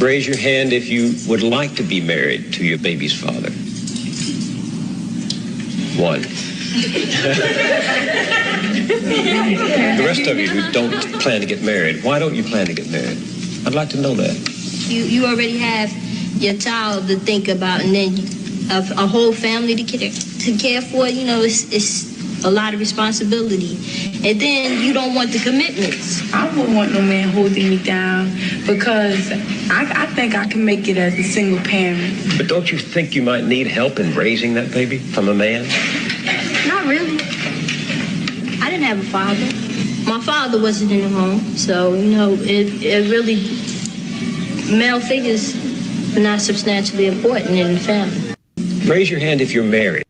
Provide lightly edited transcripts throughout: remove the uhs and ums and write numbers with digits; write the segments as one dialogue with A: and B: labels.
A: Raise your hand if you would like to be married to your baby's father. One. The rest of you who don't plan to get married, why don't you plan to get married? I'd like to know that.
B: You already have your child to think about, and then a whole family to care for. You know, it's a lot of responsibility. And then you don't want the commitments.
C: I wouldn't want no man holding me down because I think I can make it as a single parent.
A: But don't you think you might need help in raising that baby from a man?
B: Not really. I didn't have a father. My father wasn't in the home, so, you know, it really, male figures are not substantially important in the family.
A: Raise your hand if you're married.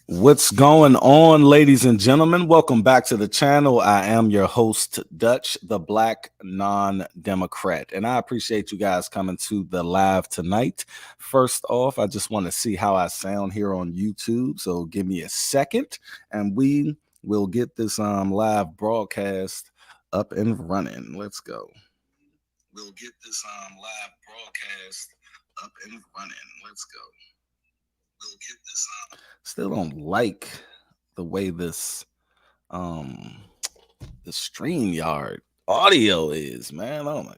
D: What's going on, ladies and gentlemen? Welcome back to the channel. I am your host, Dutch, the Black Non-Democrat, and I appreciate you guys coming to the live tonight. First off, I just want to see how I sound here on YouTube, so give me a second, and we will get this live broadcast up and running. Let's go. We'll get this live broadcast up and running. Let's go. We'll get this Still don't like the way this the StreamYard audio is, man. Oh my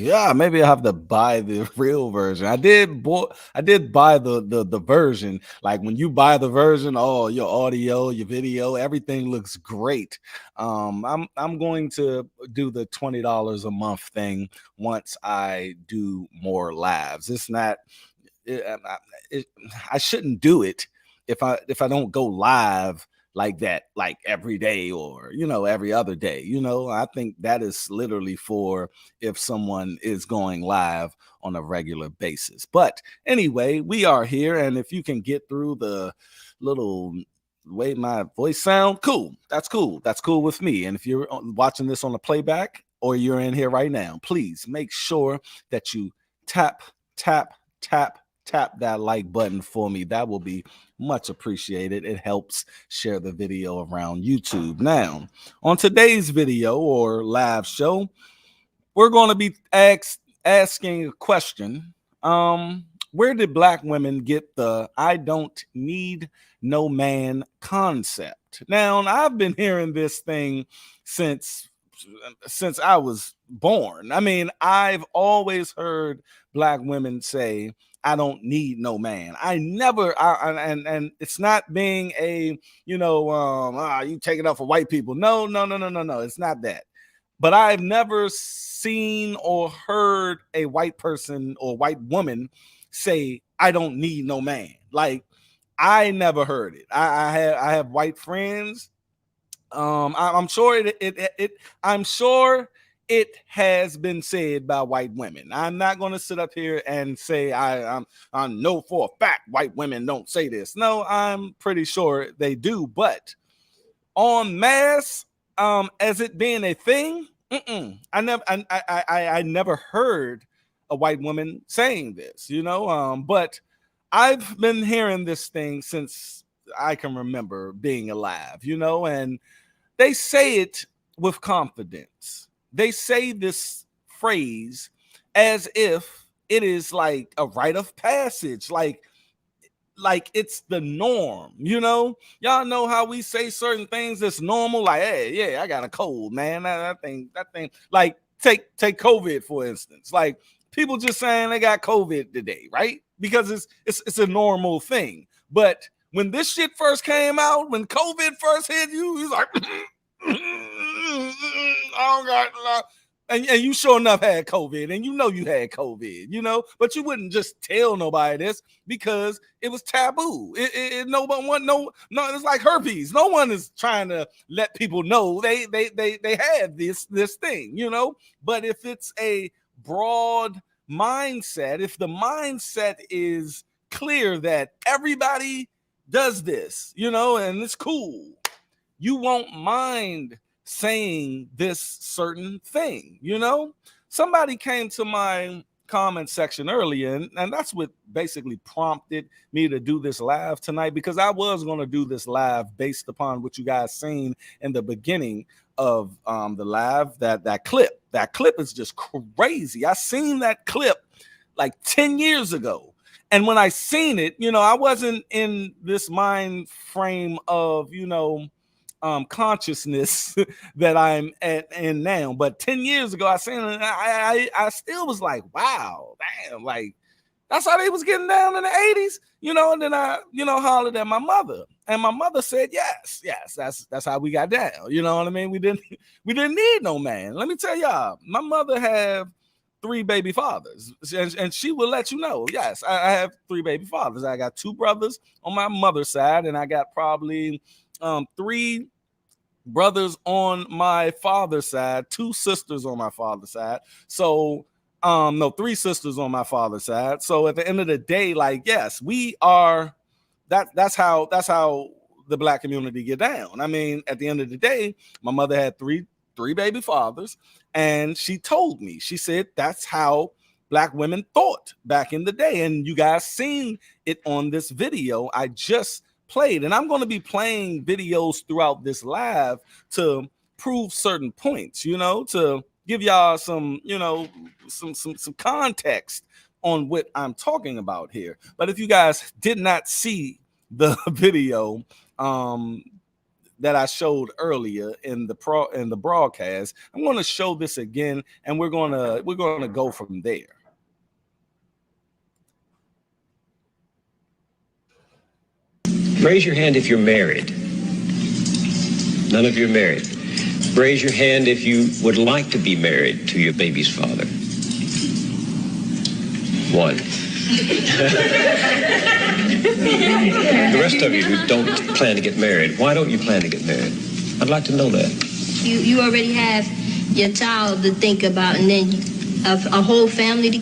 D: god, maybe I have to buy the real version. I did buy the version. Like when you buy the version, oh, your audio, your video, everything looks great. I'm going to do the $20 a month thing once I do more lives. It's not I shouldn't do it if I don't go live like that, like every day or, you know, every other day. You know, I think that is literally for if someone is going live on a regular basis. But anyway, we are here, and if you can get through the little way my voice sound, cool. That's cool. That's cool with me. And if you're watching this on the playback or you're in here right now, please make sure that you tap that like button for me. That will be much appreciated. It helps share the video around YouTube. Now, on today's video or live show, we're going to be asking a question. Where did Black women get the "I don't need no man" concept? Now, I've been hearing this thing since I was born. I mean, I've always heard Black women say, I don't need no man. And it's not being a, you know, you take it up for white people. No. It's not that. But I've never seen or heard a white person or white woman say, I don't need no man. Like, I never heard it. I have white friends. I'm sure I'm sure it has been said by white women. I'm not going to sit up here and say I know for a fact white women don't say this. No, I'm pretty sure they do. But en masse, as it being a thing, I never heard a white woman saying this. You know, but I've been hearing this thing since I can remember being alive. You know, and they say it with confidence. They say this phrase as if it is like a rite of passage, like it's the norm, you know? Y'all know how we say certain things that's normal, like, hey, yeah, I got a cold, man. That thing, like take COVID, for instance. Like people just saying they got COVID today, right? Because it's a normal thing. But when this shit first came out, when COVID first hit you, he's like I don't got, and you sure enough had COVID, and you know you had COVID, you know, but you wouldn't just tell nobody this because it was taboo. No one, no, it's like herpes. No one is trying to let people know they have this thing, you know. But if it's a broad mindset, if the mindset is clear that everybody does this, you know, and it's cool, you won't mind saying this certain thing, you know? Somebody came to my comment section earlier, and that's what basically prompted me to do this live tonight, because I was going to do this live based upon what you guys seen in the beginning of the live, that clip. That clip is just crazy. I seen that clip like 10 years ago. And when I seen it, I wasn't in this mind frame of, consciousness that I'm in now. But 10 years ago, I seen it, and I still was like, wow, damn, like that's how they was getting down in the 80s, and then I, hollered at my mother, and my mother said, yes, that's how we got down. You know what I mean? We didn't need no man. Let me tell y'all, my mother have 3 baby fathers, and she will let you know. Yes, I have 3 baby fathers. I got 2 brothers on my mother's side, and I got probably 3 brothers on my father's side, 2 sisters on my father's side. So no, 3 sisters on my father's side. So at the end of the day, like, yes, we are that's how the Black community get down. I mean, at the end of the day, my mother had 3 baby fathers, and she told me, she said that's how Black women thought back in the day. And you guys seen it on this video I just played, and I'm going to be playing videos throughout this live to prove certain points, to give y'all some, some context on what I'm talking about here. But if you guys did not see the video that I showed earlier in the broadcast, I'm going to show this again, and we're going to go from there.
A: Raise your hand if you're married. None of you are married. Raise your hand if you would like to be married to your baby's father. 1. The rest of you who don't plan to get married, why don't you plan to get married? I'd like to know that.
B: You already have your child to think about, and then a whole family to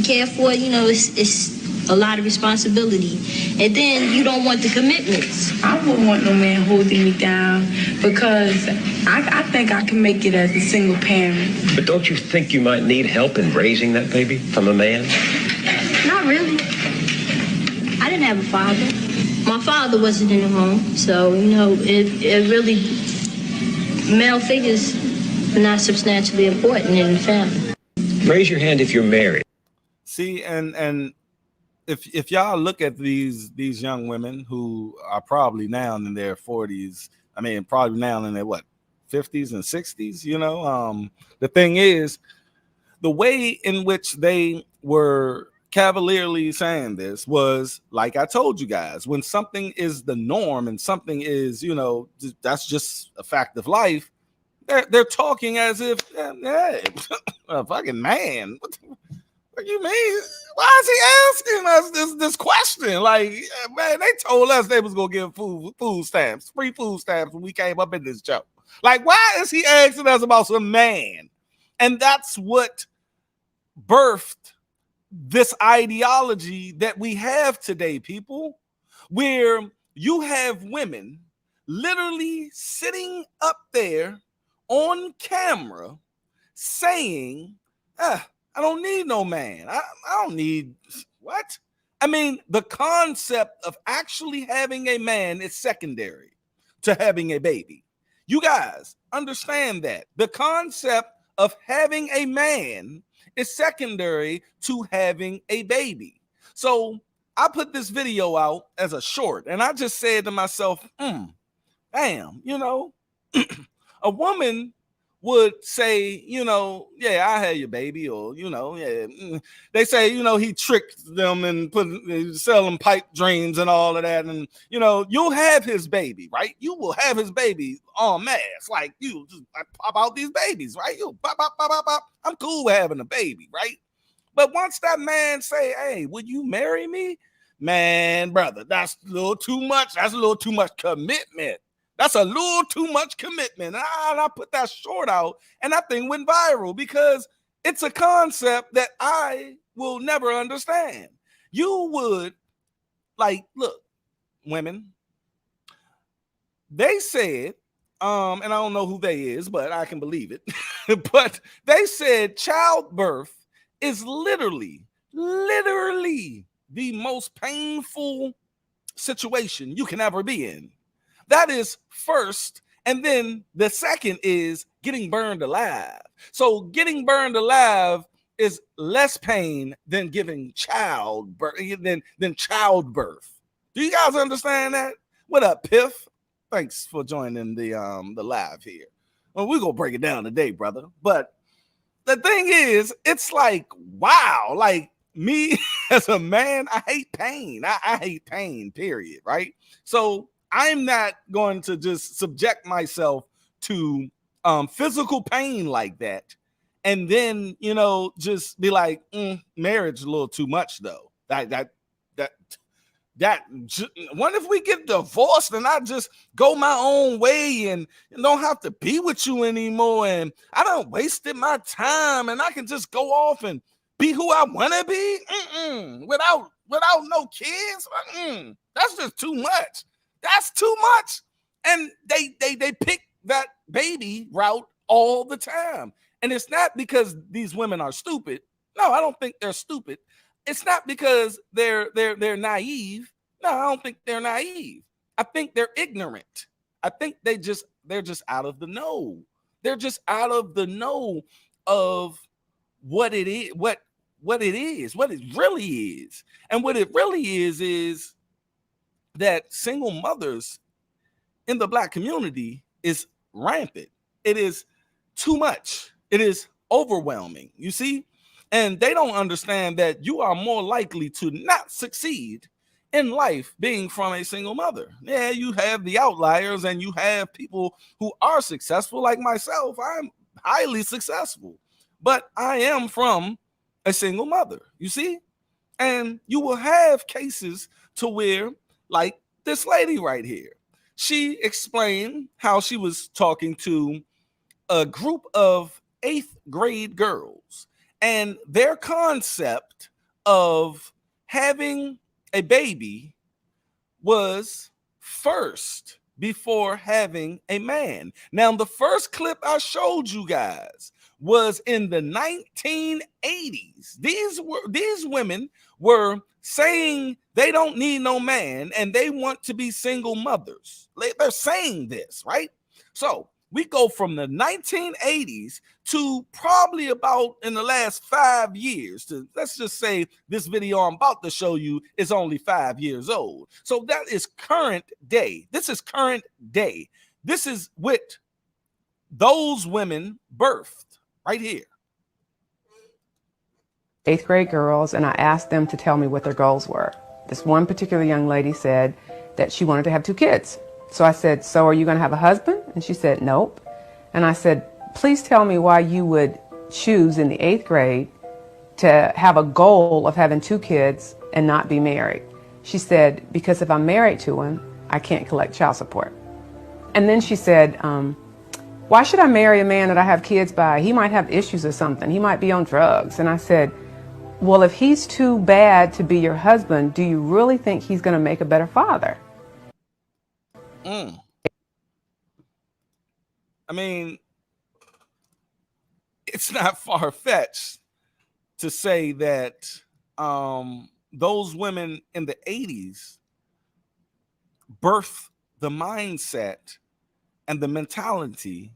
B: care for. It's a lot of responsibility, and then you don't want the commitments.
C: I wouldn't want no man holding me down, because I think I can make it as a single parent.
A: But don't you think you might need help in raising that baby from a man?
B: Not really. I didn't have a father. My father wasn't in the home, so it really, male figures are not substantially important in the family.
A: Raise your hand if you're married.
D: See, and if y'all look at these young women who are probably now in their 40s, I mean, probably now in their 50s and 60s, the thing is, the way in which they were cavalierly saying this was, like I told you guys, when something is the norm and something is, that's just a fact of life, they're talking as if, hey, a fucking man. What do you mean? Why is he asking us this question? Like, man, they told us they was gonna give food stamps, free food stamps when we came up in this show. Like, why is he asking us about some man? And that's what birthed this ideology that we have today, people, where you have women literally sitting up there on camera saying, I don't need no man. I don't need what? I mean, the concept of actually having a man is secondary to having a baby. You guys understand that. The concept of having a man is secondary to having a baby. So I put this video out as a short, and I just said to myself, damn, a woman would say, yeah, I had your baby, or, they say, he tricked them and sell them pipe dreams and all of that. And, you'll have his baby, right? You will have his baby en masse. Like, you just pop out these babies, right? You pop, pop, pop, pop, pop. I'm cool with having a baby, right? But once that man say, hey, would you marry me? Man, brother, that's a little too much. That's a little too much commitment. That's a little too much commitment. And I put that short out, and that thing went viral because it's a concept that I will never understand. You would, look, women, they said, and I don't know who they is, but I can believe it. But they said childbirth is literally the most painful situation you can ever be in. That is first And then the second is getting burned alive. So getting burned alive is less pain than giving childbirth than childbirth. Do you guys understand that? What up, Piff? Thanks for joining the live here. Well, we're gonna break it down today, brother. But the thing is, it's like, wow, like me as a man, I hate pain. I hate pain, period. Right. So I'm not going to just subject myself to physical pain like that. And then, you know, just be like, marriage a little too much, though. That what if we get divorced and I just go my own way and don't have to be with you anymore, and I don't wasted my time and I can just go off and be who I want to be without no kids? That's just too much. That's too much. And they pick that baby route all the time. And it's not because these women are stupid. No, I don't think they're stupid. It's not because they're naive. No, I don't think they're naive. I think they're ignorant. I think they're just out of the know. They're just out of the know of what it is, what it really is. And what it really is that single mothers in the Black community is rampant. It is too much. It is overwhelming, you see? And they don't understand that you are more likely to not succeed in life being from a single mother. Yeah, you have the outliers and you have people who are successful, like myself. I'm highly successful, but I am from a single mother, you see? And you will have cases to where, like this lady right here, she explained how she was talking to a group of 8th grade girls, and their concept of having a baby was first before having a man. Now, the first clip I showed you guys was in the 1980s. These women were saying they don't need no man and they want to be single mothers. They're saying this, right? So we go from the 1980s to probably about in the last 5 years to, let's just say this video I'm about to show you is only 5 years old. So that is current day. This is current day. This is what those women birthed right here.
E: 8th grade girls, and I asked them to tell me what their goals were. This one particular young lady said that she wanted to have 2 kids. So I said, so are you going to have a husband? And she said, nope. And I said, please tell me why you would choose in the 8th grade to have a goal of having 2 kids and not be married. She said, because if I'm married to him, I can't collect child support. And then she said, why should I marry a man that I have kids by? He might have issues or something. He might be on drugs. And I said, well, if he's too bad to be your husband, do you really think he's going to make a better father?
D: I mean, it's not far-fetched to say that those women in the 80s birthed the mindset and the mentality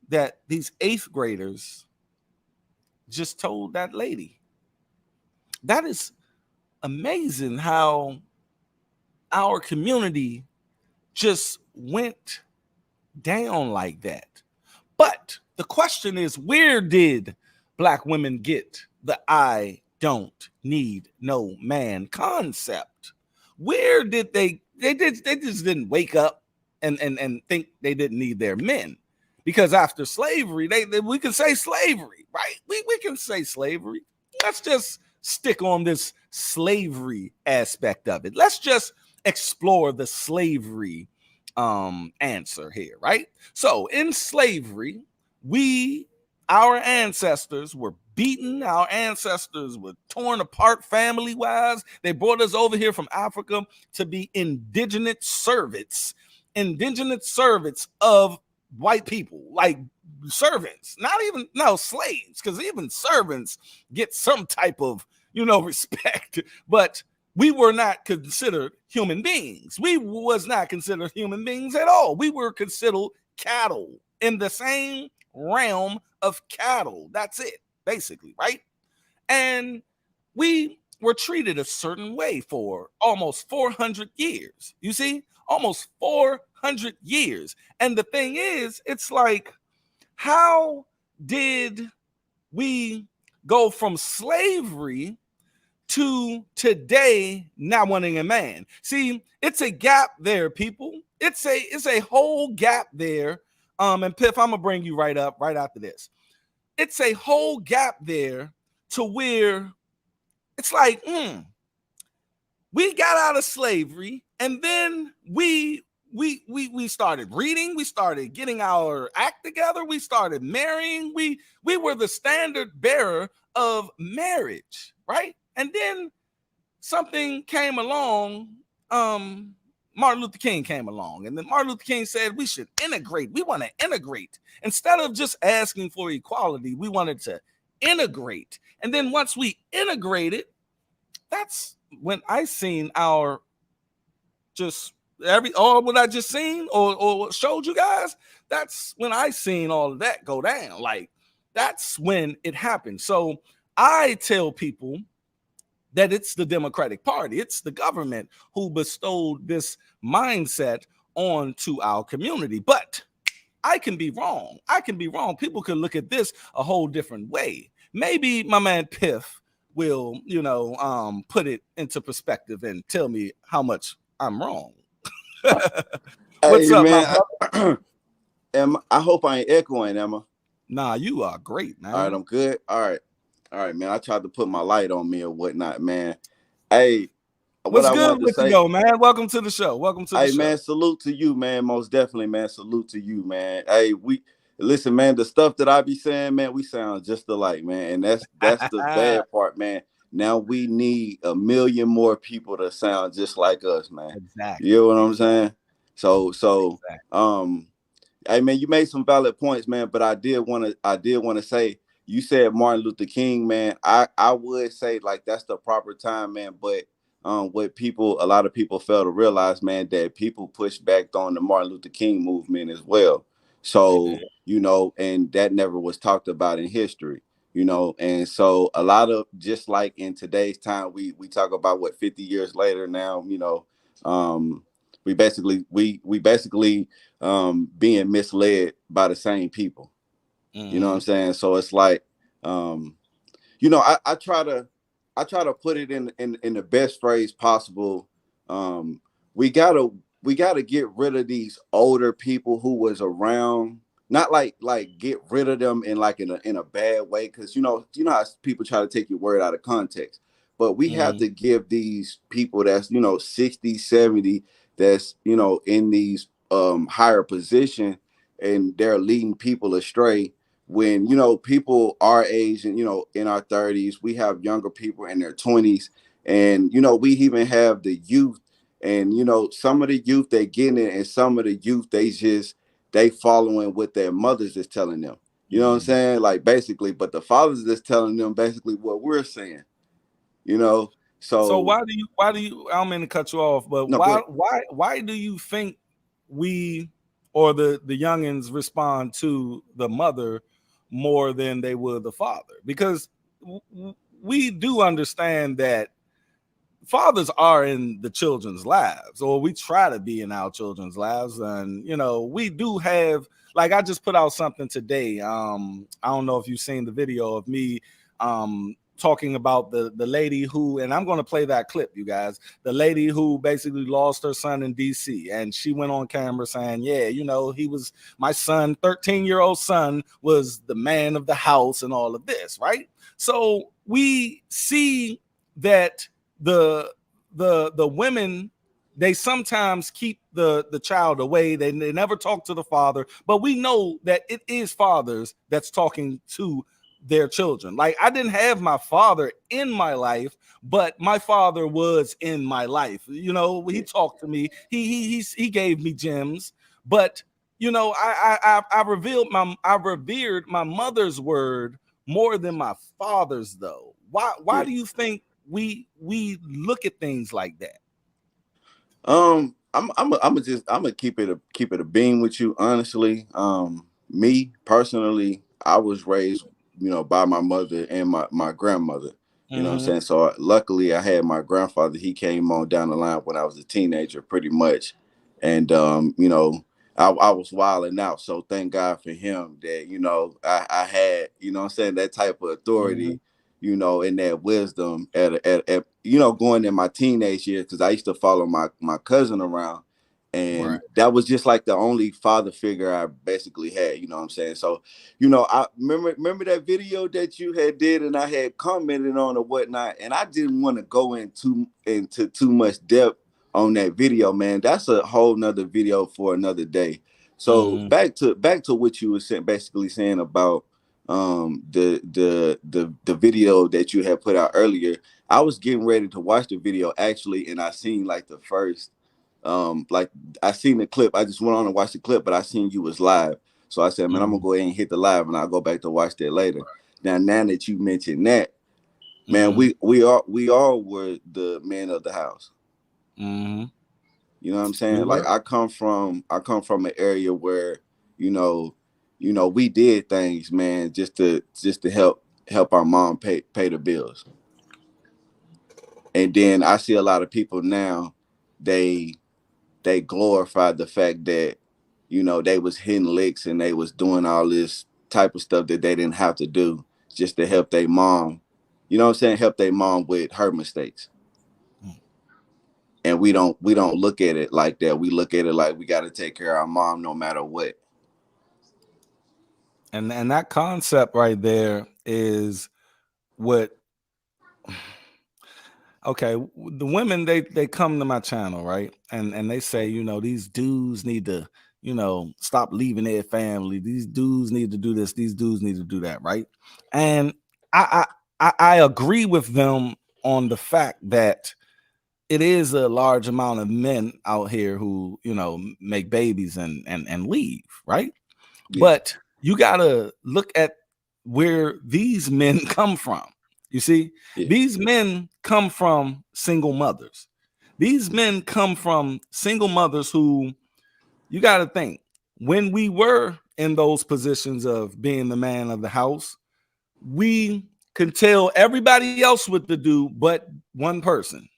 D: that these 8th graders just told that lady. That is amazing how our community just went down like that. But the question is, where did Black women get the I don't need no man concept? Where did they just didn't wake up and think they didn't need their men? Because after slavery, we can say slavery, right? We can say slavery. Let's just stick on this slavery aspect of it. Let's just explore the slavery answer here, right? So in slavery, our ancestors were beaten. Our ancestors were torn apart family-wise. They brought us over here from Africa to be indigenous servants of white people, like servants, not slaves, because even servants get some type of, respect. But we were not considered human beings. We was not considered human beings at all. We were considered cattle in the same realm of cattle. That's it, basically, right? And we were treated a certain way for almost 400 years. You see, almost 400 years. And the thing is, it's like, how did we go from slavery to today not wanting a man? See, it's a gap there, people. It's a whole gap there. And Piff, I'm gonna bring you right up right after this. It's a whole gap there to where it's like, we got out of slavery, and then we started reading, we started getting our act together, we started marrying, we were the standard bearer of marriage, right? And then something came along, Martin Luther King came along, and then Martin Luther King said we should integrate. We want to integrate. Instead of just asking for equality, we wanted to integrate. And then once we integrated, that's when I seen our just all what I just seen or showed you guys. That's when I seen all of that go down. Like, that's when it happened. So I tell people that it's the Democratic Party, it's the government who bestowed this mindset onto our community. But I can be wrong. I can be wrong. People can look at this a whole different way. Maybe my man Piff will, put it into perspective and tell me how much I'm wrong. What's up,
F: man,
D: my brother?
F: I hope I ain't echoing, Emma.
D: Nah, you are great, man.
F: All right, I'm good. All right, man. I tried to put my light on me or whatnot, man. Hey,
D: what's good with you, though, man? Welcome to the show. Welcome to the show.
F: Hey, man, salute to you, man. Most definitely, man. Salute to you, man. Hey, listen, man. The stuff that I be saying, man, we sound just alike, man. And that's the bad part, man. Now we need 1 million more people to sound just like us, man.
D: Exactly.
F: You know what I'm saying? So, exactly. Hey, man, you made some valid points, man. But I did want to say, you said Martin Luther King, man. I would say like that's the proper time, man. But what a lot of people fail to realize, man, that people push back on the Martin Luther King movement as well. So, and that never was talked about in history, and so a lot of, just like in today's time, we talk about what 50 years later now, we basically being misled by the same people. You know what I'm saying? So it's like, I try to put it in the best phrase possible. We gotta get rid of these older people who was around, not like get rid of them in a bad way, because you know how people try to take your word out of context. But we have to give these people that's 60, 70, that's in these higher position, and they're leading people astray. When people our age and in our 30s, we have younger people in their 20s, and we even have the youth, and some of the youth they getting it, and some of the youth they following what their mothers is telling them. You know what I'm saying? Like, basically, but the fathers is telling them basically what we're saying. So
D: why do you I don't mean to cut you off, but why do you think we or the youngins respond to the mother more than they would the father? Because we do understand that fathers are in the children's lives, or we try to be in our children's lives, and we do have, like, I just put out something today. I don't know if you've seen the video of me talking about the lady who, and I'm going to play that clip, you guys, the lady who basically lost her son in DC, and she went on camera saying, yeah, he was my son, 13-year-old son was the man of the house and all of this, right? So we see that the women, they sometimes keep the child away. They never talk to the father, but we know that it is fathers that's talking to their children. Like, I didn't have my father in my life, but my father was in my life. He talked to me. He gave me gems, but I revered my mother's word more than my father's, though. Why do you think we look at things like that?
F: I'm gonna keep it a beam with you, honestly. Me personally, I was raised, by my mother and my grandmother. You know what I'm
D: Mm-hmm.
F: saying? So luckily I had my grandfather. He came on down the line when I was a teenager, pretty much. And I was wilding out. So thank God for him that, I had, what I'm saying, that type of
D: Mm-hmm.
F: authority, and that wisdom at going in my teenage years, because I used to follow my cousin around,
D: Right.
F: and that was just like the only father figure I basically had. You know what I'm saying? So, I remember that video that you had did, and I had commented on or whatnot, and I didn't want to go into too much depth on that video, man. That's a whole nother video for another day. So
D: Mm-hmm.
F: back to what you were basically saying about the video that you had put out earlier. I was getting ready to watch the video actually, and I seen like the first like I seen the clip. I just went on and watched the clip, but I seen you was live. So I said, man, I'm gonna
D: Mm-hmm.
F: go ahead and hit the live, and I'll go back to watch that later. Now that you mentioned that, man,
D: Mm-hmm.
F: we all were the men of the house.
D: Mm-hmm.
F: You know what I'm
D: We
F: saying? Like
D: were.
F: I come from an area where, you know, we did things, man, just to help our mom pay the bills. And then I see a lot of people now, they glorify the fact that, they was hitting licks and they was doing all this type of stuff that they didn't have to do just to help their mom, help their mom with her mistakes. And we don't look at it like that. We look at it like we got to take care of our mom no matter what.
D: And that concept right there is what okay, the women they come to my channel, right? And they say, these dudes need to, stop leaving their family. These dudes need to do this, these dudes need to do that, right? And I agree with them on the fact that it is a large amount of men out here who, make babies and leave, right?
F: Yeah,
D: But you gotta look at where these men come from. You see,
F: yeah,
D: these men come from single mothers. These men come from single mothers who, you got to think, when we were in those positions of being the man of the house, we could tell everybody else what to do but one person.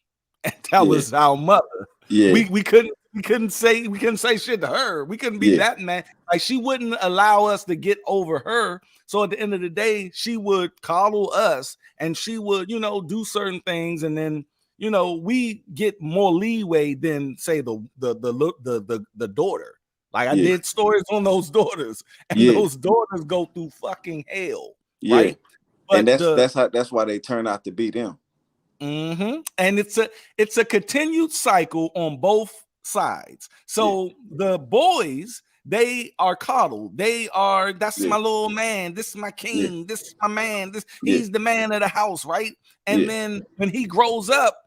D: And that
F: yeah,
D: was our mother.
F: yeah,
D: We couldn't say shit to her. We couldn't be
F: yeah,
D: that man. Like, she wouldn't allow us to get over her. So at the end of the day, she would coddle us and she would, do certain things, and then, we get more leeway than, say, the daughter. Like, I
F: yeah,
D: did stories on those daughters, and
F: yeah,
D: those daughters go through fucking hell,
F: yeah.
D: right?
F: And
D: But
F: that's why they turn out to be them.
D: and it's a continued cycle on both sides.
F: Yeah,
D: So the boys, they are coddled. That's
F: yeah,
D: my little man. This is my
F: yeah,
D: king. This is my man.
F: yeah.
D: He's the man of the house, right? And
F: Yeah.
D: then when he grows up,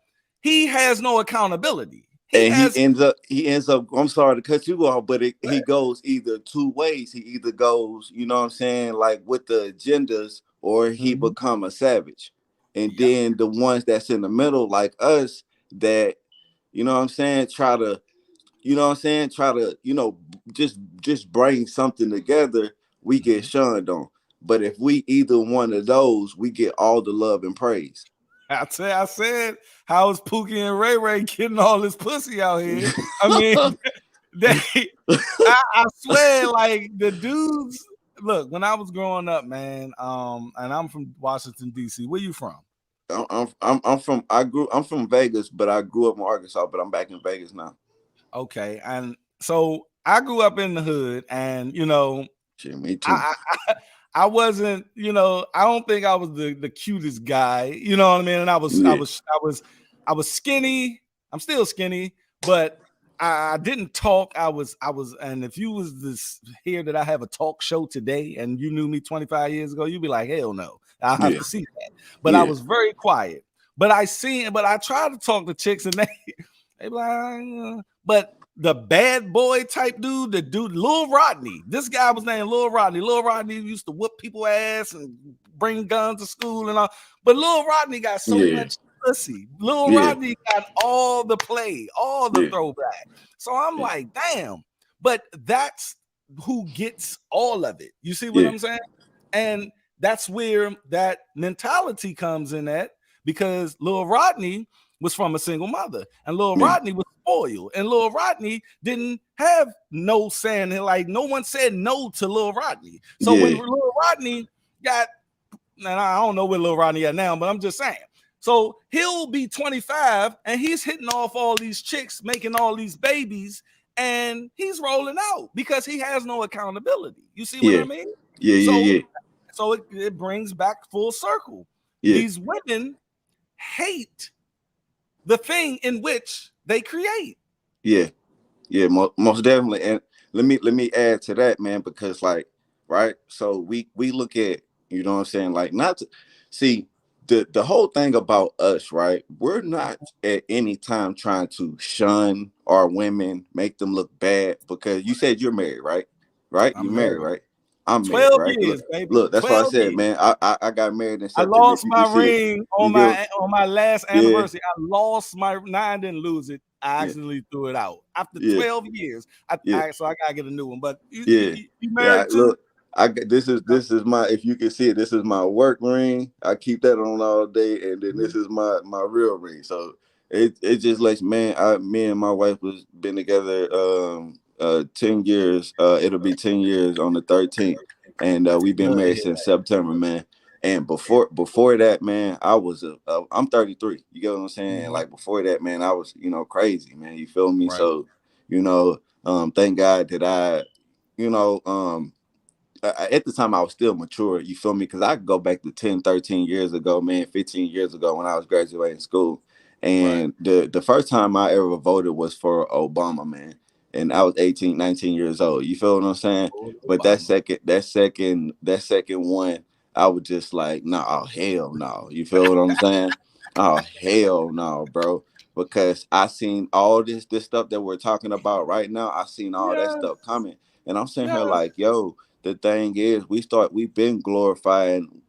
D: he has no accountability. He
F: And
D: has
F: he ends up, I'm sorry to cut you off, but he goes either two ways. He either goes, what I'm saying, like with the agendas, or he
D: Mhm.
F: become a savage. And
D: Yep.
F: then the ones that's in the middle, like us, that, what I'm saying, try to, just bring something together, we get
D: Mhm.
F: shunned on. But if we either one of those, we get all the love and praise.
D: I said, how is Pookie and Ray Ray getting all this pussy out here? I mean, they I swear, like, the dudes. Look, when I was growing up, man, and I'm from Washington D.C. Where you from?
F: I'm from Vegas, but I grew up in Arkansas, but I'm back in Vegas now.
D: Okay, and so I grew up in the hood, and
F: Shit, me too.
D: I I, I wasn't, I don't think I was the cutest guy, you know what I mean? And
F: Yeah,
D: I was skinny. I'm still skinny, but I didn't talk. And if you was this here that I have a talk show today, and you knew me 25 years ago, you'd be like, hell no, I'll have
F: yeah,
D: to see that. But I
F: yeah,
D: was very quiet. But I tried to talk to chicks, and they be like, but the bad boy type dude, the dude, Lil Rodney. This guy was named Lil Rodney. Lil Rodney used to whoop people ass and bring guns to school and all. But Lil Rodney got so
F: yeah,
D: much pussy. Lil
F: Yeah.
D: Rodney got all the play, all the
F: Yeah.
D: throwback. So I'm
F: Yeah.
D: like, damn. But that's who gets all of it. You see what
F: Yeah.
D: I'm saying? And that's where that mentality comes in at, because Lil Rodney was from a single mother, and Lil
F: Yeah.
D: Rodney was spoiled, and Lil Rodney didn't have no saying, like no one said no to Lil Rodney. So when
F: Yeah.
D: Lil Rodney got, and I don't know where Lil Rodney at now, but I'm just saying. So he'll be 25 and he's hitting off all these chicks, making all these babies, and he's rolling out because he has no accountability. You see what
F: Yeah.
D: I mean?
F: Yeah.
D: So,
F: Yeah.
D: so it brings back full circle.
F: Yeah.
D: These women hate the thing in which they create.
F: Yeah. Yeah. Most definitely. And let me add to that, man, because like, right. So we look at, you know what I'm saying? Like, not to see the whole thing about us, right? We're not at any time trying to shun our women, make them look bad, because you said you're married, right? Right? You
D: I'm
F: married,
D: married.
F: right? I'm married,
D: 12
F: right?
D: years, baby.
F: Look, that's why I
D: 12
F: said,
D: years.
F: man, I got married in
D: I
F: September. If
D: lost
F: you
D: my
F: can see it.
D: ring
F: You
D: on my last
F: Yeah.
D: anniversary. I lost my. No, I didn't lose it. I
F: Yeah.
D: actually threw it out after
F: Yeah.
D: 12 years.
F: Yeah.
D: So I gotta get a new one. But you
F: Yeah.
D: married too?
F: Look, this is my, if you can see it, this is my work ring. I keep that on all day, and then this is my real ring. So it just lets, man, me and my wife was been together 10 years. It'll be 10 years on the 13th, and we've been
D: Love to
F: married
D: hear
F: since September, man. And before that, man, I was I'm 33. You get what I'm saying? And like before that, man, I was, crazy, man. You feel me?
D: Right.
F: So, thank God that at the time I was still mature, you feel me? Because I could go back to 10, 13 years ago, man, 15 years ago when I was graduating school.
D: Right.
F: And the first time I ever voted was for Obama, man. And I was 18, 19 years old. You feel what I'm saying? But
D: Obama.
F: that second one, I was just like, nah, oh, hell no. You feel what I'm saying? Oh, hell no, bro. Because I seen all this stuff that we're talking about right now. I seen all that
D: Yeah.
F: stuff coming. And I'm saying
D: Yeah.
F: here like, yo, the thing is, we've been glorifying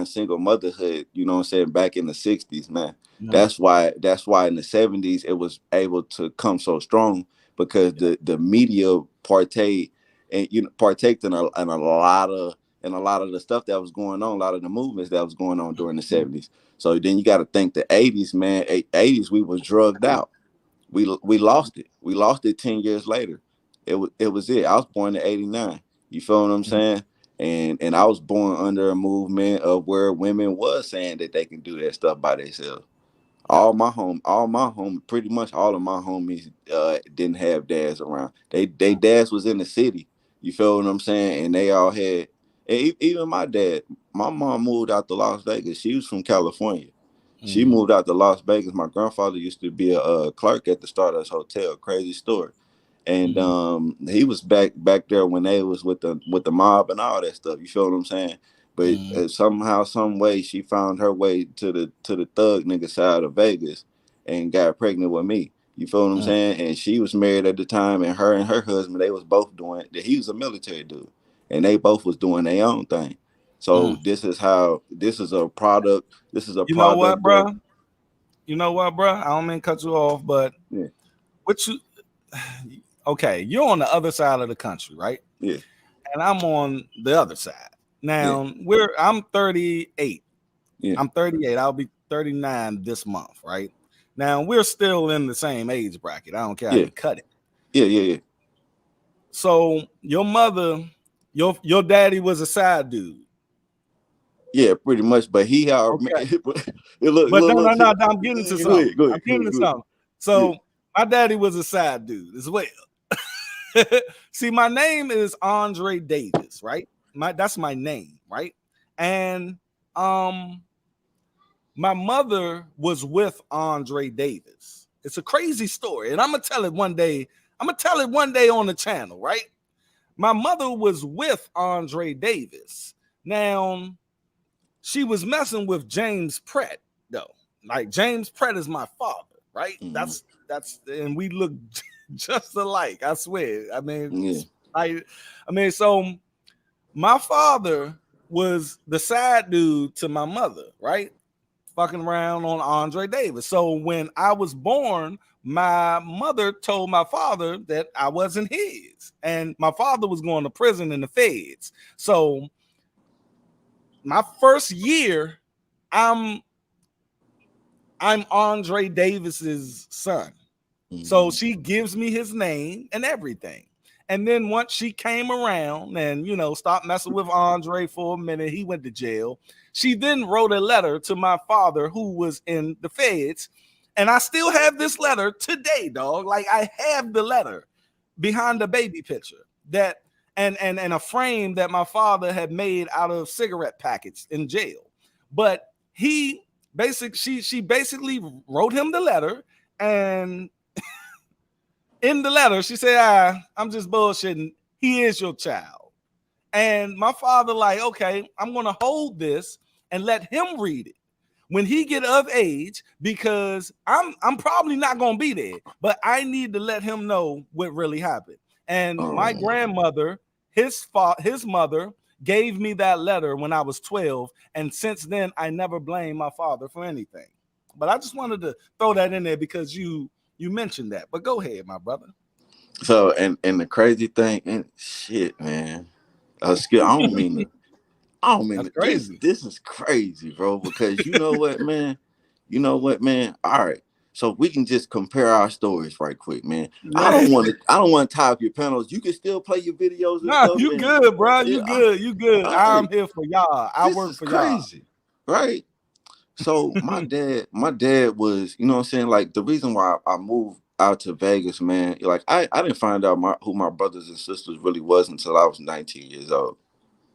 F: single motherhood, you know what I'm saying, back in the 60s, man.
D: Yeah.
F: That's why in the 70s it was able to come so strong, because the media partaked in a lot of the stuff that was going on, a lot of the movements that was going on during the 70s. So then you got to think the 80s, man. 80s we was drugged out. We lost it. We lost it 10 years later. It was it. I was born in 89. You feel what I'm saying? And I was born under a movement of where women was saying that they can do that stuff by themselves.
D: Yeah.
F: Pretty much all of my homies didn't have dads around. They dads was in the city. You feel what I'm saying? And they all had, even my dad. My mom moved out to Las Vegas. She was from California. She moved out to Las Vegas. My grandfather used to be a clerk at the Stardust Hotel. Crazy story. And he was back there when they was with the mob and all that stuff. You feel what I'm saying? But somehow, some way, she found her way to the thug nigga side of Vegas and got pregnant with me. You feel what I'm saying? And she was married at the time, and her husband, they was both doing. He was a military dude, and they both was doing their own thing. So this is a product. This is a
D: You know what,
F: product of,
D: bro? You know what, bro? I don't mean to cut you off, but
F: yeah,
D: okay, you're on the other side of the country, right?
F: yeah,
D: And I'm on the other side.
F: yeah,
D: Now, I'm 38.
F: yeah,
D: I'm 38. I'll be 39 this month, right? Now, we're still in the same age bracket. I don't care how
F: yeah,
D: you cut it.
F: yeah.
D: So, your mother, your daddy was a side dude.
F: Yeah, pretty much. But he
D: Okay. But
F: look.
D: no, I'm getting to something.
F: Go
D: I'm
F: ahead.
D: getting to something. So, my daddy was a side dude as well. See, my name is Andre Davis, right? That's my name, right? And my mother was with Andre Davis. It's a crazy story, and I'm gonna tell it one day. I'm gonna tell it one day on the channel, right? My mother was with Andre Davis. Now, she was messing with James Pratt, though. Like James Pratt is my father, right? That's and we look just alike. I swear. I mean, so my father was the side dude to my mother, right? fucking around on Andre Davis. So when I was born, my mother told my father that I wasn't his, and my father was going to prison in the feds. So my first year, I'm Andre Davis's son. So she gives me his name and everything. And then once she came around and, you know, stopped messing with Andre for a minute, he went to jail. She then wrote a letter to my father who was in the feds. And I still have this letter today, dog. Like, I have the letter behind the baby picture that and a frame that my father had made out of cigarette packets in jail. But she basically wrote him the letter, and in the letter, she said, I'm just bullshitting. He is your child. And my father, like, okay, I'm going to hold this and let him read it when he get of age, because I'm probably not going to be there, but I need to let him know what really happened. And my grandmother, his mother, gave me that letter when I was 12. And since then, I never blamed my father for anything. But I just wanted to throw that in there because you mentioned that. But go ahead, my brother.
F: So and the crazy thing, and shit, man. I don't mean
D: That's
F: to,
D: crazy.
F: this is crazy, bro. Because you know what, man? All right. So we can just compare our stories right quick, man. I don't want to tie up your panels. You can still play your videos and
D: Nah,
F: stuff.
D: you
F: And,
D: good, bro.
F: yeah,
D: You good.
F: all
D: I'm
F: right.
D: here for y'all. I
F: This
D: work
F: is
D: for y'all.
F: crazy, right? So my dad was, you know what I'm saying? Like, the reason why I moved out to Vegas, man, like I didn't find out who my brothers and sisters really was until I was 19 years old.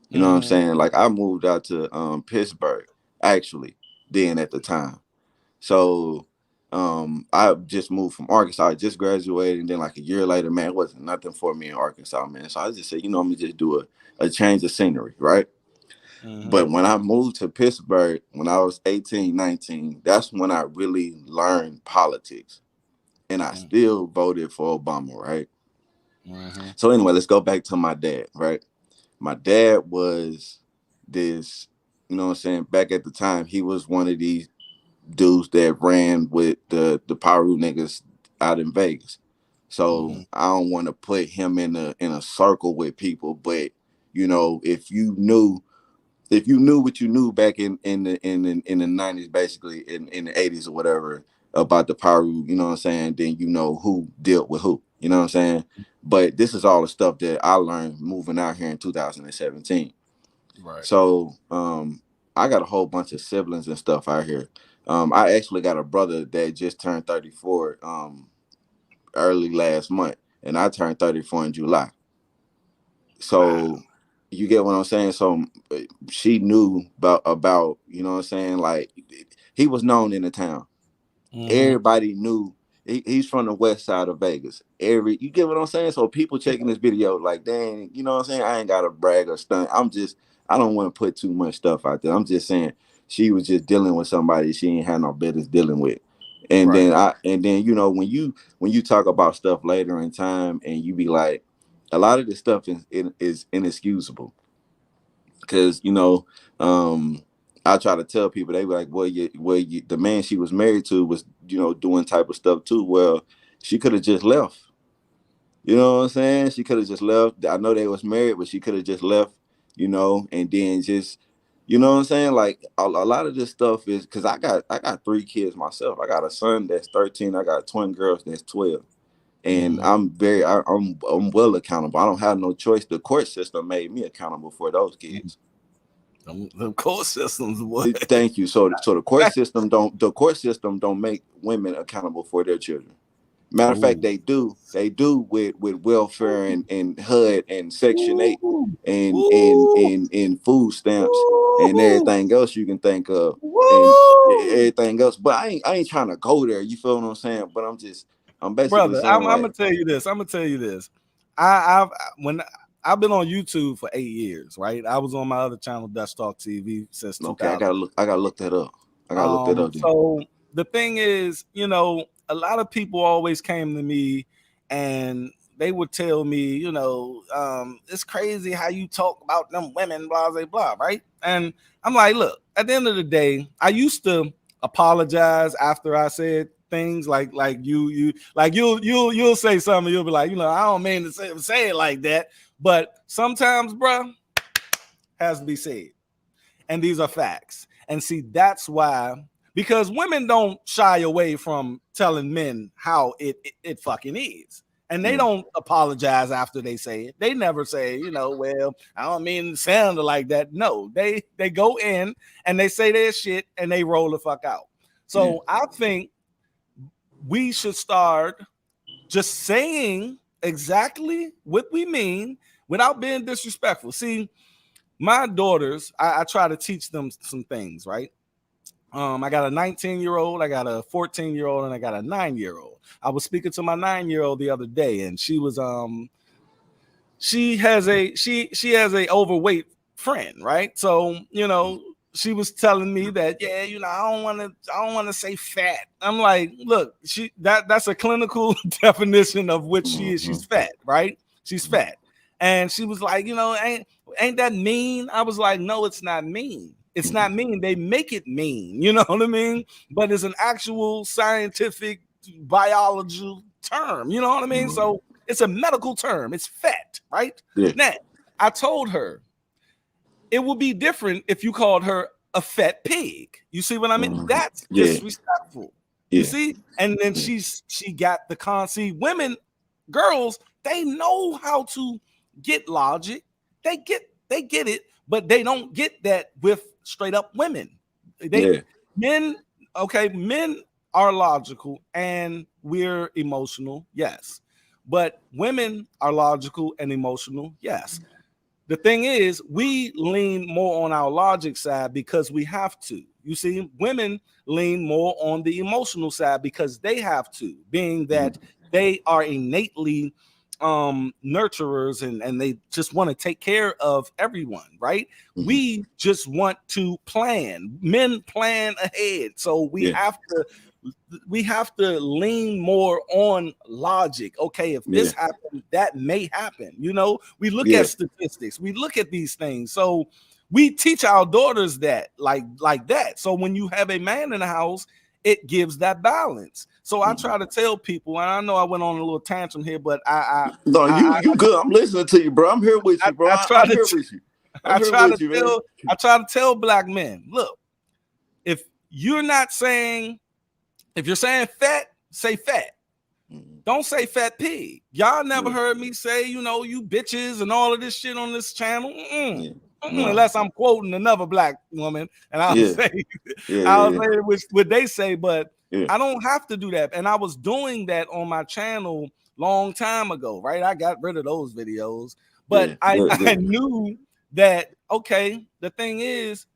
F: You know what I'm saying? Like, I moved out to Pittsburgh, actually, then at the time. So I just moved from Arkansas. I just graduated, and then like a year later, man, it wasn't nothing for me in Arkansas, man. So I just said, let me just do a change of scenery, right? But when I moved to Pittsburgh, when I was 18, 19, that's when I really learned politics. And I still voted for Obama, right? So anyway, let's go back to my dad, right? My dad was this, you know what I'm saying? Back at the time, he was one of these dudes that ran with the Pyru niggas out in Vegas. So I don't want to put him in a circle with people, but if you knew what you knew back in the 90s, basically in the 80s or whatever, about the Pyru, you know what I'm saying, then you know who dealt with who, you know what I'm saying? But this is all the stuff that I learned moving out here in 2017.
D: Right.
F: So I got a whole bunch of siblings and stuff out here. I actually got a brother that just turned 34 early last month, and I turned 34 in July. So you get what I'm saying? So she knew about, you know what I'm saying? Like, he was known in the town. Everybody knew he's from the west side of Vegas. You get what I'm saying? So people checking this video like, dang, you know what I'm saying? I ain't got to brag or stunt. I don't want to put too much stuff out there. I'm just saying she was just dealing with somebody she ain't had no business dealing with. And then you know, when you talk about stuff later in time, and you be like, a lot of this stuff is inexcusable. Because I try to tell people, they be like, the man she was married to was, doing type of stuff too. Well, she could have just left. You know what I'm saying? She could have just left. I know they was married, but she could have just left, and then just, you know what I'm saying? Like, a lot of this stuff is because I got 3 kids myself. I got a son that's 13. I got twin girls that's 12. And I'm well accountable. I don't have no choice. The court system made me accountable for those kids.
D: The court systems, what?
F: Thank you. So the court system don't make women accountable for their children. Matter of fact, they do with welfare and HUD and Section 8 and food stamps and everything else you can think of, and everything else. But I ain't trying to go there. You feel what I'm saying? But I'm basically
D: Brother,
F: saying,
D: I'm
F: like,
D: gonna tell you this. When I've been on YouTube for 8 years, right? I was on my other channel, Dutch Talk TV, since 2000.
F: Okay, I gotta look that up.
D: So the thing is, a lot of people always came to me and they would tell me, it's crazy how you talk about them women, blah, blah, blah, right? And I'm like, look, at the end of the day, I used to apologize after I said things like you'll say something, you'll be like, I don't mean to say it like that, but sometimes, bruh, has to be said. And these are facts. And see, that's why, because women don't shy away from telling men how it fucking is. And they don't apologize after they say it. They never say, well, I don't mean to sound like that. No, they go in and they say their shit and they roll the fuck out. So I think we should start just saying exactly what we mean without being disrespectful. See, my daughters, I try to teach them some things, right? I got a 19-year-old, I got a 14-year-old, and I got a 9-year-old. I was speaking to my 9-year-old the other day, and she was she has a overweight friend, right? So she was telling me that, I don't want to say fat. I'm like, look, that's a clinical definition of what she is. She's fat, right? She's fat. And she was like, ain't that mean? I was like, no, it's not mean. It's not mean. They make it mean, you know what I mean? But it's an actual scientific biological term, you know what I mean? So it's a medical term. It's fat, right? Yeah. Now, I told her it would be different if you called her a fat pig. You see what I mean? That's disrespectful. You see? And then she got the concept. Women, girls, they know how to get logic. They get it, but they don't get that with straight up women. Men are logical and we're emotional, yes. But women are logical and emotional, yes. The thing is, we lean more on our logic side because we have to. You see, women lean more on the emotional side because they have to, being that they are innately nurturers and they just want to take care of everyone, right? We just want to plan. Men plan ahead, so we have to lean more on logic. Okay, if this happens, that may happen. We look at statistics, we look at these things, so we teach our daughters that like that. So when you have a man in the house, it gives that balance. So I try to tell people, and I know I went on a little tantrum here, but
F: you good. I'm listening to you, bro. I'm here with you, bro. I'm here with you.
D: I try to tell black men, look, if you're saying fat, say fat. Don't say fat pig. Y'all never heard me say, you bitches and all of this shit on this channel. Unless I'm quoting another black woman, and I'll say what they say, but I don't have to do that. And I was doing that on my channel long time ago, right? I got rid of those videos, but I knew that, okay, the thing is,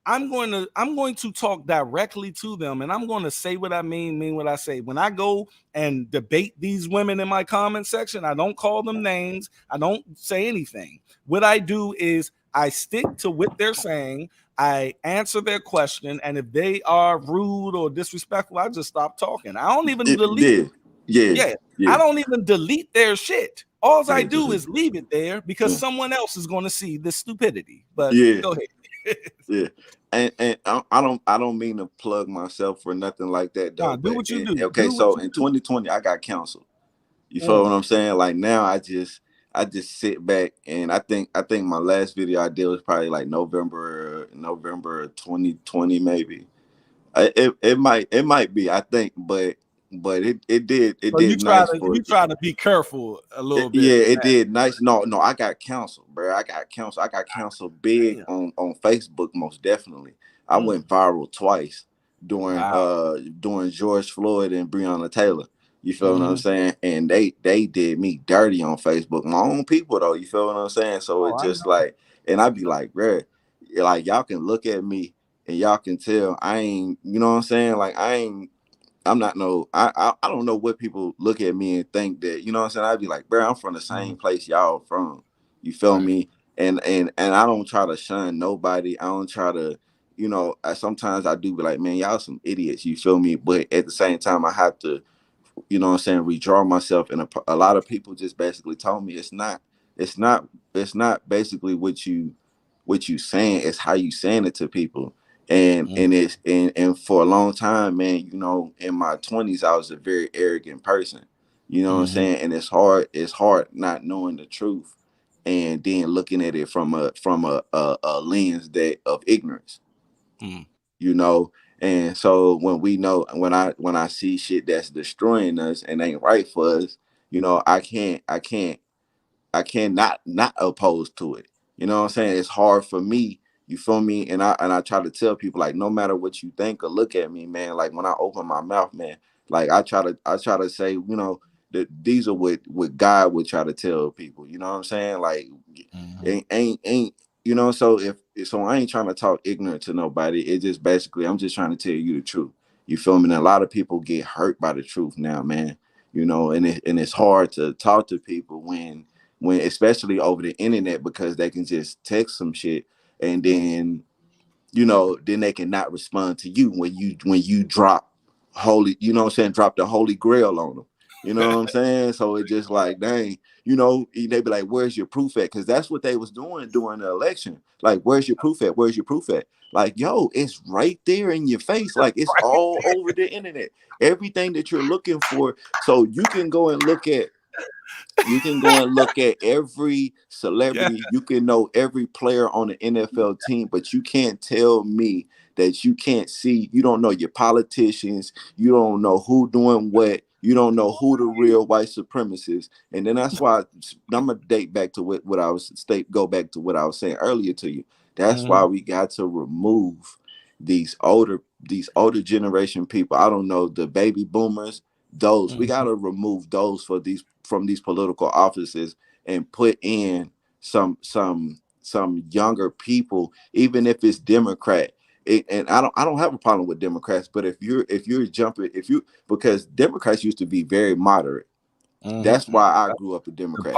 D: I'm going to talk directly to them, and I'm going to say what I mean what I say. When I go and debate these women in my comment section, I don't call them names. I don't say anything. What I do is I stick to what they're saying. I answer their question, and if they are rude or disrespectful, I just stop talking. I don't even delete. I don't even delete their shit. All I do is leave it there because someone else is going to see the stupidity. But go ahead.
F: And I don't mean to plug myself for nothing like that, though.
D: Do what you do.
F: Okay, so in 2020, I got counseled. You feel what I'm saying? Like now, I just sit back, and I think my last video I did was probably like November 2020, maybe. It might be, I think, but it did nice.
D: You try to be careful a little bit.
F: Yeah, it did nice. No, I got counseled, bro. I got counseled big on Facebook, most definitely. I went viral twice during George Floyd and Breonna Taylor. You feel what I'm saying? And they did me dirty on Facebook. My own people, though. You feel what I'm saying? So it's just like, and I'd be like, bro, like y'all can look at me and y'all can tell I ain't, you know what I'm saying? Like I'm not I don't know what people look at me and think that, you know what I'm saying? I'd be like, bro, I'm from the same place y'all from. You feel me? And I don't try to shun nobody. I don't try to, sometimes I do be like, man, y'all some idiots. You feel me? But at the same time, I have to, you know what I'm saying, redraw myself. And a lot of people just basically told me it's not basically what you saying, it's how you saying it to people. And for a long time, man, you know, in my 20s, I was a very arrogant person. You know what I'm saying? And it's hard not knowing the truth and then looking at it from a lens that of ignorance. You know, and so when I see shit that's destroying us and ain't right for us, you know, I cannot not opposed to it. You know what I'm saying? It's hard for me. You feel me? And I try to tell people, like, no matter what you think or look at me, man. Like, when I open my mouth, man, like I try to say, you know, that these are what God would try to tell people. You know what I'm saying? Like, ain't you know? So I ain't trying to talk ignorant to nobody. It just basically I'm just trying to tell you the truth. You feel me? And a lot of people get hurt by the truth now, man. You know, and it's hard to talk to people when especially over the internet, because they can just text some shit and then, you know, then they can not respond to you when you drop holy, you know what I'm saying, drop the holy grail on them. You know what I'm saying? So it's just like, dang, you know, they be like, where's your proof at? Because that's what they was doing during the election. Like, where's your proof at? Where's your proof at? Like, yo, it's right there in your face. Like, it's all over the internet. Everything that you're looking for. So you can go and look at every celebrity. You can know every player on the NFL team, but you can't tell me that you can't see. You don't know your politicians. You don't know who doing what. You don't know who the real white supremacists. And then that's why I'm gonna date back to what I was go back to what I was saying earlier to you. That's why we got to remove these older generation people. I don't know, the baby boomers. Those we got to remove those from these political offices and put in some younger people, even if it's Democrat. And I don't have a problem with Democrats, but if you're jumping, because Democrats used to be very moderate. That's why I grew up a Democrat.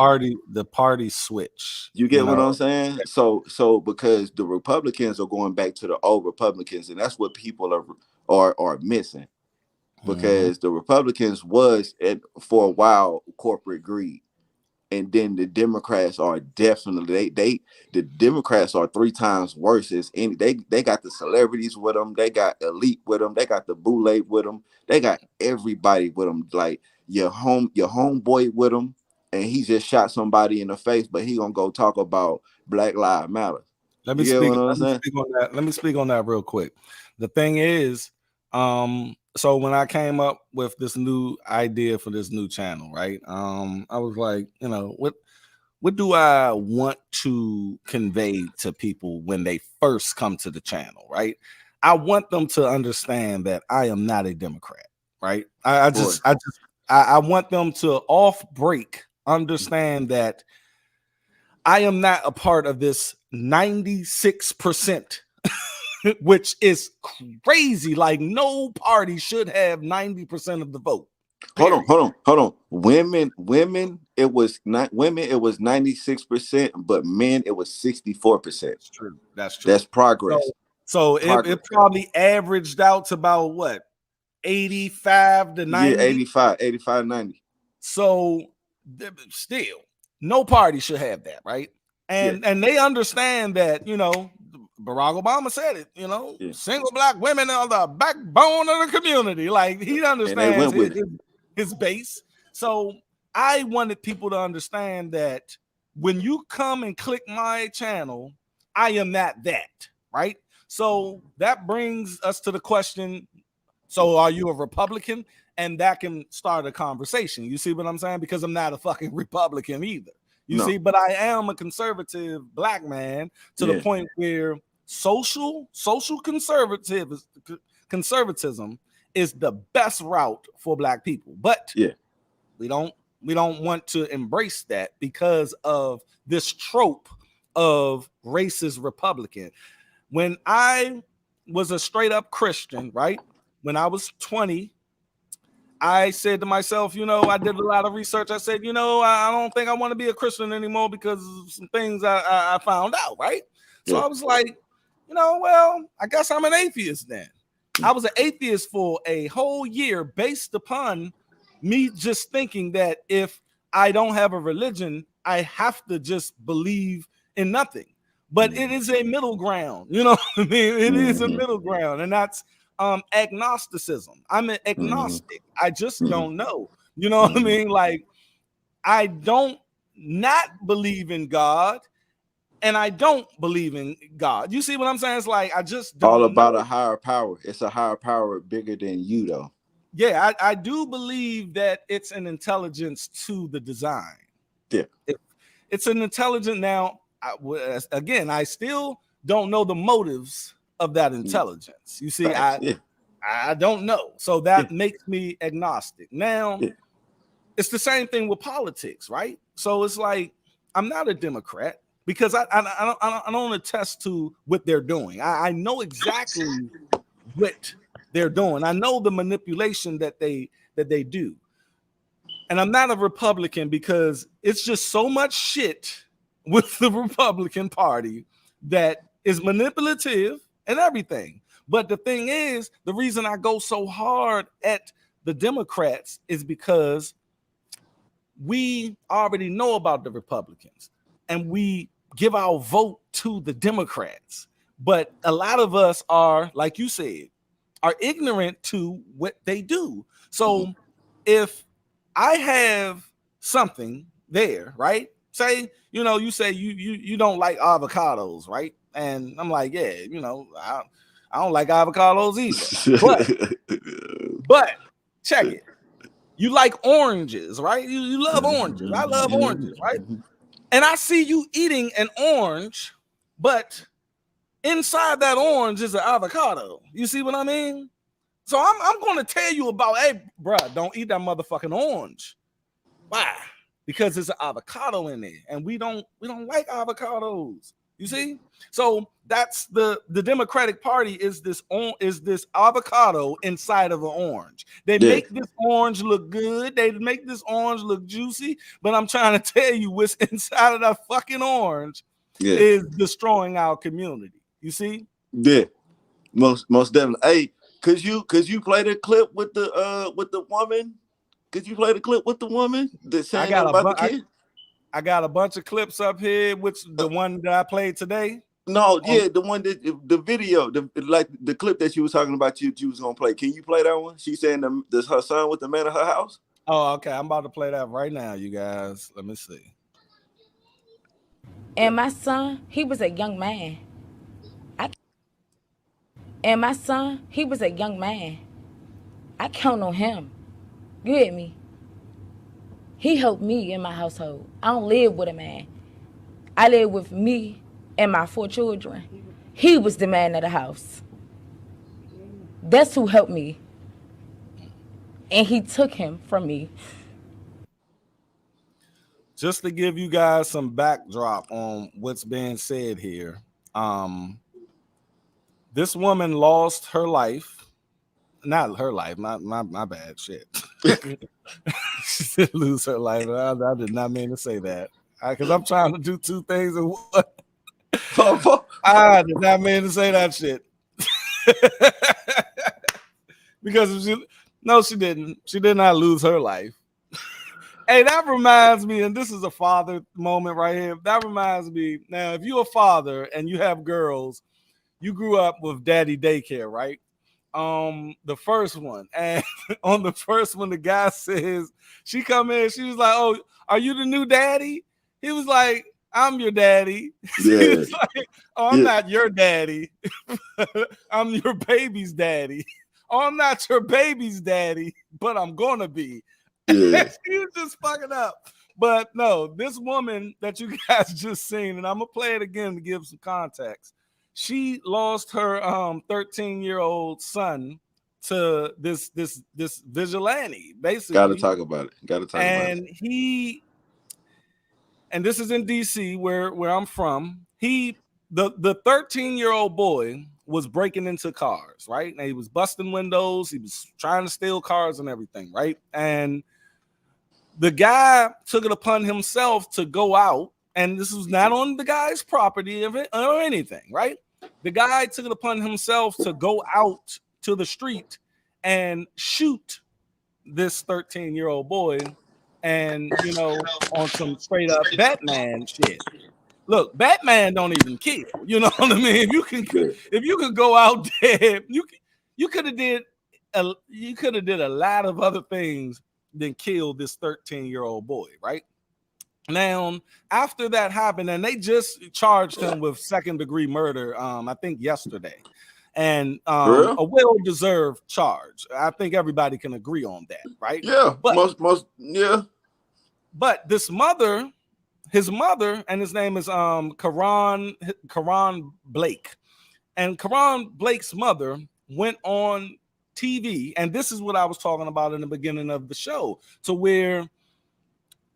D: The party switch.
F: You get what I'm saying? So because the Republicans are going back to the old Republicans, and that's what people are missing. Because the Republicans was for a while corporate greed, and then the Democrats are definitely the Democrats are 3 times worse as any. They got the celebrities with them, they got elite with them, they got the boule with them, they got everybody with them. Like your homeboy with them, and he just shot somebody in the face, but he gonna go talk about Black Lives Matter.
D: Let me speak on that. Let me speak on that real quick. The thing is, so when I came up with this new idea for this new channel, right? I was like, you know, what do I want to convey to people when they first come to the channel, right? I want them to understand that I am not a Democrat, right? I want them to off break understand that I am not a part of this 96%, which is crazy. Like, no party should have 90% of the vote.
F: Hold on. Women, it was not women, it was 96%, but men, it was 64%.
D: That's true.
F: That's progress.
D: So it probably averaged out to about what, 85 to 90?
F: Yeah, 85, 90.
D: So still, no party should have that, right? And they understand that, you know, Barack Obama said it, you know, single black women are the backbone of the community. Like, he understands his base. So I wanted people to understand that when you come and click my channel, I am not that, right? So that brings us to the question, so are you a Republican? And that can start a conversation. You see what I'm saying? Because I'm not a fucking Republican either. You see, but I am a conservative black man to the point where social conservatism is the best route for black people. But we don't want to embrace that because of this trope of racist Republican. When I was a straight up Christian, right? When I was 20, I said to myself, you know, I did a lot of research. I said, you know, I don't think I want to be a Christian anymore because of some things I found out, right? So I was like, you know, well, I guess I'm an atheist then. I was an atheist for a whole year based upon me just thinking that if I don't have a religion, I have to just believe in nothing. but it is a middle ground. You know what I mean? It is a middle ground, and that's agnosticism. I'm an agnostic. I just don't know. You know what I mean? Like, I don't not believe in God, and I don't believe in God. You see what I'm saying? It's like I just don't
F: all about
D: know.
F: a higher power. It's a higher power bigger than you, though.
D: Yeah, I do believe that it's an intelligence to the design.
F: Yeah,
D: it's an intelligent. Now, again, I still don't know the motives of that intelligence. You see, I don't know. So that makes me agnostic. Now, it's the same thing with politics, right? So it's like I'm not a Democrat because I don't attest to what they're doing. I know exactly what they're doing. I know the manipulation that they do. And I'm not a Republican because it's just so much shit with the Republican Party that is manipulative and everything. But the thing is, the reason I go so hard at the Democrats is because we already know about the Republicans and we give our vote to the Democrats. But a lot of us are, like you said, are ignorant to what they do. So if I have something there, right? Say, you say you don't like avocados, right? And I'm like, yeah, I don't like avocados either. But check it. You like oranges, right? You love oranges. I love oranges, right? And I see you eating an orange, but inside that orange is an avocado. You see what I mean? So I'm going to tell you about, hey, bro, don't eat that motherfucking orange. Why? Because there's an avocado in there, and we don't like avocados. You see? So that's the Democratic Party is this avocado inside of an orange. They make this orange look good. They make this orange look juicy, but I'm trying to tell you what's inside of that fucking orange is destroying our community. You see?
F: Yeah, most definitely. Hey, could you play the clip with the woman? Could you play the clip with the woman that saying about the kid?
D: I got a bunch of clips up here. Which the one that I played today?
F: No, the one that the video, the clip that you was talking about, you was gonna play. Can you play that one? She's saying her son with the man at her house.
D: Oh, okay. I'm about to play that right now, you guys. Let me see.
G: And my son, he was a young man. And my son, he was a young man. I count on him. You hear me? He helped me in my household. I don't live with a man. I live with me and my 4 children. He was the man of the house. That's who helped me. And he took him from me.
D: Just to give you guys some backdrop on what's being said here. This woman lost her life. Not her life, my bad shit. She did lose her life. I did not mean to say that. Because I'm trying to do 2 things at once. I did not mean to say that shit. Because she didn't. She did not lose her life. Hey, that reminds me, and this is a father moment right here. That reminds me, now, if you're a father and you have girls, you grew up with daddy daycare, right? The first one, and on the first one, the guy says, she come in, she was like, "Oh, are you the new daddy?" He was like, "I'm your daddy."
F: Yeah.
D: He was like, "Oh, I'm not your daddy. I'm your baby's daddy. Oh, I'm not your baby's daddy, but I'm gonna be."
F: Yeah.
D: He was just fucking up. But no, this woman that you guys just seen, and I'm gonna play it again to give some context. She lost her 13-year-old son to this vigilante, basically.
F: Gotta talk about it.
D: And this is in DC where I'm from. The 13-year-old boy was breaking into cars, right? And he was busting windows, he was trying to steal cars and everything, right? And the guy took it upon himself to go out, and this was not on the guy's property or anything, right? The guy took it upon himself to go out to the street and shoot this 13-year-old boy, and on some straight up Batman shit. Look, Batman don't even kill. You know what I mean? If you could go out there, you could have did a lot of other things than kill this 13-year-old boy, right? Now, after that happened, and they just charged him with second-degree murder, I think yesterday, and a well-deserved charge. I think everybody can agree on that, right?
F: Yeah,
D: but
F: yeah.
D: But this mother, his mother, and his name is Karan Blake, and Karan Blake's mother went on TV, and this is what I was talking about in the beginning of the show, to where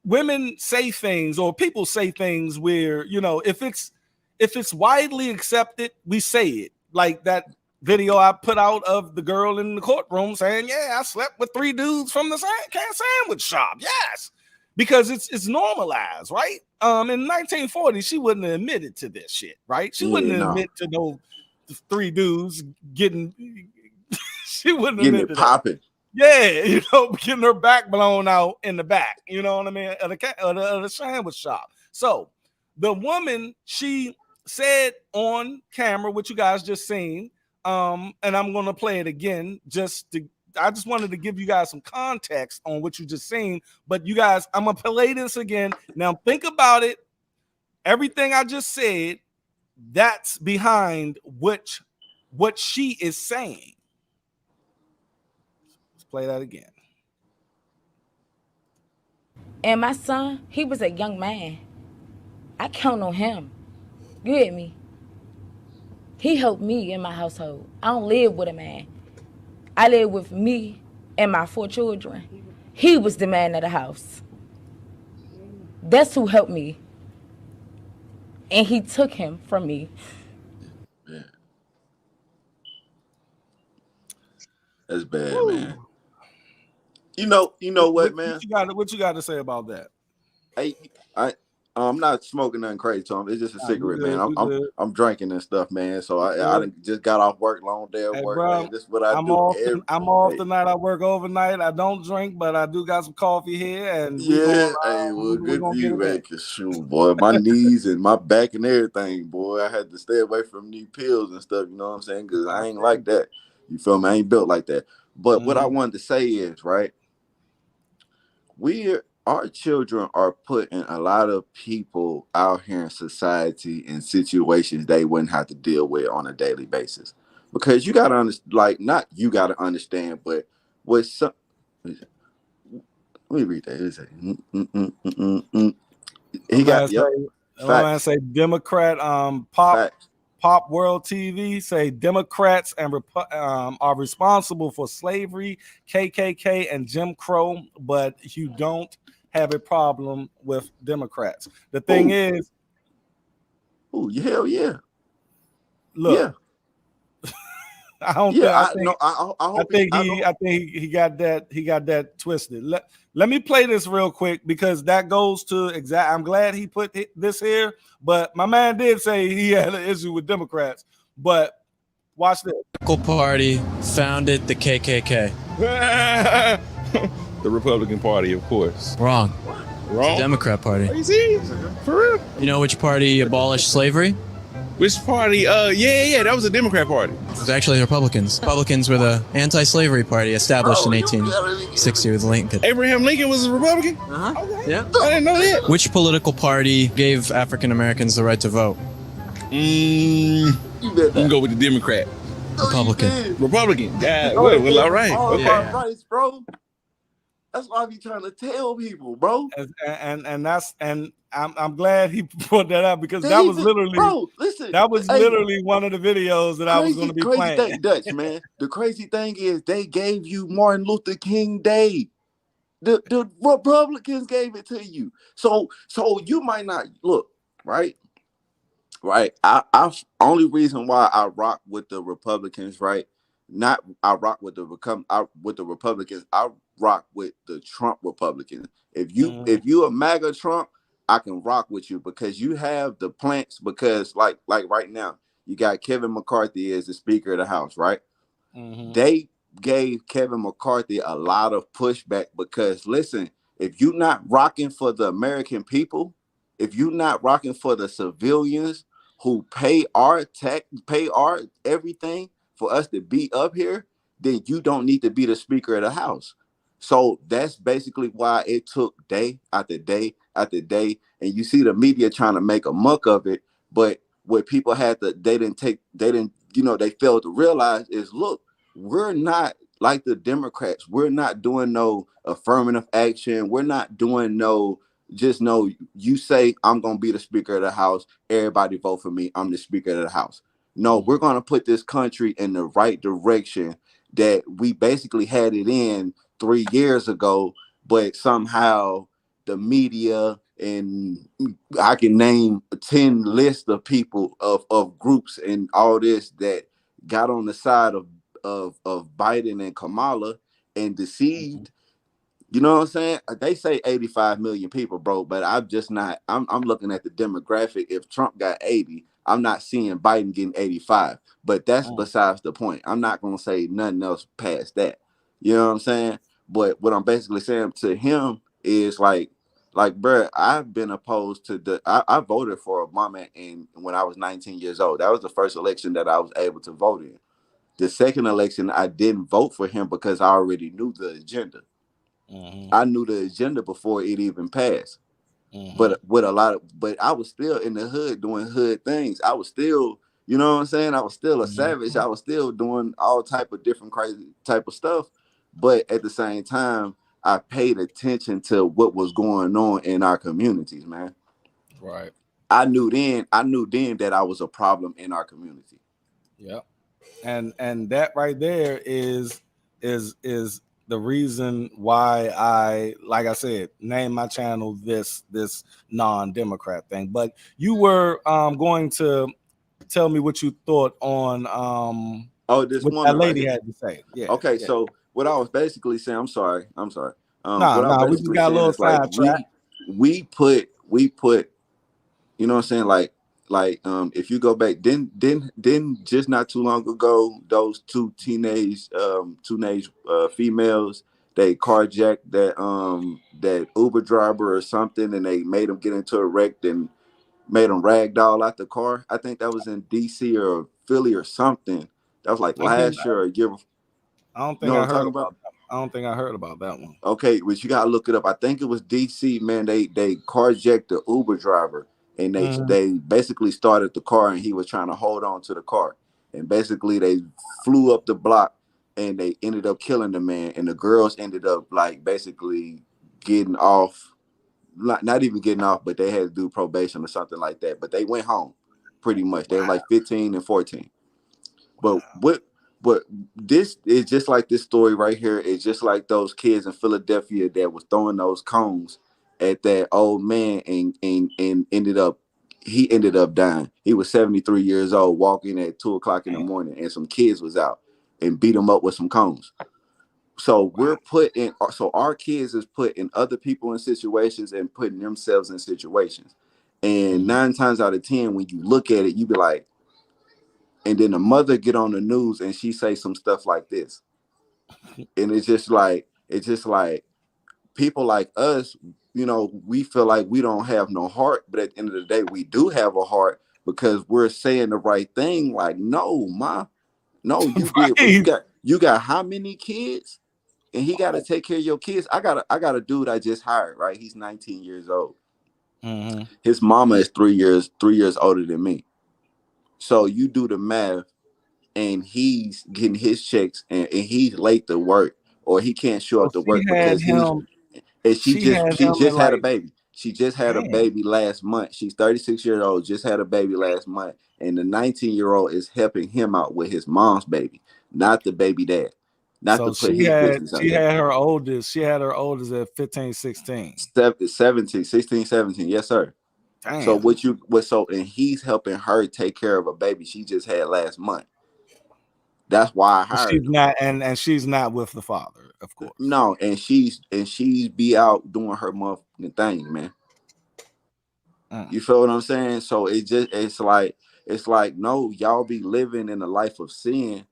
D: women say things or people say things where, you know, if it's widely accepted, we say it. Like that video I put out of the girl in the courtroom saying, yeah, I slept with 3 dudes from the sandwich shop. Yes, because it's normalized, right? In 1940, she wouldn't have admitted to this shit, right? She wouldn't admit to no 3 dudes getting she wouldn't
F: getting
D: admit
F: it
D: to
F: popping.
D: That. Yeah, you know, getting her back blown out in the back, you know what I mean, of the sandwich shop. So the woman, she said on camera, what you guys just seen, and I'm gonna play it again I just wanted to give you guys some context on what you just seen. But you guys, I'm gonna play this again. Now think about it. Everything I just said, that's behind what she is saying. Let's play that again.
G: And my son, he was a young man. I count on him. You hear me? He helped me in my household. I don't live with a man. I live with me and my 4 children. He was the man of the house. That's who helped me. And he took him from me.
F: Yeah. That's bad, Ooh. Man. You know what, man?
D: What you got to say about that?
F: I'm not smoking nothing crazy, Tom. It's just a cigarette, man. I'm drinking and stuff, man. So I just got off work, long day of work,
D: bro,
F: man. This is what I'm
D: off the night. I work overnight. I don't drink, but I do got some coffee here. And
F: good for you, man. Shoot, boy, my knees and my back and everything, boy. I had to stay away from these pills and stuff. You know what I'm saying? Because I ain't like that. You feel me? I ain't built like that. But what I wanted to say is, right? Our children are putting a lot of people out here in society in situations they wouldn't have to deal with on a daily basis. Because you got to understand, like, not you got to understand, but with some, let me read that. He got,
D: I say Democrat, Pop World TV say Democrats are responsible for slavery, KKK, and Jim Crow, but you don't have a problem with Democrats. The thing is,
F: hell yeah.
D: Look, yeah. I think he got that twisted. Let me play this real quick because that goes to I'm glad he put this here, but my man did say he had an issue with Democrats. But watch this.
H: Party founded the KKK.
I: The Republican Party, of course.
H: Wrong. It's the Democrat Party.
I: Are you serious? For real?
H: You know which party abolished slavery?
I: Which party? Yeah, that was the Democrat Party.
H: It was actually the Republicans. Republicans were the anti-slavery party established in 1860 with Lincoln.
I: Abraham Lincoln was a Republican?
H: Uh-huh. Okay. Yeah.
I: I didn't know that.
H: Which political party gave African Americans the right to vote?
I: You can go with the Democrat.
H: Republican.
I: Yeah, well, all right.
F: Okay. Rights, bro. That's what I be trying to tell people, bro.
D: And I'm glad he brought that up because that was literally literally one of the videos that I was going to be playing.
F: Dutch, man. The crazy thing is they gave you Martin Luther King Day. The Republicans gave it to you. So you might not look, right? Right. I only reason why I rock with the Republicans, right? Not I rock with the Republicans. I rock with the Trump Republicans. If you a MAGA Trump, I can rock with you because you have the plants. Because like right now, you got Kevin McCarthy as the Speaker of the House, right? Mm-hmm. They gave Kevin McCarthy a lot of pushback because listen, if you're not rocking for the American people, If you're not rocking for the civilians who pay our tax, pay our everything for us to be up here, then you don't need to be the Speaker of the House. So that's basically why it took day after day after day. And you see the media trying to make a muck of it. But what people had to, they didn't, they failed to realize is, look, we're not like the Democrats. We're not doing no affirmative action. We're not doing no, just no, you say, I'm going to be the Speaker of the House. Everybody vote for me. I'm the Speaker of the House. No, we're going to put this country in the right direction that we basically had it in 3 years ago, but somehow the media, and I can name 10 lists of people of groups and all this that got on the side of Biden and Kamala and deceived. You know what I'm saying? They say 85 million people, bro, but I'm just not. I'm looking at the demographic. If Trump got 80, I'm not seeing Biden getting 85. But that's besides the point. I'm not gonna say nothing else past that. You know what I'm saying? But what I'm basically saying to him is bro, I've been opposed to I voted for Obama when I was 19 years old. That was the first election that I was able to vote in. The second election, I didn't vote for him because I already knew the agenda. I knew the agenda before it even passed. But but I was still in the hood doing hood things. I was still, you know what I'm saying? I was still a savage. I was still doing all type of different crazy type of stuff. But at the same time, I paid attention to what was going on in our communities, man.
D: Right.
F: I knew then that I was a problem in our community.
D: Yep. And that right there is the reason why I, like I said, name my channel this non-Democrat thing. But you were going to tell me what you thought on
F: this
D: what
F: woman
D: that lady
F: right
D: had to say. Yeah.
F: Okay,
D: yeah.
F: so what I was basically saying, I'm sorry.
D: Nah,
F: What I was
D: we just
F: basically
D: got a
F: saying
D: little
F: is like
D: sidetrack.
F: we put, you know what I'm saying, if you go back, then just not too long ago, those two teenage females, they carjacked that Uber driver or something, and they made him get into a wreck and made him ragdoll out the car. I think that was in DC or Philly or something. That was like last year or a year before.
D: I don't
F: You know
D: think
F: what
D: I
F: I'm
D: heard
F: talking about?
D: about that. I don't think I heard about that one.
F: Okay, but you gotta look it up. I think it was DC, man. They carjacked the Uber driver, and they basically started the car, and he was trying to hold on to the car, and basically they flew up the block, and they ended up killing the man, and the girls ended up like basically getting off, not even getting off, but they had to do probation or something like that. But they went home, pretty much. They were like 15 and 14. But this is just like this story right here. It's just like those kids in Philadelphia that was throwing those cones at that old man and he ended up dying. He was 73 years old, walking at 2:00 in the morning, and some kids was out and beat him up with some cones. So so our kids is putting other people in situations and putting themselves in situations. And 9 times out of 10, when you look at it, you be like, and then the mother get on the news and she say some stuff like this, and it's just like people like us, we feel like we don't have no heart, but at the end of the day we do have a heart because we're saying the right thing. Like, no, ma, no, you did, but you got how many kids, and he got to take care of your kids. I got a dude I just hired, right? He's 19 years old. His mama is 3 years older than me. So you do the math, and he's getting his checks, and he's late to work, or he can't show
D: So
F: up to work because she just had a baby. She just had a baby last month. She's 36 years old, just had a baby last month, and the 19-year-old is helping him out with his mom's baby, not the baby dad, not to put his business out
D: She
F: there.
D: had her oldest at 15, 16.
F: 17, 16, 17. Yes, sir.
D: Damn.
F: And he's helping her take care of a baby she just had last month. That's why I hired
D: She's not, and she's not with the father, of course.
F: No, and she's be out doing her motherfucking thing, man. You feel what I'm saying? So it's like no, y'all be living in a life of sin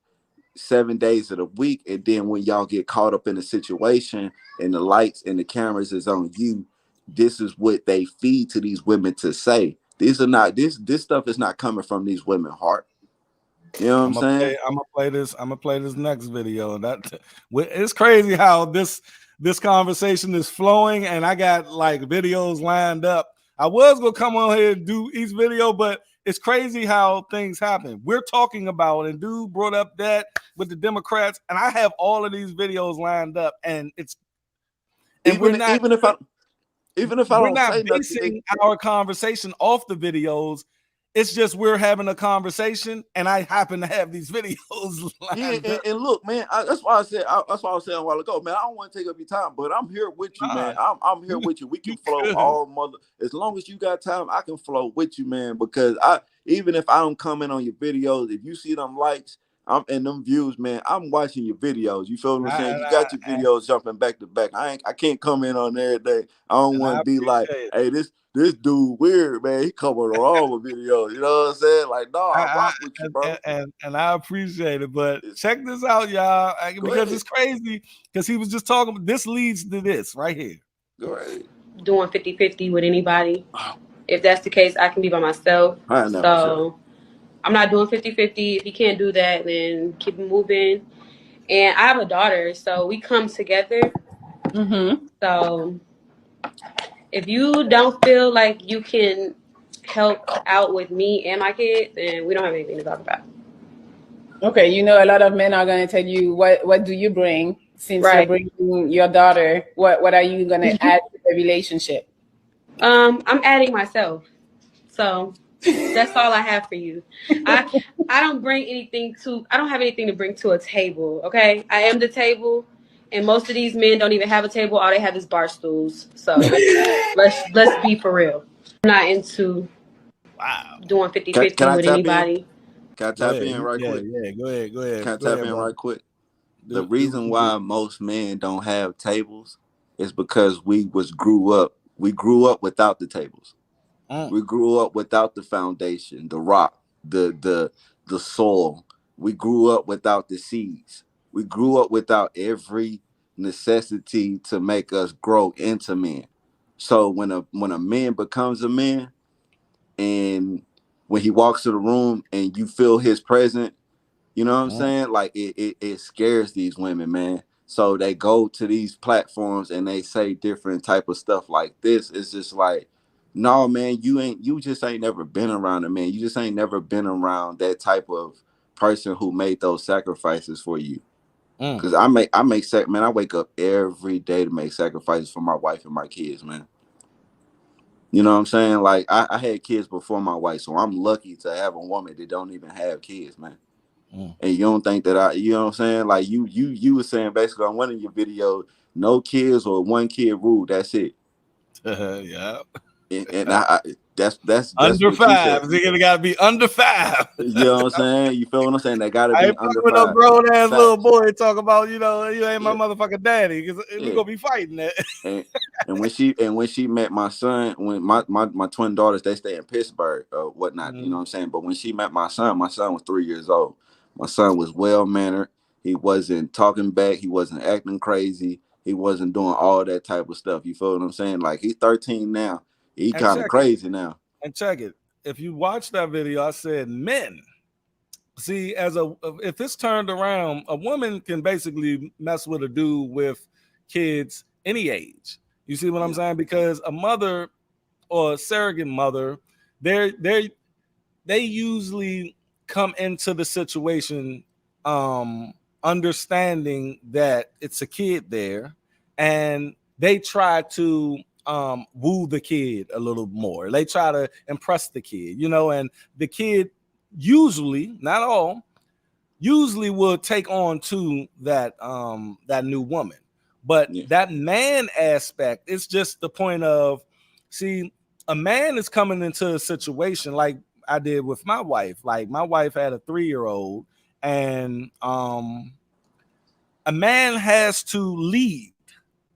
F: 7 days of the week, and then when y'all get caught up in a situation and the lights and the cameras is on you, this is what they feed to these women to say. These are not this stuff is not coming from these women's heart. You know what I'm saying?
D: I'm gonna play this next video. It's crazy how this conversation is flowing, and I got like videos lined up. I was gonna come on here and do each video, but it's crazy how things happen. We're talking about, and dude brought up that with the Democrats, and I have all of these videos lined up, and
F: Even if I don't say
D: basing
F: nothing,
D: our conversation off the videos. It's just we're having a conversation, and I happen to have these videos.
F: Yeah, and look, man, that's why I said a while ago, man. I don't want to take up your time, but I'm here with you, man. I'm here with you. We can flow all mother. As long as you got time, I can flow with you, man. Because even if I don't comment on your videos, if you see them likes, I'm in them views, man. I'm watching your videos. You feel what I'm saying? You got your videos jumping back to back. I can't comment on everything. I don't want to be like, hey, this dude weird, man. He coming on all the videos. You know what I'm saying? Like, no, I rock with you, bro.
D: And I appreciate it. But check this out, y'all, because it's crazy. Because he was just talking. This leads to this right here.
F: Go ahead.
J: Doing 50-50 with anybody. If that's the case, I can be by myself. So I'm not doing 50-50. If you can't do that, then keep it moving. And I have a daughter, so we come together.
C: Mm-hmm.
J: So if you don't feel like you can help out with me and my kid, then we don't have anything to talk about.
C: Okay, you know, a lot of men are going to tell you, what do you bring? Since you're bringing your daughter, what are you going to add to the relationship?
J: I'm adding myself. So that's all I have for you. I don't bring anything I don't have anything to bring to a table, okay? I am the table, and most of these men don't even have a table. All they have is bar stools. So let's be for real. I'm not into doing 50-50 with anybody.
F: Can I tap in right quick?
D: Yeah, go ahead.
F: Can I tap in right quick? The reason why most men don't have tables is because we grew up without the tables. We grew up without the foundation, the rock, the soil. We grew up without the seeds. We grew up without every necessity to make us grow into men. So when a man becomes a man, and when he walks to the room and you feel his presence, you know what I'm saying? Like it scares these women, man. So they go to these platforms and they say different type of stuff like this. It's just like, no, man, you just ain't never been around a man. You just ain't never been around that type of person who made those sacrifices for you. Because I wake up every day to make sacrifices for my wife and my kids, man. You know what I'm saying? Like I had kids before my wife, so I'm lucky to have a woman that don't even have kids, man. And you don't think that you know what I'm saying? Like you were saying basically on one of your videos, no kids or one kid rule. That's it.
D: Yeah.
F: And that's
D: under 5. They gotta be under 5.
F: You know what I'm saying? You feel what I'm saying? They gotta be under 5.
D: No grown ass little boy talk about, you ain't my motherfucking daddy, because we gonna be fighting that.
F: and when she met my son, when my twin daughters, they stay in Pittsburgh or whatnot, you know what I'm saying? But when she met my son was 3 years old. My son was well mannered. He wasn't talking back. He wasn't acting crazy. He wasn't doing all that type of stuff. You feel what I'm saying? Like he's 13 now. He kind of crazy now.
D: And check it. If you watch that video, I said men. See, if it's turned around, a woman can basically mess with a dude with kids any age. You see what I'm saying? Because a mother or a surrogate mother, they usually come into the situation understanding that it's a kid there, and they try to woo the kid a little more. They try to impress the kid, and the kid usually, not all, usually will take on to that new woman. But that man aspect, it's just the point of, see, a man is coming into a situation like I did with my wife. Like my wife had a 3-year-old, and a man has to lead.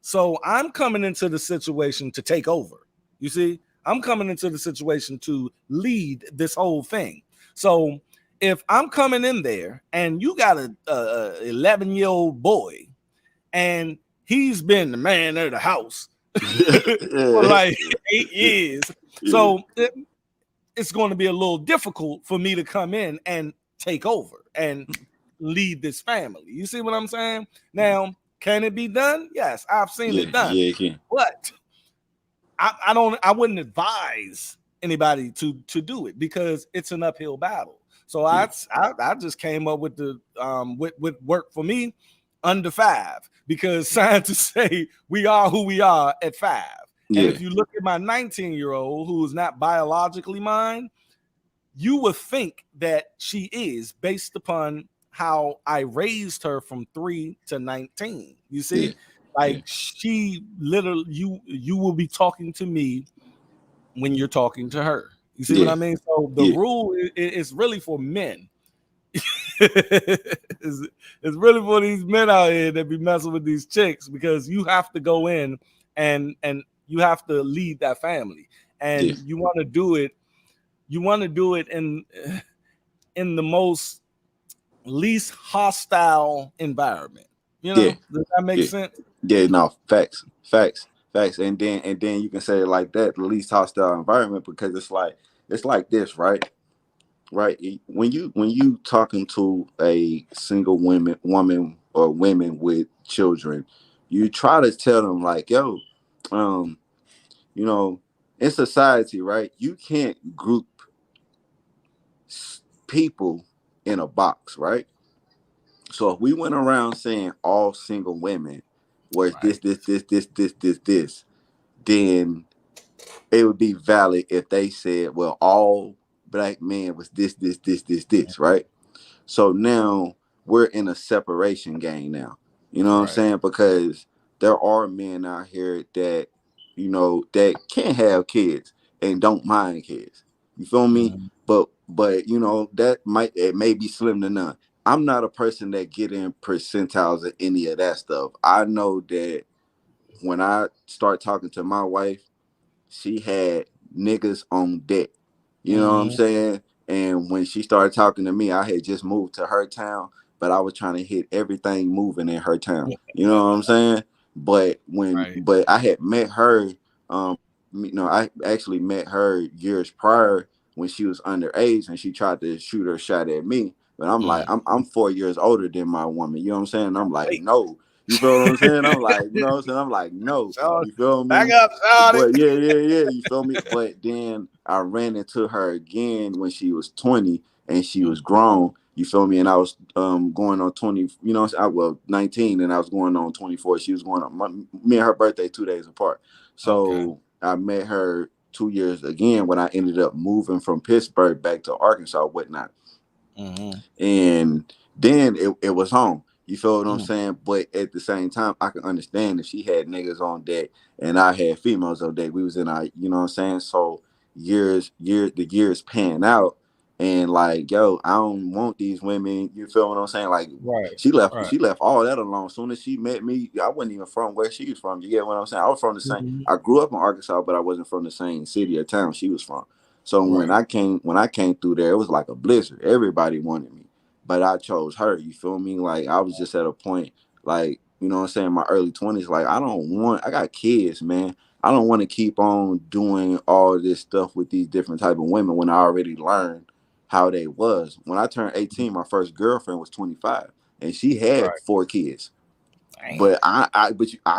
D: So I'm coming into the situation to take over. You see, I'm coming into the situation to lead this whole thing. So if I'm coming in there and you got a 11-year-old boy and he's been the man of the house, for like 8 years. So it's going to be a little difficult for me to come in and take over and lead this family. You see what I'm saying? Now, can it be done? Yes, I've seen it done.
F: Yeah, it can.
D: But I wouldn't advise anybody to do it because it's an uphill battle. So I just came up with the with work for me under 5 because scientists say we are who we are at 5. And if you look at my 19-year-old who is not biologically mine, you would think that she is based upon how I raised her from 3 to 19. You see, she literally, you will be talking to me when you're talking to her. You see what I mean? So the rule is really for men. it's really for these men out here that be messing with these chicks because you have to go in and you have to lead that family, and you want to do it. You want to do it in the most least hostile environment. You know, does that make sense?
F: Yeah, no, facts. And then you can say it like that, the least hostile environment, because it's like this, right? Right. When you talking to a single woman or women with children, you try to tell them like, yo, you know, in society, right, you can't group people in a box, right? So if we went around saying all single women was this, then it would be valid if they said, well, all black men was this, right? So now we're in a separation game now. You know what I'm saying? Because there are men out here that, you know, that can't have kids and don't mind kids. You feel me? But you know, it may be slim to none. I'm not a person that get in percentiles of any of that stuff. I know that when I start talking to my wife, she had niggas on deck. You know what I'm saying? And when she started talking to me, I had just moved to her town, but I was trying to hit everything moving in her town. You know what I'm saying? But but I had met her, you know, I actually met her years prior when she was underage and she tried to shoot her shot at me. But I'm like, I'm 4 years older than my woman. You know what I'm saying? I'm like, no. You feel what I'm saying? I'm like, you know what I'm saying? I'm like, no. You feel me?
D: Back up,
F: But yeah. You feel me? But then I ran into her again when she was 20 and she was grown. You feel me? And I was going on 20, you know, well, 19 and I was going on 24. She was going on, me and her birthday 2 days apart. So I met her 2 years again when I ended up moving from Pittsburgh back to Arkansas, whatnot. And then it was home. You feel what I'm saying? But at the same time, I can understand if she had niggas on deck and I had females on deck. We was in our, you know what I'm saying? So the years pan out and like, yo, I don't want these women. You feel what I'm saying? Like she left all that alone. As soon as she met me, I wasn't even from where she was from. You get what I'm saying? I was from the same, I grew up in Arkansas, but I wasn't from the same city or town she was from. So when I came through there, it was like a blizzard. Everybody wanted me. But I chose her, you feel me? Like I was just at a point, like, you know what I'm saying, my early 20s, like I got kids, man. I don't want to keep on doing all this stuff with these different type of women when I already learned how they was. When I turned 18, my first girlfriend was 25 and she had 4 kids. But I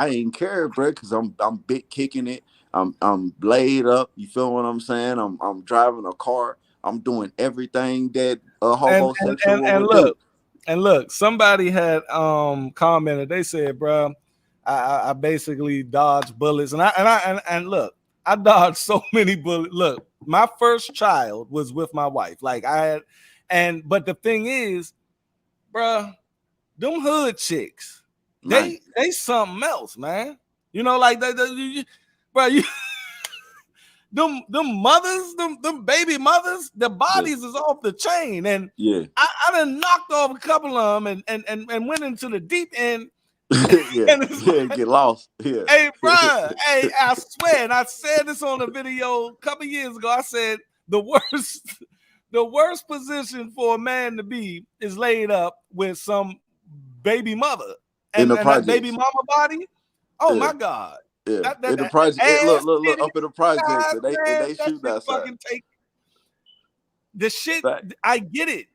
F: ain't care, bro, because I'm big kicking it. I'm laid up. You feel what I'm saying? I'm driving a car. I'm doing everything that a homosexual would do.
D: And look, somebody had commented. They said, "Bro, I basically dodged bullets." And look, I dodged so many bullets. Look, my first child was with my wife. Like I had, but the thing is, bro, them hood chicks, they something else, man. You know, like bro, you. Them mothers, them baby mothers, their bodies is off the chain. And I done knocked off a couple of them and went into the deep end.
F: Get lost.
D: Hey, bro, hey, I swear, and I said this on a video a couple years ago. I said the worst position for a man to be is laid up with some baby mother. And that baby mama body, oh my God.
F: Yeah,
D: That
F: in the project.
D: ass
F: Look, up in the projects,
D: God,
F: and
D: man,
F: they
D: that
F: shoot
D: shit
F: outside.
D: fucking take the shit.
F: Fact.
D: I get it.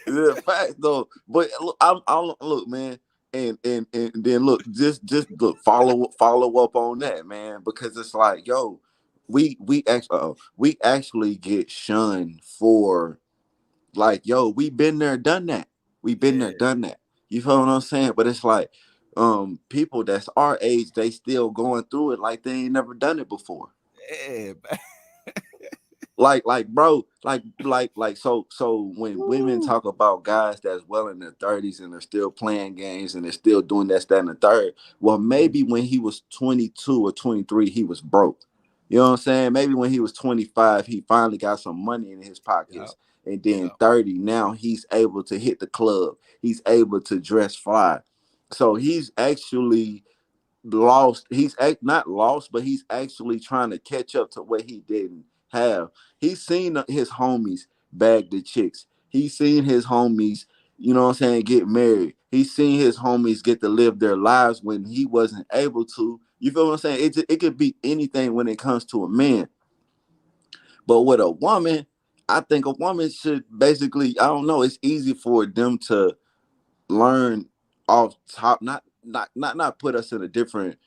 F: Yeah, fact though. But look, I'm look, man, and then look, just look, follow up on that, man, because it's like, yo, we actually get shunned for, like, yo, we been there, done that. We been there, done that. You feel what I'm saying? But it's like, people that's our age, they still going through it like they ain't never done it before.
D: Yeah, man.
F: Like, bro, so when women talk about guys that's well in their 30s and they're still playing games and they're still doing that, and the third, well, maybe when he was 22 or 23, he was broke. You know what I'm saying? Maybe when he was 25, he finally got some money in his pockets. And then 30, now he's able to hit the club. He's able to dress fly. So he's actually lost. He's not lost, but he's actually trying to catch up to what he didn't have. He's seen his homies bag the chicks. He's seen his homies, you know what I'm saying, get married. He's seen his homies get to live their lives when he wasn't able to. You feel what I'm saying? It could be anything when it comes to a man. But with a woman, I think a woman should basically, I don't know, it's easy for them to learn off top, not put us in a different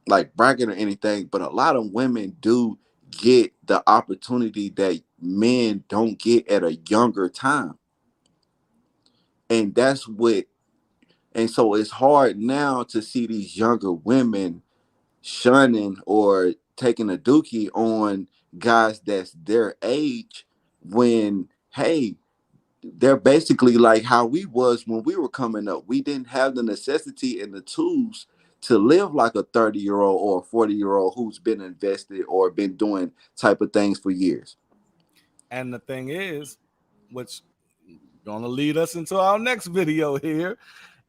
F: like bracket or anything, but a lot of women do get the opportunity that men don't get at a younger time. And so it's hard now to see these younger women shunning or taking a dookie on guys that's their age, when, hey, they're basically like how we was when we were coming up. We didn't have the necessity and the tools to live like a 30-year-old or a 40-year-old who's been invested or been doing type of things for years.
D: And the thing is, which gonna lead us into our next video here,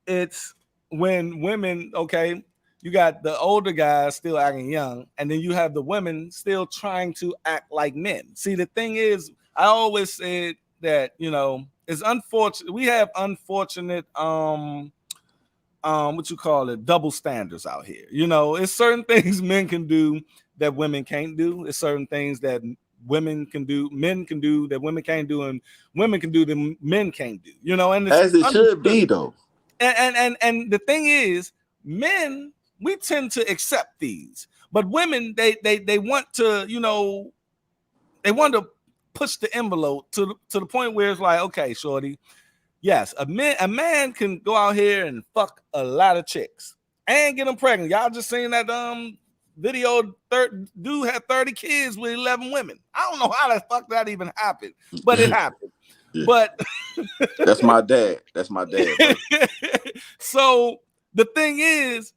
D: it's when women, okay, you got the older guys still acting young, and then you have the women still trying to act like men. See, the thing is, I always said that, you know, it's unfortunate. We have unfortunate what you call it, double standards out here. You know, it's certain things men can do that women can't do. It's certain things that women can do, men can do that women can't do, and women can do that men can't do. You know, and it's
F: as it should be though.
D: And the thing is, men, we tend to accept these, but women, they want to, you know, they want to push the envelope to the point where it's like, okay, shorty, yes, a man can go out here and fuck a lot of chicks and get them pregnant. Y'all just seen that video, dude had 30 kids with 11 women. I don't know how the fuck that even happened, but it happened.
F: Yeah.
D: But
F: that's my dad. That's my dad, bro.
D: So the thing is,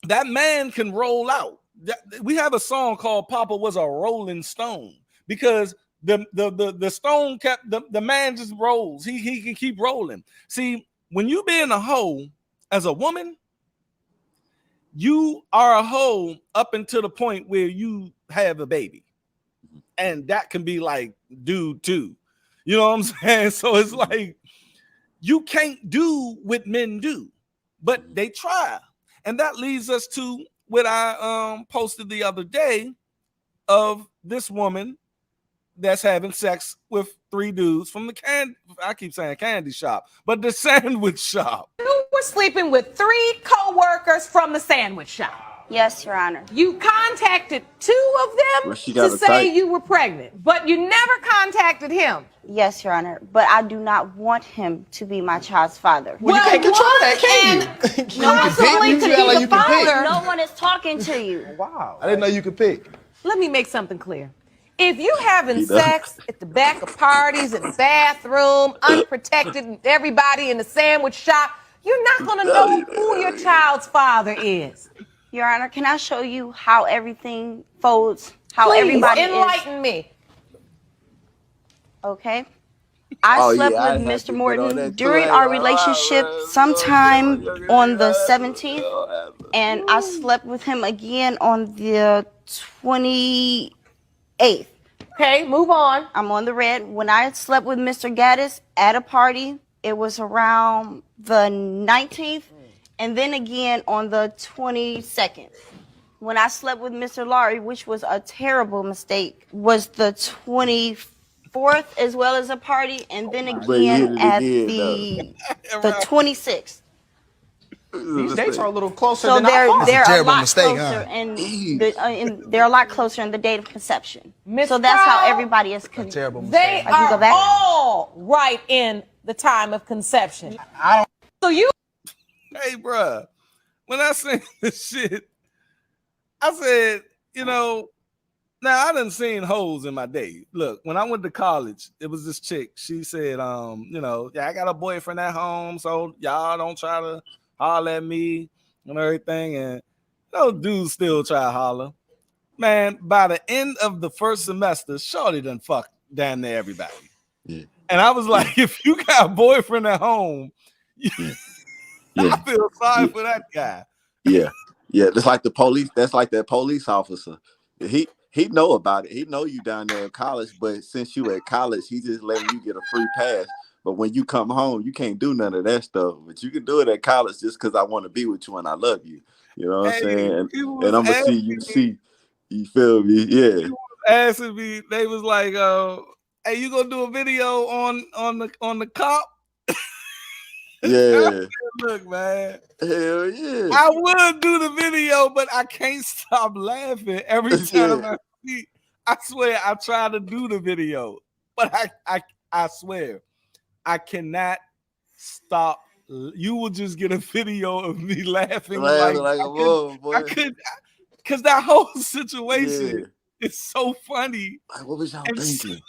D: that man can roll out. We have a song called "Papa Was a Rolling Stone" because the stone kept the man just rolls. He can keep rolling. See, when you being a hoe as a woman, you are a hoe up until the point where you have a baby, and that can be like dude too. You know what I'm saying? So it's like you can't do what men do, but they try. And that leads us to what I posted the other day of this woman that's having sex with 3 dudes from I keep saying candy shop, but the sandwich shop.
K: You were sleeping with 3 co-workers from the sandwich shop.
L: Yes, Your Honor.
K: You contacted 2 of them to say you were pregnant, but you never contacted him.
L: Yes, Your Honor, but I do not want him to be my child's father.
K: Well, you can't control that, can you? Possibly to be the father.
L: No one is talking to you.
M: Wow. I didn't know you could pick.
K: Let me make something clear. If you having sex at the back of parties, in the bathroom, unprotected, and everybody in the sandwich shop, you're not going to know who your child's father is.
L: Your Honor, can I show you how everything folds? How
K: Please,
L: everybody
K: enlighten me.
L: Okay. I slept with Mr. Morton during our relationship sometime on the 17th, and I slept with him again on the 28th.
K: Okay, move on.
L: I'm on the red. When I slept with Mr. Gaddis at a party, it was around the 19th, and then again on the 22nd. When I slept with Mr. Laurie, which was a terrible mistake, was the 24th as well as a party, and then again at the 26th.
M: These dates are a little closer
L: So
M: than I thought.
L: they're a
M: Terrible
L: lot
M: mistake,
L: closer,
M: huh?
L: and they're a lot closer in the date of conception.
K: Miss
L: So that's how
K: Brown,
L: everybody is.
M: Terrible
K: They
L: I can go
K: are
L: back.
K: all right in the time of conception. So you.
D: Hey, bruh, when I seen this shit, I said, you know, now I done seen hoes in my day. Look, when I went to college, it was this chick. She said, you know, yeah, I got a boyfriend at home, so y'all don't try to holler at me and everything. And those dudes still try to holler. Man, by the end of the first semester, shorty done fucked damn near everybody.
F: Yeah.
D: And I was like, if you got a boyfriend at home, I feel sorry for that guy.
F: Yeah. That's like the police. That's like that police officer. He know about it. He know you down there in college, but since you at college, he just letting you get a free pass. But when you come home, you can't do none of that stuff. But you can do it at college just because I want to be with you and I love you. You know what I'm saying? And I'm gonna see. You feel me? Yeah.
D: People was asking me. They was like, "Hey, you gonna do a video on the cop?"
F: Yeah.
D: Look, man.
F: Hell yeah.
D: I would do the video, but I can't stop laughing every time I see. I swear, I try to do the video, but I swear, I cannot stop. You will just get a video of me laughing like I could, because that whole situation is so funny.
F: Like, what was y'all thinking?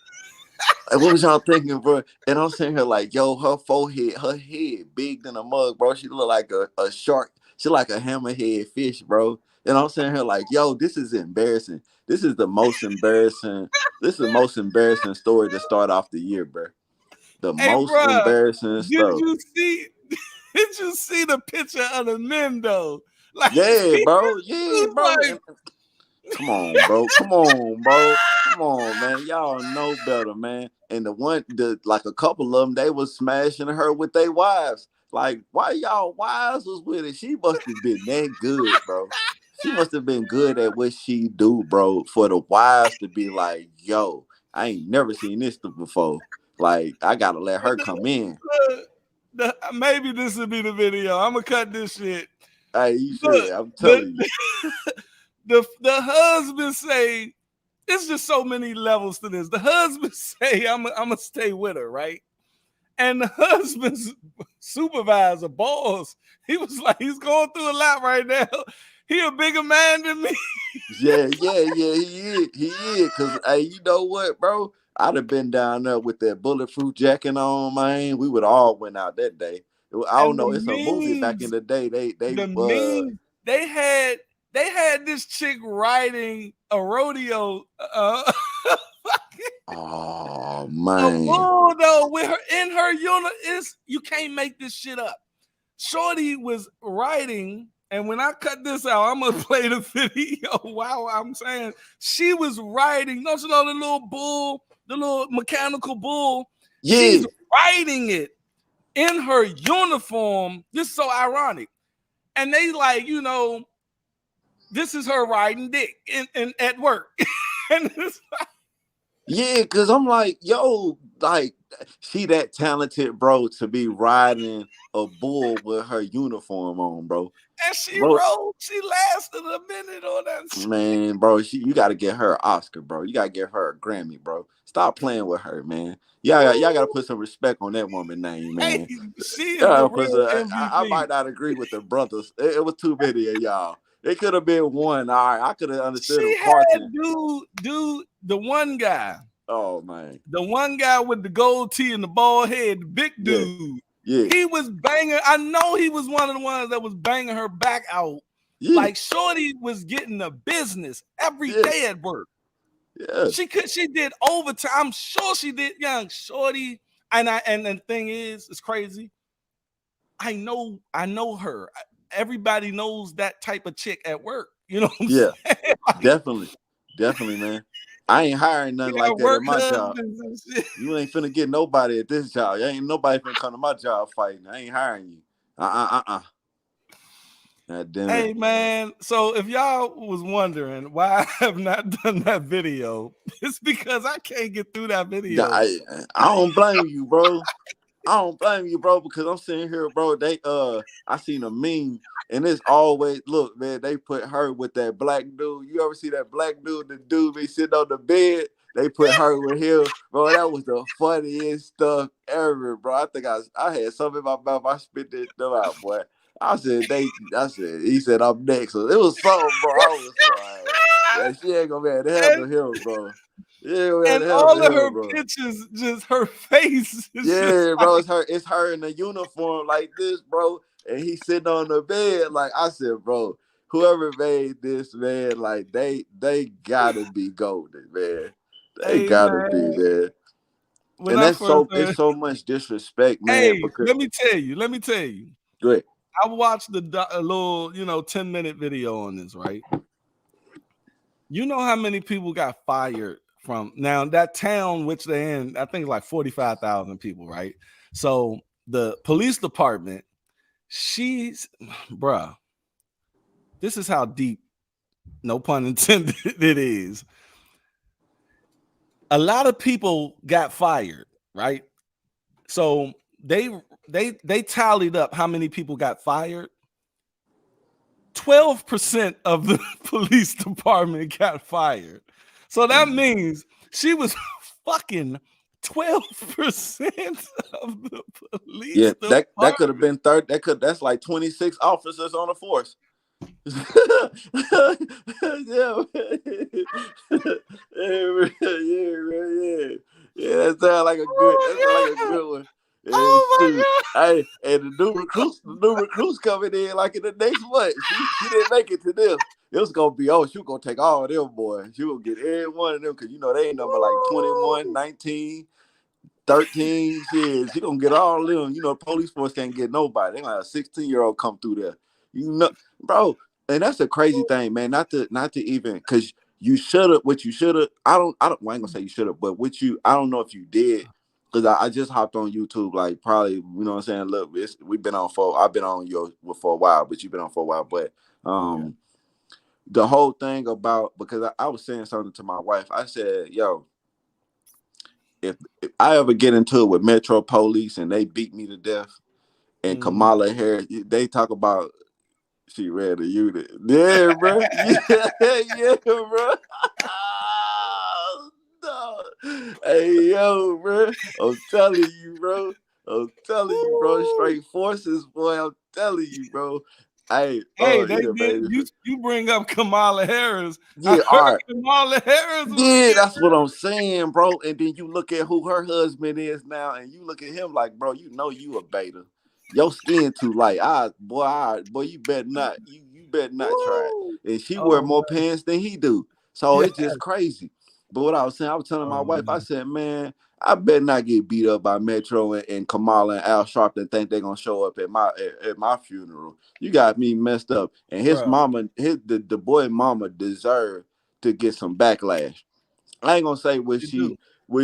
F: Like, what was y'all thinking, bro? And I'm sitting here like, yo, her forehead, her head big than a mug, bro. She look like a shark. She like a hammerhead fish, bro. And I'm sitting here like, yo, this is embarrassing. This is the most embarrassing. This is the most embarrassing story to start off the year, bro. The most embarrassing stuff.
D: Did you see the picture of the men though? Like,
F: yeah, bro. Yeah, bro. Like, come on, bro. Come on, man. Y'all know better, man. And like a couple of them, they was smashing her with their wives. Like, why y'all wives was with it? She must have been that good, bro. She must have been good at what she do, bro. For the wives to be like, yo, I ain't never seen this before. Like, I gotta let her come in.
D: Maybe this will be the video. I'm gonna cut this shit.
F: Hey, you should. I'm telling you.
D: The husband say, it's just so many levels to this. The husband say, I'm gonna stay with her, right? And the husband's supervisor, boss, he was like, he's going through a lot right now. He a bigger man than me.
F: Yeah, he is. Cause hey, you know what, bro? I'd have been down there with that bulletproof jacket on, man. We would all went out that day. I don't know. It's a movie back in the day.
D: They had this chick riding a rodeo.
F: Oh man!
D: A bull though, with her in her unit you can't make this shit up. Shorty was riding, and when I cut this out, I'm gonna play the video. Wow, I'm saying she was riding. Don't you know the little bull, the little mechanical bull?
F: Yeah.
D: She's riding it in her uniform. This is so ironic. And they like, you know, this is her riding dick in at work. And it's like,
F: yeah, because I'm like, yo, like, she that talented, bro, to be riding a bull with her uniform on, bro.
D: And she rode. She lasted a minute on that shit.
F: Man, bro, you got to get her an Oscar, bro. You got to get her a Grammy, bro. Stop playing with her, man. Y'all got to put some respect on that woman's name, man.
D: Hey, she is the real MVP.
F: I might not agree with the brothers. It was too many of y'all. It could have been one. All right, I could have understood.
D: She had dude, the one guy.
F: Oh man,
D: the one guy with the gold tee and the bald head, the big dude.
F: Yeah,
D: he was banging. I know he was one of the ones that was banging her back out. Yeah. Like shorty was getting the business every day at work.
F: Yeah,
D: she did overtime. I'm sure she did. Young shorty, and the thing is, it's crazy. I know her. Everybody knows that type of chick at work. You know what I'm saying? Like,
F: definitely, man. I ain't hiring nothing like that at my job. You ain't finna get nobody at this job. Ain't nobody finna come to my job fighting. I ain't hiring you. God damn it.
D: Hey man, so if y'all was wondering why I have not done that video, it's because I can't get through that video.
F: I don't blame you, bro. I don't blame you, bro, because I'm sitting here, bro. I seen a meme, and it's always look, man. They put her with that black dude. You ever see that black dude? The dude be sitting on the bed. They put her with him, bro. That was the funniest stuff ever, bro. I think I had something in my mouth. I spit that stuff out, boy. He said I'm next. So it was something, bro. I was like, yeah, she ain't gonna be able to handle him, bro. Yeah,
D: and all of her pictures, just her face.
F: Yeah, bro, it's her in a uniform like this, bro, and he's sitting on the bed. Like I said, bro, whoever made this, man, like they gotta be golden, man. They gotta be, man. And it's so much disrespect, man.
D: Hey, let me tell you.
F: Go ahead.
D: I watched a little, 10-minute video on this, right? You know how many people got fired from now that town, which they're in, I think it's like 45,000 people, right? So the police department, bruh, this is how deep, no pun intended, it is. A lot of people got fired, right? So they tallied up how many people got fired. 12% of the police department got fired. So that means she was fucking 12% of the police.
F: Yeah, that could have been that's like 26 officers on the force. Yeah, that sounds like a good one. Hey, and the new recruits coming in like in the next month. She didn't make it to them. It was gonna be, she was gonna take all of them, boys. She will get every one of them because they ain't number like 21, 19, 13. Shit, she gonna get all of them. The police force can't get nobody. They gonna have a 16-year-old come through there. Bro. And that's the crazy thing, man. Not to even because you should have what you should have. I ain't gonna say you should have, but I don't know if you did. Because I just hopped on YouTube, like probably, you know what I'm saying? Look, I've been on yours for a while, but you've been on for a while. But the whole thing about, because I was saying something to my wife. I said, yo, if I ever get into it with Metro Police and they beat me to death, and Kamala Harris, they talk about she ran a unit. Yeah, bro. Yeah, bro. No. Hey, yo, bro. I'm telling you, bro. Straight forces, boy. I'm telling you, bro. Hey,
D: you bring up Kamala Harris.
F: Yeah, all right.
D: Kamala Harris.
F: Yeah, that's what I'm saying, bro. And then you look at who her husband is now, and you look at him like, bro, you a beta. Your skin too light. Boy, you better not. You better not try it. And she wear more pants than he do. So it's just crazy. But what I was saying, I was telling my wife, I said, man, I better not get beat up by Metro and Kamala and Al Sharpton think they're gonna show up at my funeral. You got me messed up. And his mama, the boy mama deserved to get some backlash. I ain't gonna say what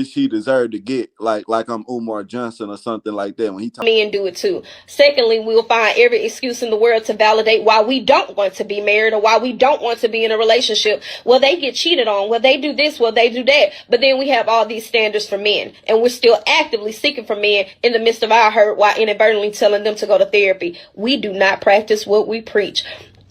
F: she deserved to get, like I'm Umar Johnson or something like that. When he
N: me and do it too. Secondly, we will find every excuse in the world to validate why we don't want to be married or why we don't want to be in a relationship. Well, they get cheated on. Well, they do this. Well, they do that. But then we have all these standards for men, and we're still actively seeking for men in the midst of our hurt while inadvertently telling them to go to therapy. We do not practice what we preach.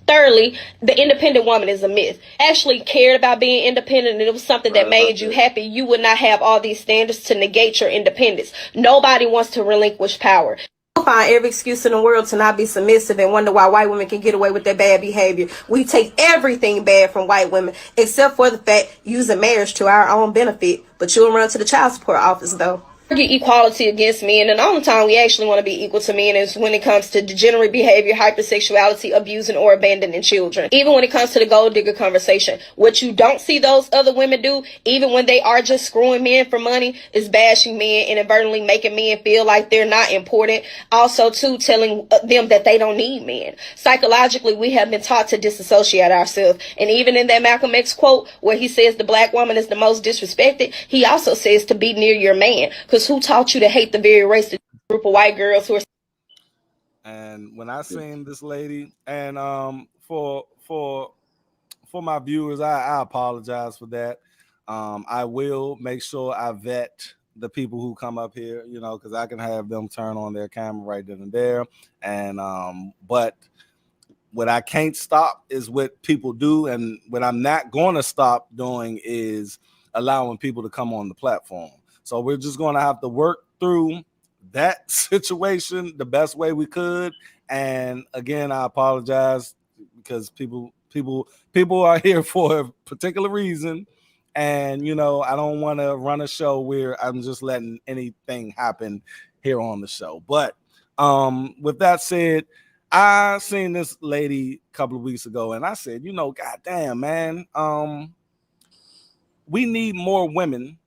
N: Thirdly, the independent woman is a myth. Actually cared about being independent and it was something that made you happy, you would not have all these standards to negate your independence. Nobody wants to relinquish power. You'll find every excuse in the world to not be submissive and wonder why white women can get away with their bad behavior. We take everything bad from white women, except for the fact using marriage to our own benefit. But you'll run to the child support office, though. Equality against men, and the only time we actually want to be equal to men is when it comes to degenerate behavior, hypersexuality, abusing or abandoning children. Even when it comes to the gold digger conversation, what you don't see those other women do, even when they are just screwing men for money, is bashing men and inadvertently making men feel like they're not important. Also, too, telling them that they don't need men. Psychologically, we have been taught to disassociate ourselves, and even in that Malcolm X quote where he says the black woman is the most disrespected, he also says to be near your man, because who taught you to hate the very race, the group of white girls who are...
D: And when I seen this lady, and for my viewers, I apologize for that. I will make sure I vet the people who come up here, you know, because I can have them turn on their camera right then and there. And but what I can't stop is what people do, and what I'm not going to stop doing is allowing people to come on the platform. So we're just going to have to work through that situation the best way we could. And again, I apologize because people are here for a particular reason, and you know, I don't want to run a show where I'm just letting anything happen here on the show. But with that said, I seen this lady a couple of weeks ago, and I said, you know, goddamn, man, we need more women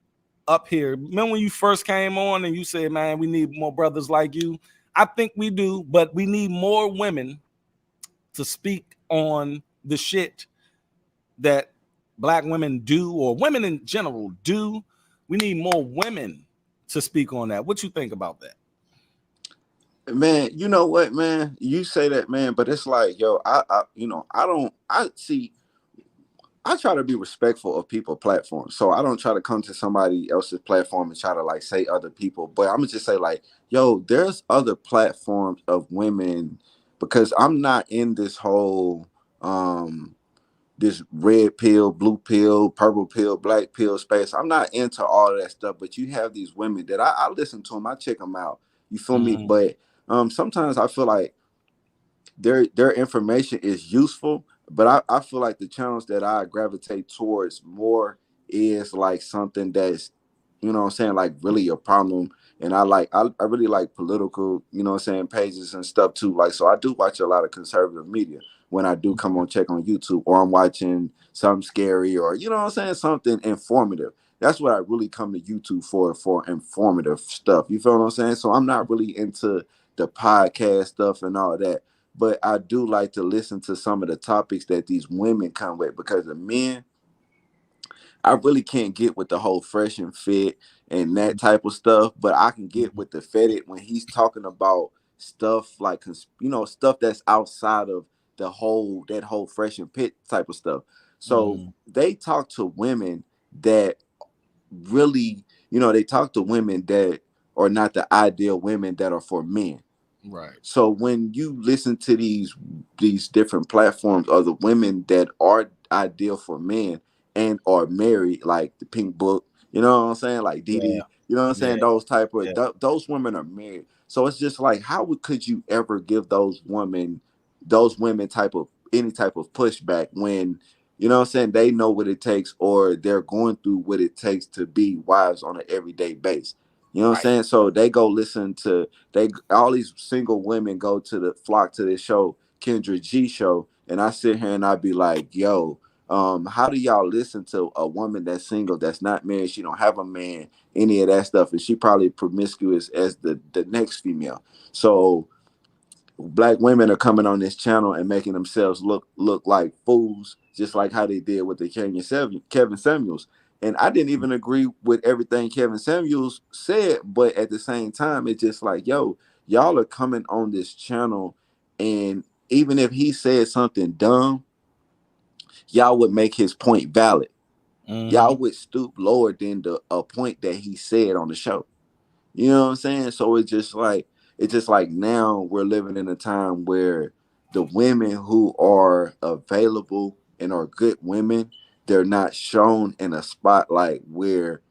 D: up here. Remember when you first came on and you said, man, we need more brothers like you? I think we do, but we need more women to speak on the shit that black women do, or women in general do. We need more women to speak on that. What you think about that?
F: Man, you know what, man? You say that, man, but it's like, yo, I try to be respectful of people's platforms. So I don't try to come to somebody else's platform and try to like say other people, but I'm gonna just say like, yo, there's other platforms of women, because I'm not in this whole this red pill, blue pill, purple pill, black pill space. I'm not into all of that stuff, but you have these women that I listen to them, I check them out. You feel me? But sometimes I feel like their information is useful, but I feel like the channels that I gravitate towards more is like something that's, you know what I'm saying, like really a problem. And I really like political, you know what I'm saying, pages and stuff too. Like, so I do watch a lot of conservative media when I do come on check on YouTube, or I'm watching something scary, or you know what I'm saying, something informative. That's what I really come to YouTube for informative stuff. You feel what I'm saying? So I'm not really into the podcast stuff and all that, but I do like to listen to some of the topics that these women come with, because the men, I really can't get with the whole fresh and fit and that type of stuff, but I can get with the fetid when he's talking about stuff like, you know, stuff that's outside of that whole fresh and fit type of stuff. So they talk to women that really, you know, they talk to women that are not the ideal women that are for men.
D: Right.
F: So when you listen to these different platforms of the women that are ideal for men and are married, like the Pink Book, you know what I'm saying, like Dee Dee, you know what I'm saying, those type of those women are married. So it's just like, how could you ever give those women type of any type of pushback when, you know what I'm saying, they know what it takes, or they're going through what it takes to be wives on an everyday basis. You know what I'm saying? So they go listen to all these single women go to the flock to this show, Kendra G show, and I sit here and I be like, yo, how do y'all listen to a woman that's single, that's not married, she don't have a man, any of that stuff, and she probably promiscuous as the next female. So black women are coming on this channel and making themselves look like fools, just like how they did with the Kevin Samuels. And I didn't even agree with everything Kevin Samuels said, but at the same time, it's just like, yo, y'all are coming on this channel, and even if he said something dumb, y'all would make his point valid. Y'all would stoop lower than a point that he said on the show. You know what I'm saying? So it's just like now we're living in a time where the women who are available and are good women, they're not shown in a spotlight where,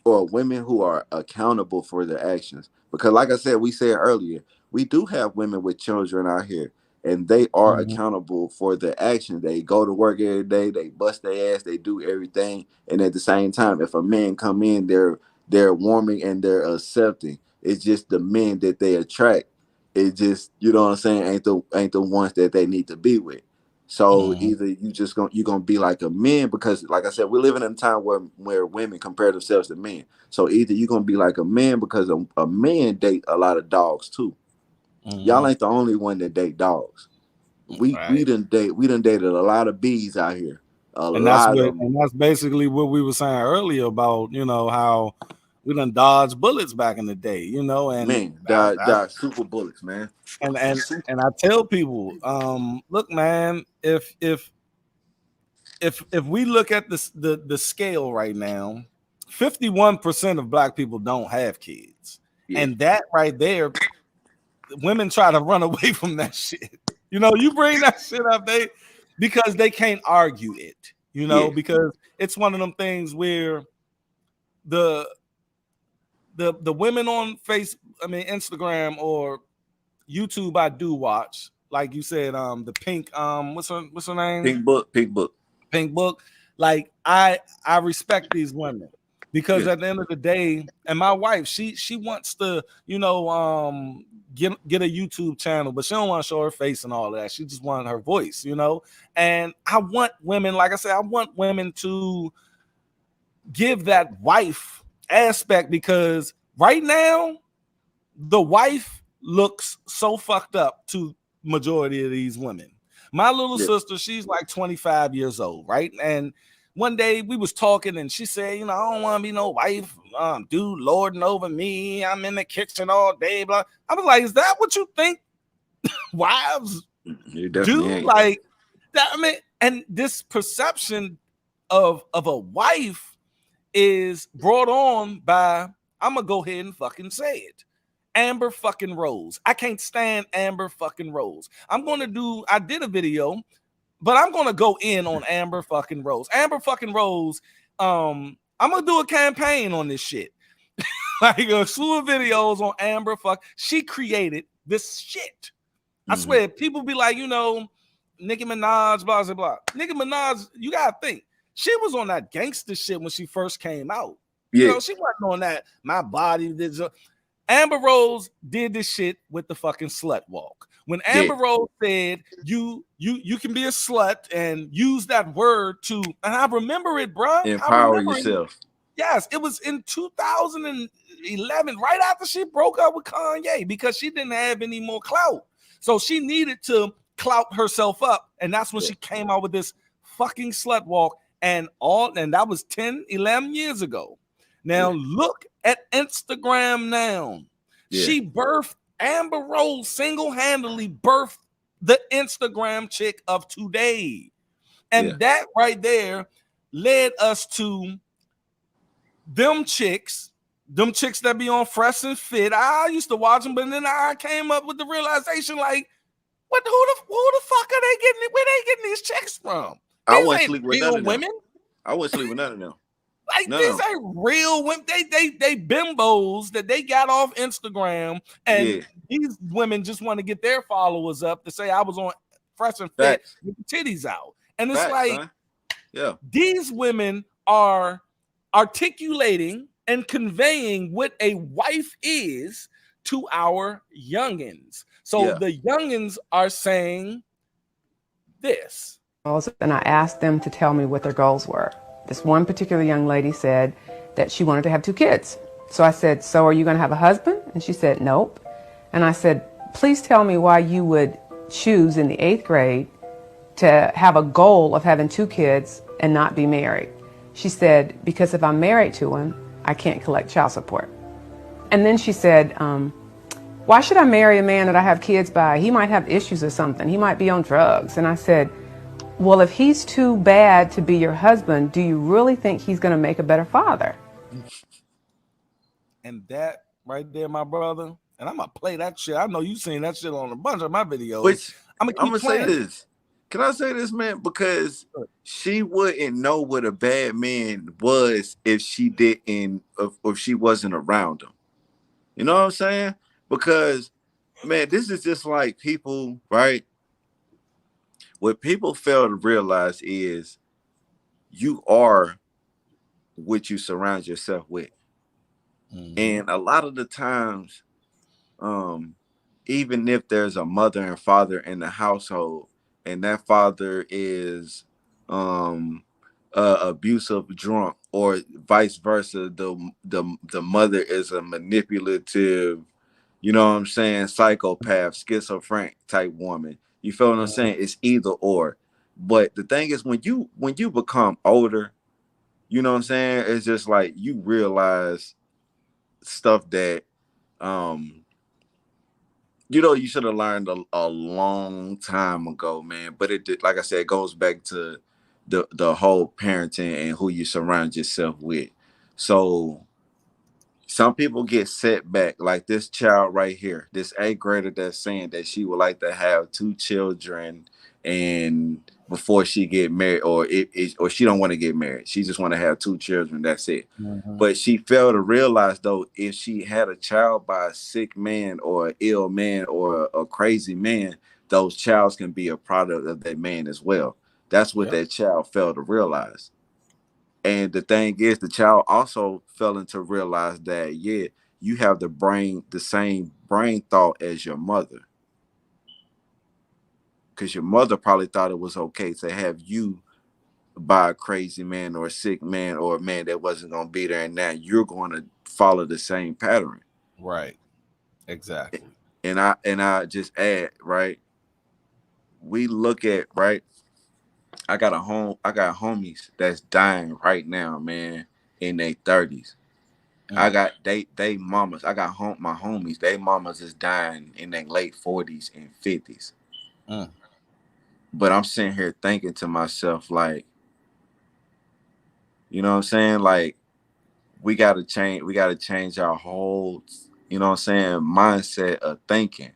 F: or women who are accountable for their actions. Because like I said, we said earlier, we do have women with children out here, and they are accountable for their actions. They go to work every day, they bust their ass, they do everything. And at the same time, if a man come in, they're warming and they're accepting. It's just the men that they attract. It just, you know what I'm saying, ain't the ones that they need to be with. So either you're gonna be like a man, because like I said, we're living in a time where women compare themselves to men. So either you're gonna be like a man, because a man date a lot of dogs too. Y'all ain't the only one that date dogs. We done dated a lot of bees out here. A
D: And that's
F: lot of them.
D: and that's basically what we were saying earlier about, you know, how we done dodged bullets back in the day, you know, and
F: man, dodge super bullets, man.
D: And I tell people, look, man, if we look at the scale right now, 51% of black people don't have kids, and that right there, women try to run away from that shit. You know, you bring that shit up, because they can't argue it. You know, because it's one of them things where the women on Instagram or YouTube, I do watch, like you said, the Pink, what's her name? Pink Book. Like I respect these women because at the end of the day, and my wife, she wants to, you know, get a YouTube channel, but she don't want to show her face and all that. She just wanted her voice, you know. And I want women, like I said, I want women to give that wife aspect, because right now the wife looks so fucked up to majority of these women. My little sister, she's like 25 years old, right? And one day we was talking and she said, you know, I don't want to be no wife, dude lording over me. I'm in the kitchen all day, blah. I was like, is that what you think wives do? Like that, I mean, and this perception of a wife is brought on by, I'm gonna go ahead and fucking say it, Amber fucking Rose. I can't stand Amber fucking Rose. I did a video, but I'm gonna go in on Amber fucking Rose. Amber fucking Rose, I'm gonna do a campaign on this shit. Like a slew of videos on Amber she created this shit. I swear, people be like, you know, Nicki Minaj, blah, blah, blah. Nicki Minaj, you gotta think, she was on that gangster shit when she first came out. You know, she wasn't on that, my body. Amber Rose did this shit with the fucking slut walk. When Amber Rose said you can be a slut and use that word to, and I remember it, bro.
F: Empower yourself.
D: Yes, it was in 2011, right after she broke up with Kanye, because she didn't have any more clout. So she needed to clout herself up, and that's when she came out with this fucking slut walk, and that was 10, 11 years ago. Now look at Instagram now. She birthed, Amber Rose single-handedly birthed the Instagram chick of today. And that right there led us to them chicks that be on Fresh and Fit. I used to watch them, but then I came up with the realization, like, who the fuck are they getting? Where they getting these chicks from?
F: I wouldn't sleep with none of them. Women. I wouldn't sleep with none of them.
D: Like these ain't real women. They bimbos that they got off Instagram, and these women just want to get their followers up to say I was on Fresh and Fit with the titties out. And it's these women are articulating and conveying what a wife is to our youngins. So the youngins are saying this.
E: And I asked them to tell me what their goals were. This one particular young lady said that she wanted to have 2 kids. So I said, so are you going to have a husband? And she said, nope. And I said, please tell me why you would choose in the 8th grade to have a goal of having 2 kids and not be married. She said, because if I'm married to him, I can't collect child support. And then she said, why should I marry a man that I have kids by? He might have issues or something. He might be on drugs. And I said, well, if he's too bad to be your husband, do you really think he's going to make a better father?
D: And that right there, my brother, and I'm going to play that shit. I know you've seen that shit on a bunch of my videos.
F: Which,
D: I'm going to
F: say this. Can I say this, man? Because she wouldn't know what a bad man was if she didn't, if she wasn't around him. You know what I'm saying? Because, man, this is just like people, right? What people fail to realize is you are what you surround yourself with. And a lot of the times, even if there's a mother and father in the household, and that father is abusive, drunk, or vice versa, the mother is a manipulative, you know what I'm saying, psychopath, schizophrenic type woman. You feel what I'm saying? It's either or. But the thing is, when you become older, you know what I'm saying, it's just like you realize stuff that you should have learned a long time ago, man. But like I said, it goes back to the whole parenting and who you surround yourself with. So some people get set back, like this child right here, this 8th grader that's saying that she would like to have 2 children and before she get married, or or she don't want to get married. She just want to have 2 children. That's it. But she failed to realize, though, if she had a child by a sick man or an ill man or a crazy man, those childs can be a product of that man as well. That's what that child failed to realize. And the thing is, the child also failing to realize that, yeah, you have the same brain thought as your mother. Because your mother probably thought it was okay to have you by a crazy man or a sick man or a man that wasn't going to be there. And now you're going to follow the same pattern.
D: Right. Exactly.
F: And I just add, right, we look at, right, I got homies that's dying right now, man, in their 30s. I got they mamas. I got my homies. They mamas is dying in their late 40s and 50s. But I'm sitting here thinking to myself, like, you know what I'm saying? Like, we gotta change our whole, you know what I'm saying, mindset of thinking.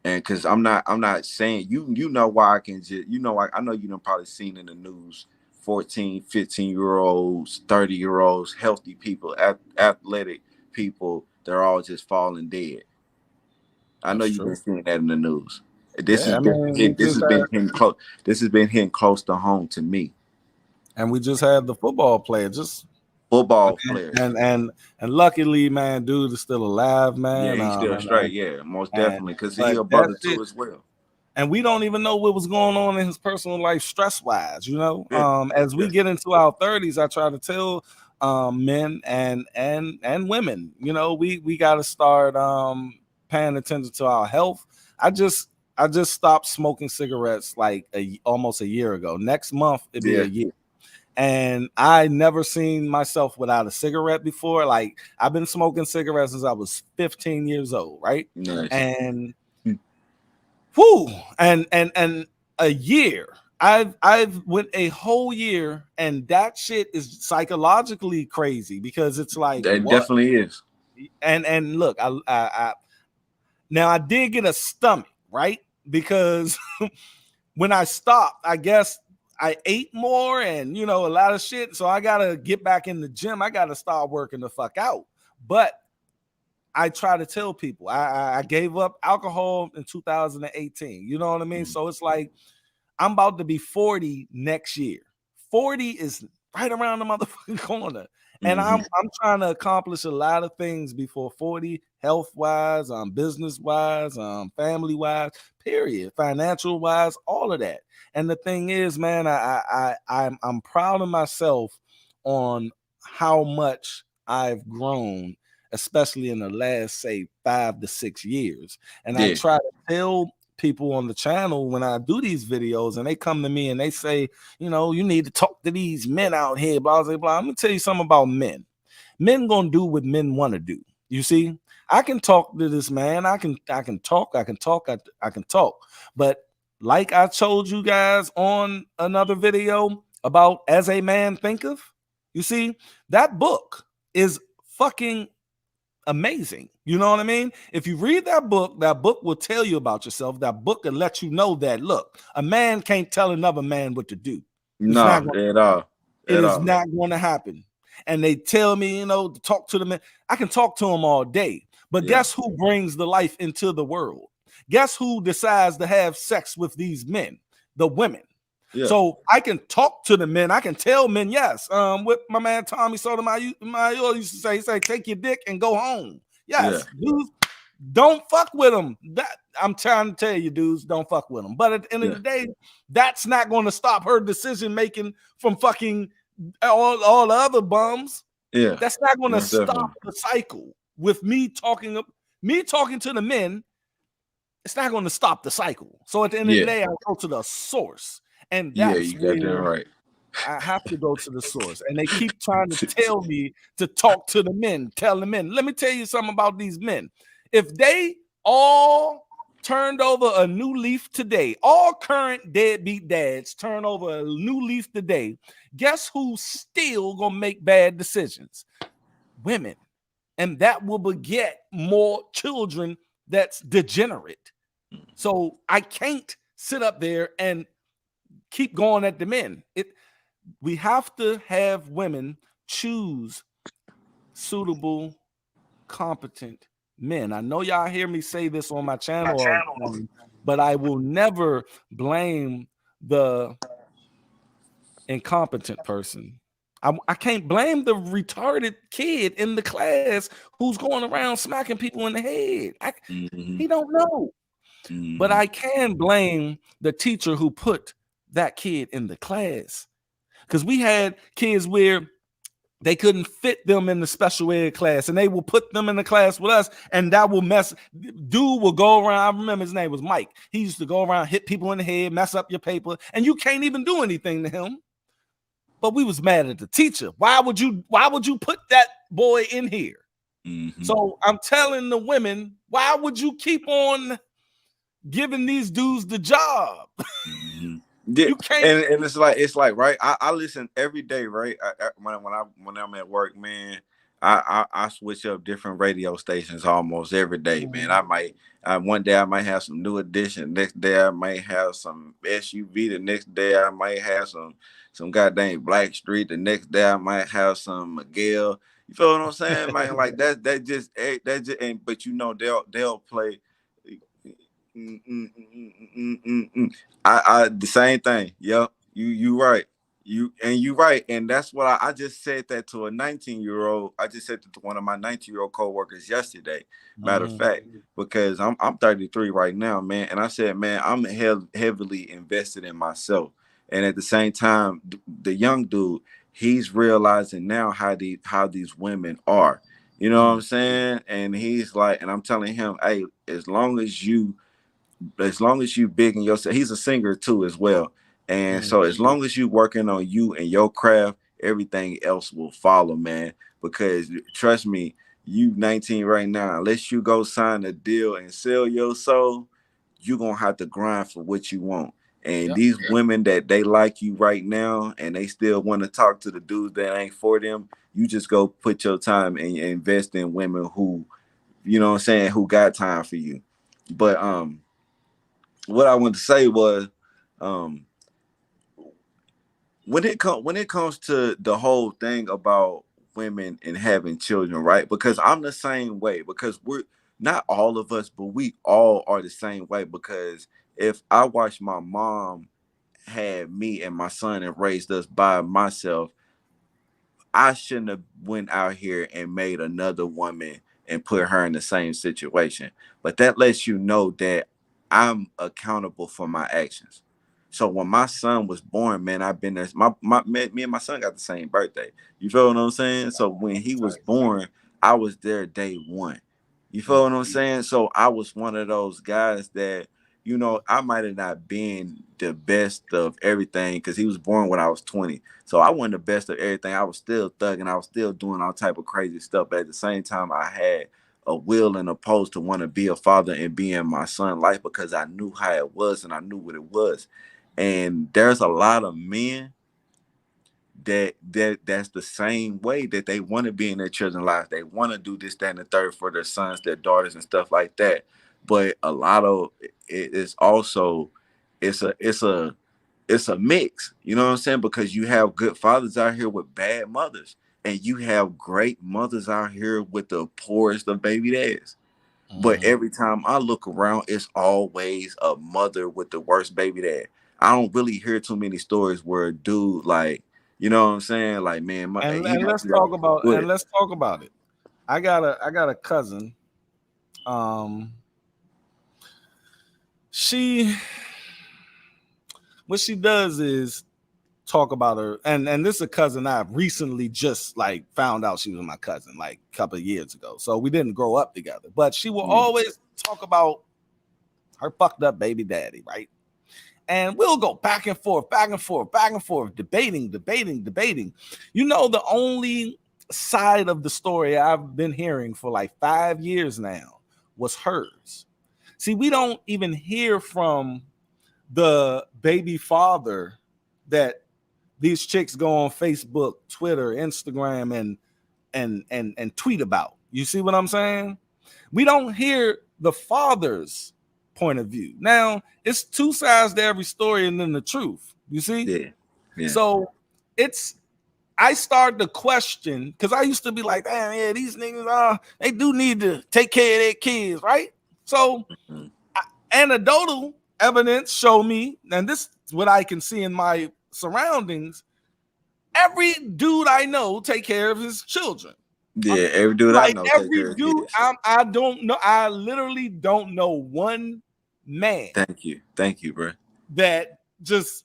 F: And because I'm not saying you know why I can just, I know you done probably seen in the news 14, 15-year-olds, 30-year-olds, healthy people, athletic people, they're all just falling dead. I know you've been seeing that in the news. This has been hitting close to home to me.
D: And we just had the football player, and luckily, man, dude is still alive, man.
F: Yeah, he's still straight. Yeah, most definitely, because he a brother too as well.
D: And we don't even know what was going on in his personal life stress wise, you know. As we get into our 30s, I try to tell men and women, you know, we got to start paying attention to our health. I just stopped smoking cigarettes like almost a year ago. Next month it'll be a year. And I never seen myself without a cigarette before. Like, I've been smoking cigarettes since I was 15 years old, right?
F: Nice.
D: And and a year. I've went a whole year, and that shit is psychologically crazy because it's like,
F: it definitely is.
D: And look, I now I did get a stomach, right? Because when I stopped, I guess I ate more and, you know, a lot of shit. So I got to get back in the gym. I got to start working the fuck out. But I try to tell people I gave up alcohol in 2018. You know what I mean? So it's like I'm about to be 40 next year. 40 is right around the motherfucking corner. And I'm trying to accomplish a lot of things before 40, health-wise, business-wise, family-wise, period, financial-wise, all of that. And the thing is, man, I'm proud of myself on how much I've grown, especially in the last, say, 5 to 6 years. And I try to tell people on the channel when I do these videos and they come to me and they say, you know, you need to talk to these men out here, blah, blah, blah. I'm gonna tell you something about men. Men gonna do what men want to do. You see, I can talk to this man. I can talk. But like I told you guys on another video about As a Man Thinketh, you see, that book is fucking amazing. You know what I mean? If you read that book will tell you about yourself. That book will let you know that, look, a man can't tell another man what to do.
F: No, at all.
D: It is not going to happen. And they tell me, you know, to talk to the men. I can talk to them all day. But guess who brings the life into the world? Guess who decides to have sex with these men? The women. Yeah. So I can talk to the men. I can tell men, yes. What my man Tommy Sotomayor used to say, he say, take your dick and go home. Yes, dudes, don't fuck with them. That I'm trying to tell you, dudes, don't fuck with them. But at the end of the day, that's not going to stop her decision making from fucking all the other bums.
F: Yeah,
D: that's not going to stop the cycle. With me talking to the men, it's not going to stop the cycle. So at the end of the day, I go to the source. And that's
F: you got that right.
D: I have to go to the source. And they keep trying to tell me to talk to the men, tell the men. Let me tell you something about these men. If they all turned over a new leaf today, all current deadbeat dads turn over a new leaf today, guess who's still gonna make bad decisions? Women. And that will beget more children that's degenerate. So I can't sit up there and keep going at the men. We have to have women choose suitable, competent men. I know y'all hear me say this on my channel, but I will never blame the incompetent person. I can't blame the retarded kid in the class who's going around smacking people in the head. He don't know. But I can blame the teacher who put that kid in the class. Because we had kids where they couldn't fit them in the special ed class, and they will put them in the class with us, and that will mess. Dude will go around. I remember his name was Mike. He used to go around, hit people in the head, mess up your paper, and you can't even do anything to him. But we was mad at the teacher. Why would you put that boy in here? So I'm telling the women, why would you keep on giving these dudes the job?
F: Yeah, you can't. And it's like right. I listen every day, right? When I'm at work, man, I switch up different radio stations almost every day, man. I might one day I might have some New Edition, next day I might have some SUV, the next day I might have some goddamn Black Street, the next day I might have some Miguel. You feel what I'm saying, man? Like that just and but you know they'll play. I the same thing. Yep, you right. You right, and that's what I just said that to a 19-year-old. I just said that to one of my 19-year-old coworkers yesterday. Matter of fact, because I'm 33 right now, man, and I said, man, I'm heavily invested in myself, and at the same time, the young dude, he's realizing now how these women are. You know what I'm saying? And he's like, and I'm telling him, hey, as long as you big in yourself, he's a singer too as well. And so as long as you working on you and your craft, everything else will follow, man. Because trust me, you 19 right now, unless you go sign a deal and sell your soul, you're gonna have to grind for what you want. And these women that they like you right now and they still want to talk to the dudes that ain't for them, you just go put your time and invest in women who, you know what I'm saying, who got time for you. But what I want to say was, when it comes to the whole thing about women and having children, right? Because I'm the same way. Because we're not all of us, but we all are the same way. Because if I watch my mom had me and my son and raised us by myself, I shouldn't have went out here and made another woman and put her in the same situation. But that lets you know that I'm accountable for my actions. So when my son was born, man, I've been there. Me and my son got the same birthday. You feel what I'm saying? So when he was born, I was there day one. You feel what I'm saying? So I was one of those guys that, you know, I might have not been the best of everything because he was born when I was 20. So I wasn't the best of everything. I was still thugging. I was still doing all type of crazy stuff. But at the same time, I had a will and a pulse to want to be a father and be in my son's life because I knew how it was and I knew what it was. And there's a lot of men that's the same way, that they want to be in their children's lives. They want to do this, that, and the third for their sons, their daughters, and stuff like that. But a lot of it is also it's a mix. You know what I'm saying? Because you have good fathers out here with bad mothers, and you have great mothers out here with the poorest of baby dads. But every time I look around, it's always a mother with the worst baby dad. I don't really hear too many stories where a dude, like, you know what I'm saying? Like, man,
D: let's talk about it. I got a cousin. What she does is talk about her, and this is a cousin I recently just like found out she was my cousin like a couple of years ago. So we didn't grow up together, but she will always talk about her fucked up baby daddy, right? And we'll go back and forth, debating. You know, the only side of the story I've been hearing for like 5 years now was hers. See, we don't even hear from the baby father that these chicks go on Facebook, Twitter, Instagram, and tweet about. You see what I'm saying? We don't hear the father's point of view. Now, it's two sides to every story and then the truth. You see?
F: Yeah.
D: So I started to question, because I used to be like, damn, yeah, these niggas, they do need to take care of their kids, right? So anecdotal evidence show me, and this is what I can see in my surroundings, every dude I know take care of his children.
F: Yeah, every dude I know take care of his kids.
D: I don't know. I literally don't know one man.
F: Thank you, bro.
D: That just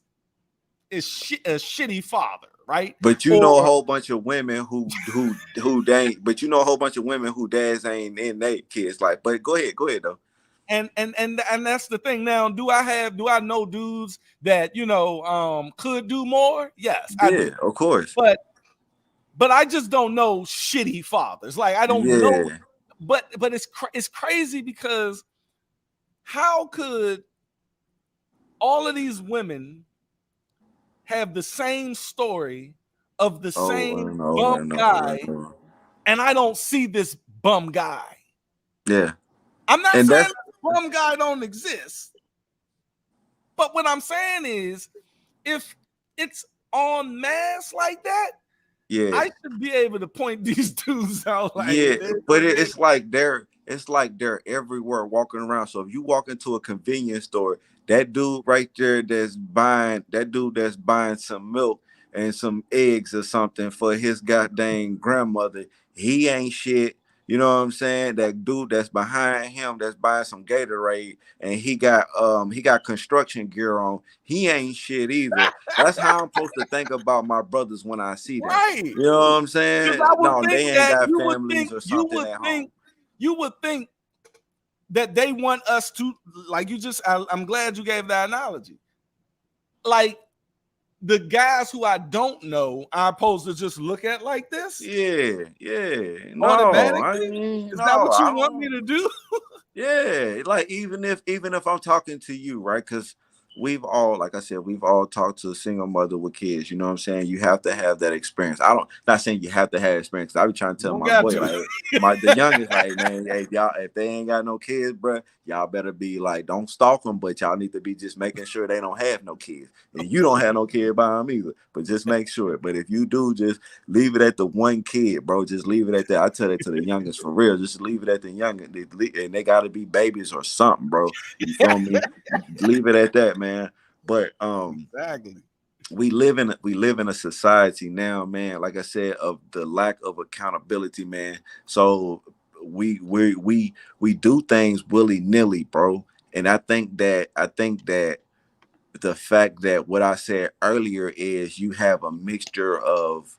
D: is a shitty father, right?
F: But you know a whole bunch of women who they. But you know a whole bunch of women who dads ain't in their kids. Like, but go ahead though.
D: And that's the thing. Now, do I know dudes that could do more? Yes, I do.
F: Of course.
D: But I just don't know shitty fathers. Like, I don't know. But it's crazy, because how could all of these women have the same story of the same bum guy, and I don't see this bum guy?
F: Yeah.
D: I'm not saying that bum guy don't exist. But what I'm saying is, if it's en masse like that, I should be able to point these dudes out. Like,
F: but it's like they're everywhere walking around. So if you walk into a convenience store, that dude right there that's buying some milk and some eggs or something for his goddamn grandmother, he ain't shit. You know what I'm saying? That dude that's behind him that's buying some Gatorade and he got construction gear on, he ain't shit either. That's how I'm supposed to think about my brothers when I see them.
D: Right.
F: You know what I'm saying? No, they ain't got families or something at home.
D: You would think that they want us to, like, I'm glad you gave that analogy. Like, the guys who I don't know, I'm supposed to just look at like this?
F: Yeah. No,
D: automatically? Is that what you want me to do?
F: Yeah, like even if I'm talking to you, right? Because we've all, like I said, we've all talked to a single mother with kids. You know what I'm saying? You have to have that experience. Not saying you have to have experience. I be trying to tell my boy, the youngest, like, man, hey, y'all, if they ain't got no kids, bro, y'all better be like, don't stalk them, but y'all need to be just making sure they don't have no kids, and you don't have no kid by them either. But just make sure. But if you do, just leave it at the one kid, bro. Just leave it at that. I tell that to the youngest for real. Just leave it at the youngest, and they got to be babies or something, bro. You feel me? Leave it at that, man. But
D: exactly.
F: We live in a society now, man, like I said, of the lack of accountability, man. So we do things willy-nilly, bro. And I think that the fact that what I said earlier is you have a mixture of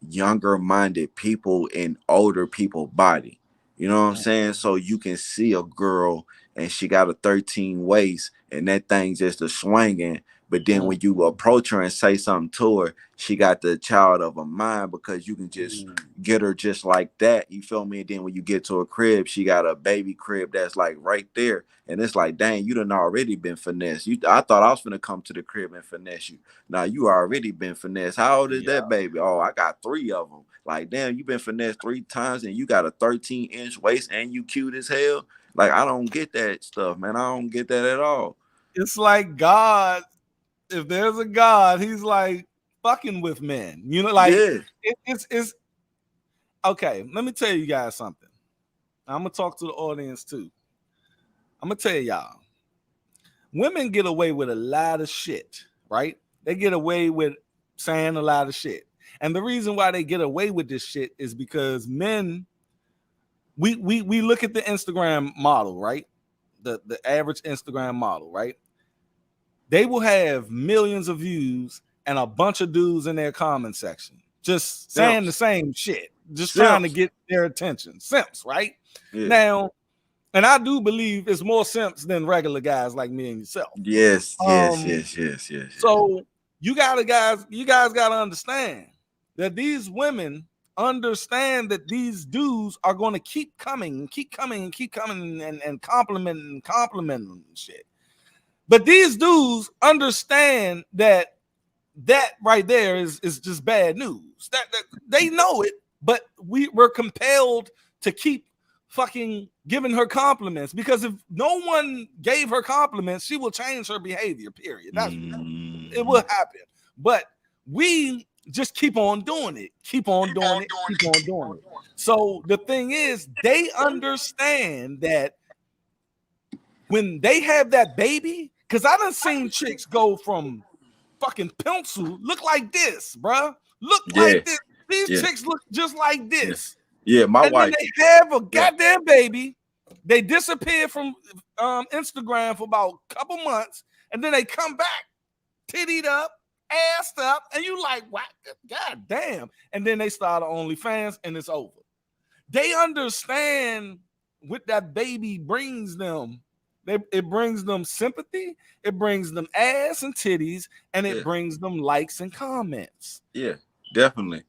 F: younger minded people and older people body. You know what I'm saying? So you can see a girl and she got a 13 waist and that thing just a swinging. But then when you approach her and say something to her, she got the child of a mind, because you can just get her just like that. You feel me? And then when you get to a crib, she got a baby crib that's like right there. And it's like, dang, you done already been finessed. I thought I was going to come to the crib and finesse you. Now you already been finessed. How old is that baby? Oh, I got 3 of them. Like, damn, you been finessed 3 times and you got a 13-inch waist and you cute as hell. Like, I don't get that stuff, man. I don't get that at all.
D: It's like God. If there's a God, he's like fucking with men. You know, like it's okay. Let me tell you guys something. I'm gonna talk to the audience too. I'm gonna tell y'all, women get away with a lot of shit, right? They get away with saying a lot of shit. And the reason why they get away with this shit is because men, we look at the Instagram model, right? The average Instagram model, right? They will have millions of views and a bunch of dudes in their comment section just saying the same shit, just trying to get their attention. Simps, right? Yeah. Now, And I do believe it's more simps than regular guys like me and yourself.
F: Yes.
D: So you guys gotta understand that these women understand that these dudes are going to keep coming and complimenting and shit. But these dudes understand that right there is just bad news. That they know it, but we're compelled to keep fucking giving her compliments, because if no one gave her compliments, she will change her behavior, period. That's it will happen. But we just keep on doing it. So the thing is, they understand that when they have that baby, because I done seen chicks go from fucking pencil look like this, bruh. Like this. These chicks look just like this.
F: Yeah, my
D: and
F: wife.
D: Then they have a goddamn baby. They disappear from Instagram for about a couple months, and then they come back, tittied up, assed up, and you like, what? God damn. And then they start OnlyFans, and it's over. They understand what that baby brings them. It brings them sympathy, it brings them ass and titties, and it brings them likes and comments.
F: Yeah, definitely.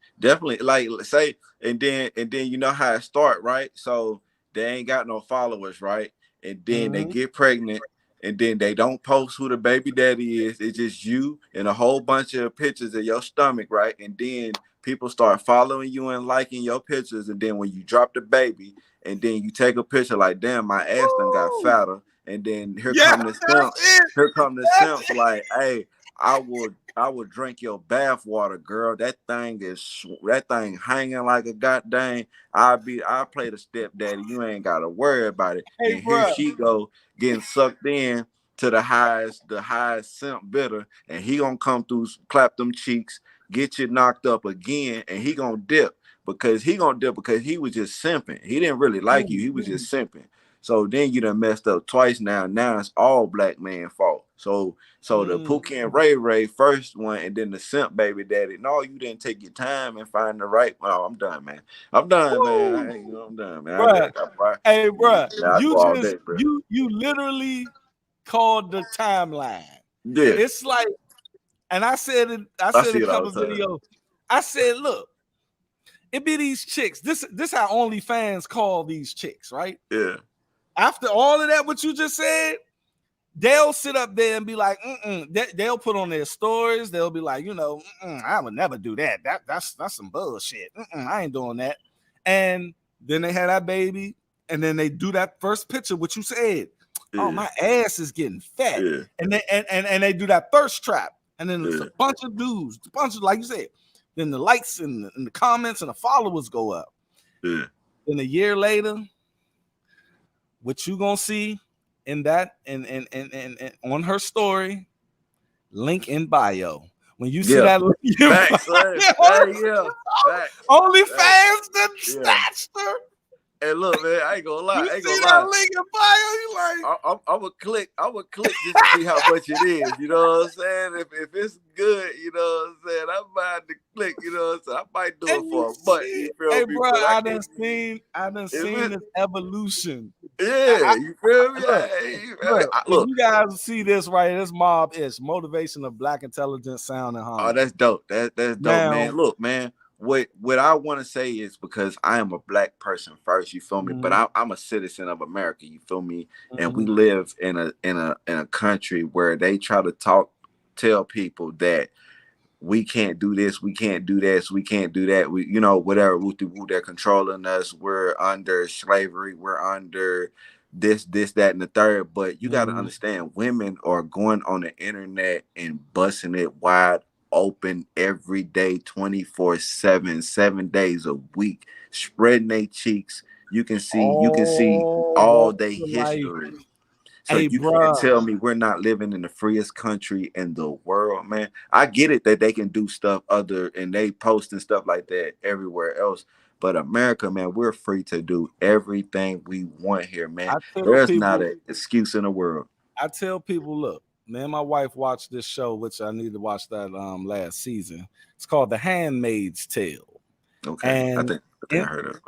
F: Like say, and then you know how it start, right? So they ain't got no followers, right? And then they get pregnant, and then they don't post who the baby daddy is. It's just you and a whole bunch of pictures of your stomach, right? And then people start following you and liking your pictures, and then when you drop the baby, and then you take a picture like, damn, my ass done got fatter. And then here come the simps like, hey, I would drink your bath water, girl. That thing hanging like a goddamn. I play the stepdaddy. You ain't gotta worry about it.
D: Hey,
F: and here she go getting sucked in to the highest simp bidder, and he gonna come through, clap them cheeks, get you knocked up again, and he gonna dip because he was just simping. He didn't really like you. He was just simping. So then you done messed up twice now. Now it's all black man fault. So the Pookie and Ray first one, and then the simp baby daddy. No, you didn't take your time and find the right. Oh, I'm done, man. I'm done, man. I'm done, man.
D: Hey, bro,
F: Yeah,
D: you literally called the timeline.
F: Yeah,
D: it's like, and I said a couple of videos. I said, look, it be these chicks. This how OnlyFans call these chicks, right?
F: Yeah.
D: After all of that, what you just said, they'll sit up there and be like, they'll put on their stories. They'll be like, I would never do that. That's some bullshit. I ain't doing that. And then they had that baby, and then they do that first picture, what you said. Yeah. Oh, my ass is getting fat. Yeah. And they do that thirst trap. And then there's a bunch of dudes, like you said. Then the likes and the comments and the followers go up.
F: Yeah.
D: Then a year later, what you gonna see in that and on her story, link in bio. When you see that link in bio, OnlyFans done snatched her.
F: Hey, look, man, I ain't gonna lie.
D: You see that link in bio, you like,
F: I would click just to see how much it is. You know what I'm saying? If it's good, you know what I'm saying, I might to click. You know what I'm saying? I might do it for a butt. You feel me?
D: Bro, I done seen this evolution.
F: Yeah, you feel me?
D: Look, you guys see this right? This mob is motivation of black intelligence, sound, and harmony.
F: Oh, that's dope. That's dope, man. Look, man. What I want to say is, because I am a black person first, you feel me? But I'm a citizen of America, you feel me? And we live in a country where they try to tell people that we can't do this, we can't do this, we can't do that. We, whatever, they're controlling us. We're under slavery. We're under this, that, and the third. But you got to understand, women are going on the internet and busting it wide open every day, 24/7, 7 days a week, spreading their cheeks. You can see all day history. So you can't tell me we're not living in the freest country in the world, man. I get it that they can do stuff and they post and stuff like that everywhere else. But America, man, we're free to do everything we want here, man. There's not an excuse in the world.
D: I tell people, look, me and my wife watched this show, which I need to watch that last season. It's called The Handmaid's Tale.
F: Okay, and I think I heard of it.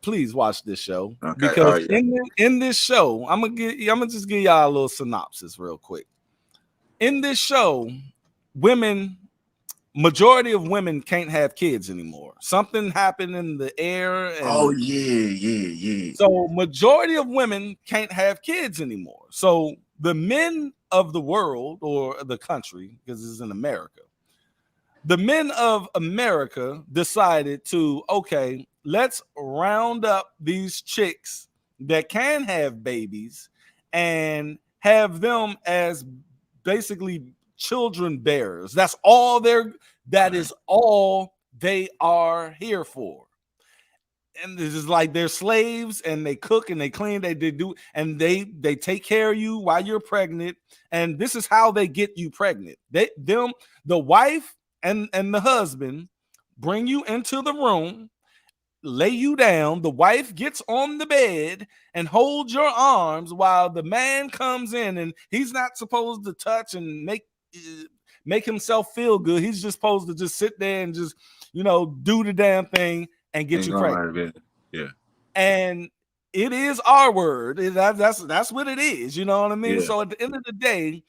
D: please watch this show
F: Okay.
D: because in this show, I'm gonna just give y'all a little synopsis real quick. In this show, majority of women can't have kids anymore. Something happened in the air. And
F: yeah.
D: So majority of women can't have kids anymore. So the men of the world or the country, because it's in America, the men of America decided to, okay, let's round up these chicks that can have babies and have them as basically children bearers. That is all they are here for. And this is like they're slaves, and they cook and they clean, they do, and they take care of you while you're pregnant. And this is how they get you pregnant. The wife and the husband bring you into the room, lay you down. The wife gets on the bed and holds your arms while the man comes in, and he's not supposed to touch and make himself feel good. He's just supposed to just sit there and just, do the damn thing and get you pregnant.
F: Yeah.
D: And it is our word. That's what it is. You know what I mean?
F: Yeah.
D: So at the end of the day,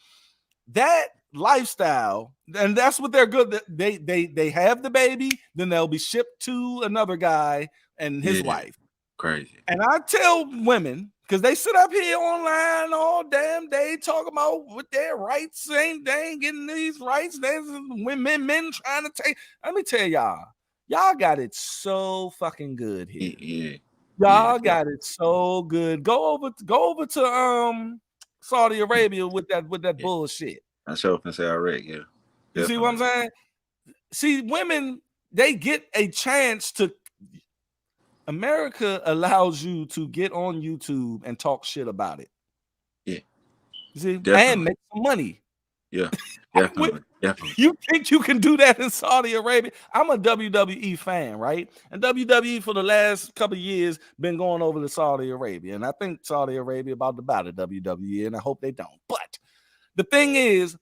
D: that lifestyle, and that's what they're good. They have the baby, then they'll be shipped to another guy and his wife.
F: Crazy.
D: And I tell women, because they sit up here online all damn day talking about what their rights ain't, they ain't getting these rights. There's men trying to take. Let me tell y'all got it so fucking good here.
F: Yeah.
D: Y'all got it so good. Go over to Saudi Arabia with that bullshit.
F: I sure can say I read, yeah.
D: You see what I'm saying? See, women, they get a chance to. America allows you to get on YouTube and talk shit about it.
F: Yeah.
D: You see,
F: Definitely.
D: and make some money.
F: Yeah, definitely.
D: You think you can do that in Saudi Arabia? I'm a WWE fan, right? And WWE for the last couple of years been going over to Saudi Arabia, and I think Saudi Arabia about to buy the WWE, and I hope they don't. But the thing is,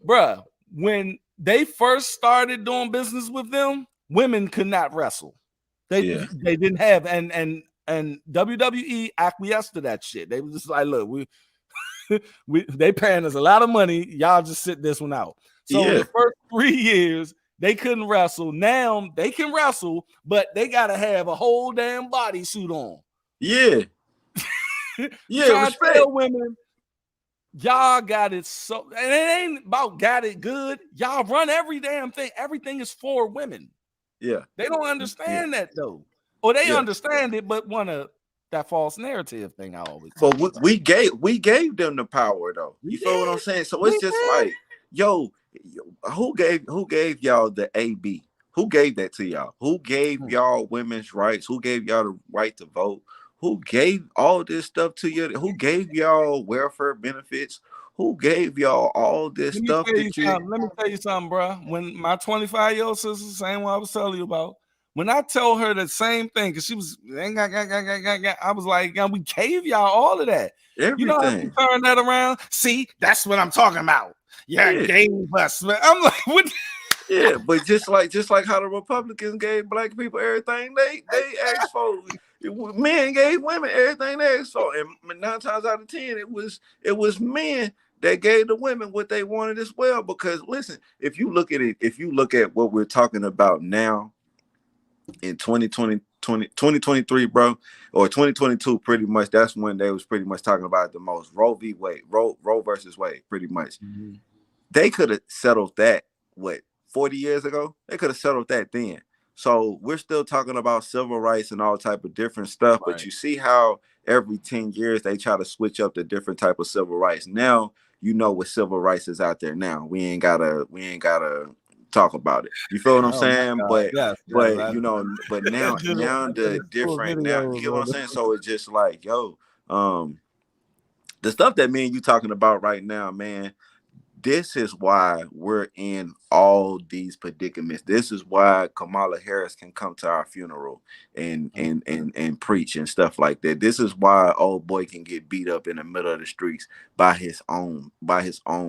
D: bruh, when they first started doing business with them, women could not wrestle. They didn't have, and WWE acquiesced to that shit. They was just like, look, they paying us a lot of money. Y'all just sit this one out. So the first 3 years, they couldn't wrestle. Now they can wrestle, but they gotta have a whole damn bodysuit on.
F: Yeah.
D: Yeah. Respect. Tell women, y'all got it so, and it ain't about got it good. Y'all run every damn thing. Everything is for women.
F: Yeah.
D: They don't understand that though. Or they understand it, but want that false narrative thing I always
F: talk about. We gave them the power though. You feel what I'm saying? So it's just like, yo, who gave y'all the AB? Who gave that to y'all? Who gave y'all women's rights? Who gave y'all the right to vote? Who gave all this stuff to you? Who gave y'all welfare benefits? Who gave y'all all this stuff?
D: Let me tell you something, bro. When my 25-year-old sister, same one I was telling you about, when I told her the same thing, because she was, I was like, we gave y'all all of that.
F: Everything.
D: You know how you turn that around? See, that's what I'm talking about. Yeah, gave us. I'm like, what?
F: Yeah, but just like how the Republicans gave black people everything they asked for, men gave women everything they asked for, and 9 times out of 10 it was men that gave the women what they wanted as well. Because listen, if you look at what we're talking about now in 2023, bro, or 2022, pretty much, that's when they was pretty much talking about the most. Roe versus Wade, pretty much. Mm-hmm. They could have settled that 40 years ago. They could have settled that then. So we're still talking about civil rights and all type of different stuff. Right. But you see how every 10 years they try to switch up the different type of civil rights. Now what civil rights is out there now. We ain't gotta talk about it. You feel what I'm saying? But now the different now, you get what I'm saying? So it's just like, yo, the stuff that me and you talking about right now, man, this is why we're in all these predicaments. This is why Kamala Harris can come to our funeral and preach and stuff like that. This is why old boy can get beat up in the middle of the streets by his own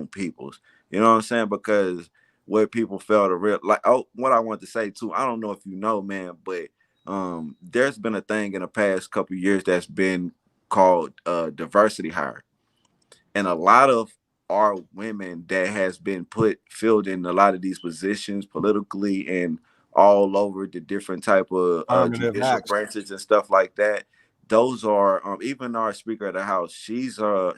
F: peoples. You know what I'm saying? Because what people fail to realize, what I want to say too, I don't know if you know, man, but there's been a thing in the past couple of years that's been called diversity hire, and a lot of our women that has been filled in a lot of these positions politically and all over the different type of
D: Affirmative
F: judicial
D: action.
F: branches and stuff like that. Those are even our Speaker of the House. She's one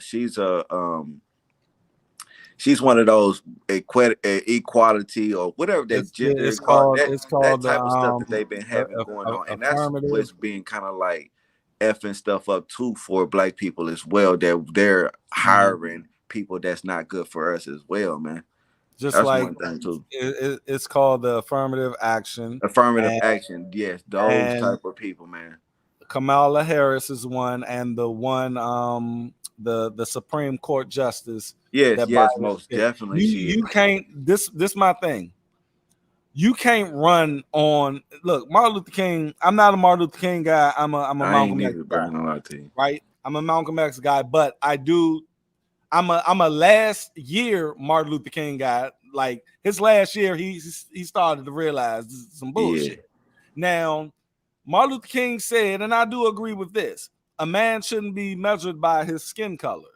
F: of those equality or whatever that gender
D: It's
F: equality,
D: called
F: that type of stuff that they've been having going on, and that's
D: affirmative.
F: what's being kind of like effing stuff up too for Black people as well. That they're hiring people that's not good for us as well, man.
D: Just
F: That's
D: like
F: one thing too.
D: it's called the affirmative action.
F: Affirmative action, yes, those
D: and
F: type of people, man.
D: Kamala Harris is one, and the one the Supreme Court justice.
F: Yes,
D: that
F: yes,
D: Biden
F: most
D: picked.
F: definitely.
D: You can't this my thing. You can't run on look, Martin Luther King. I'm not a Martin Luther King guy. I'm a
F: I ain't
D: Malcolm X
F: neither,
D: guy.
F: bro. No lie to you.
D: Right? I'm a Malcolm X guy, but I'm a last year Martin Luther King guy. Like his last year, he started to realize this is some bullshit.
F: Yeah.
D: Now, Martin Luther King said, and I do agree with this: a man shouldn't be measured by his skin color,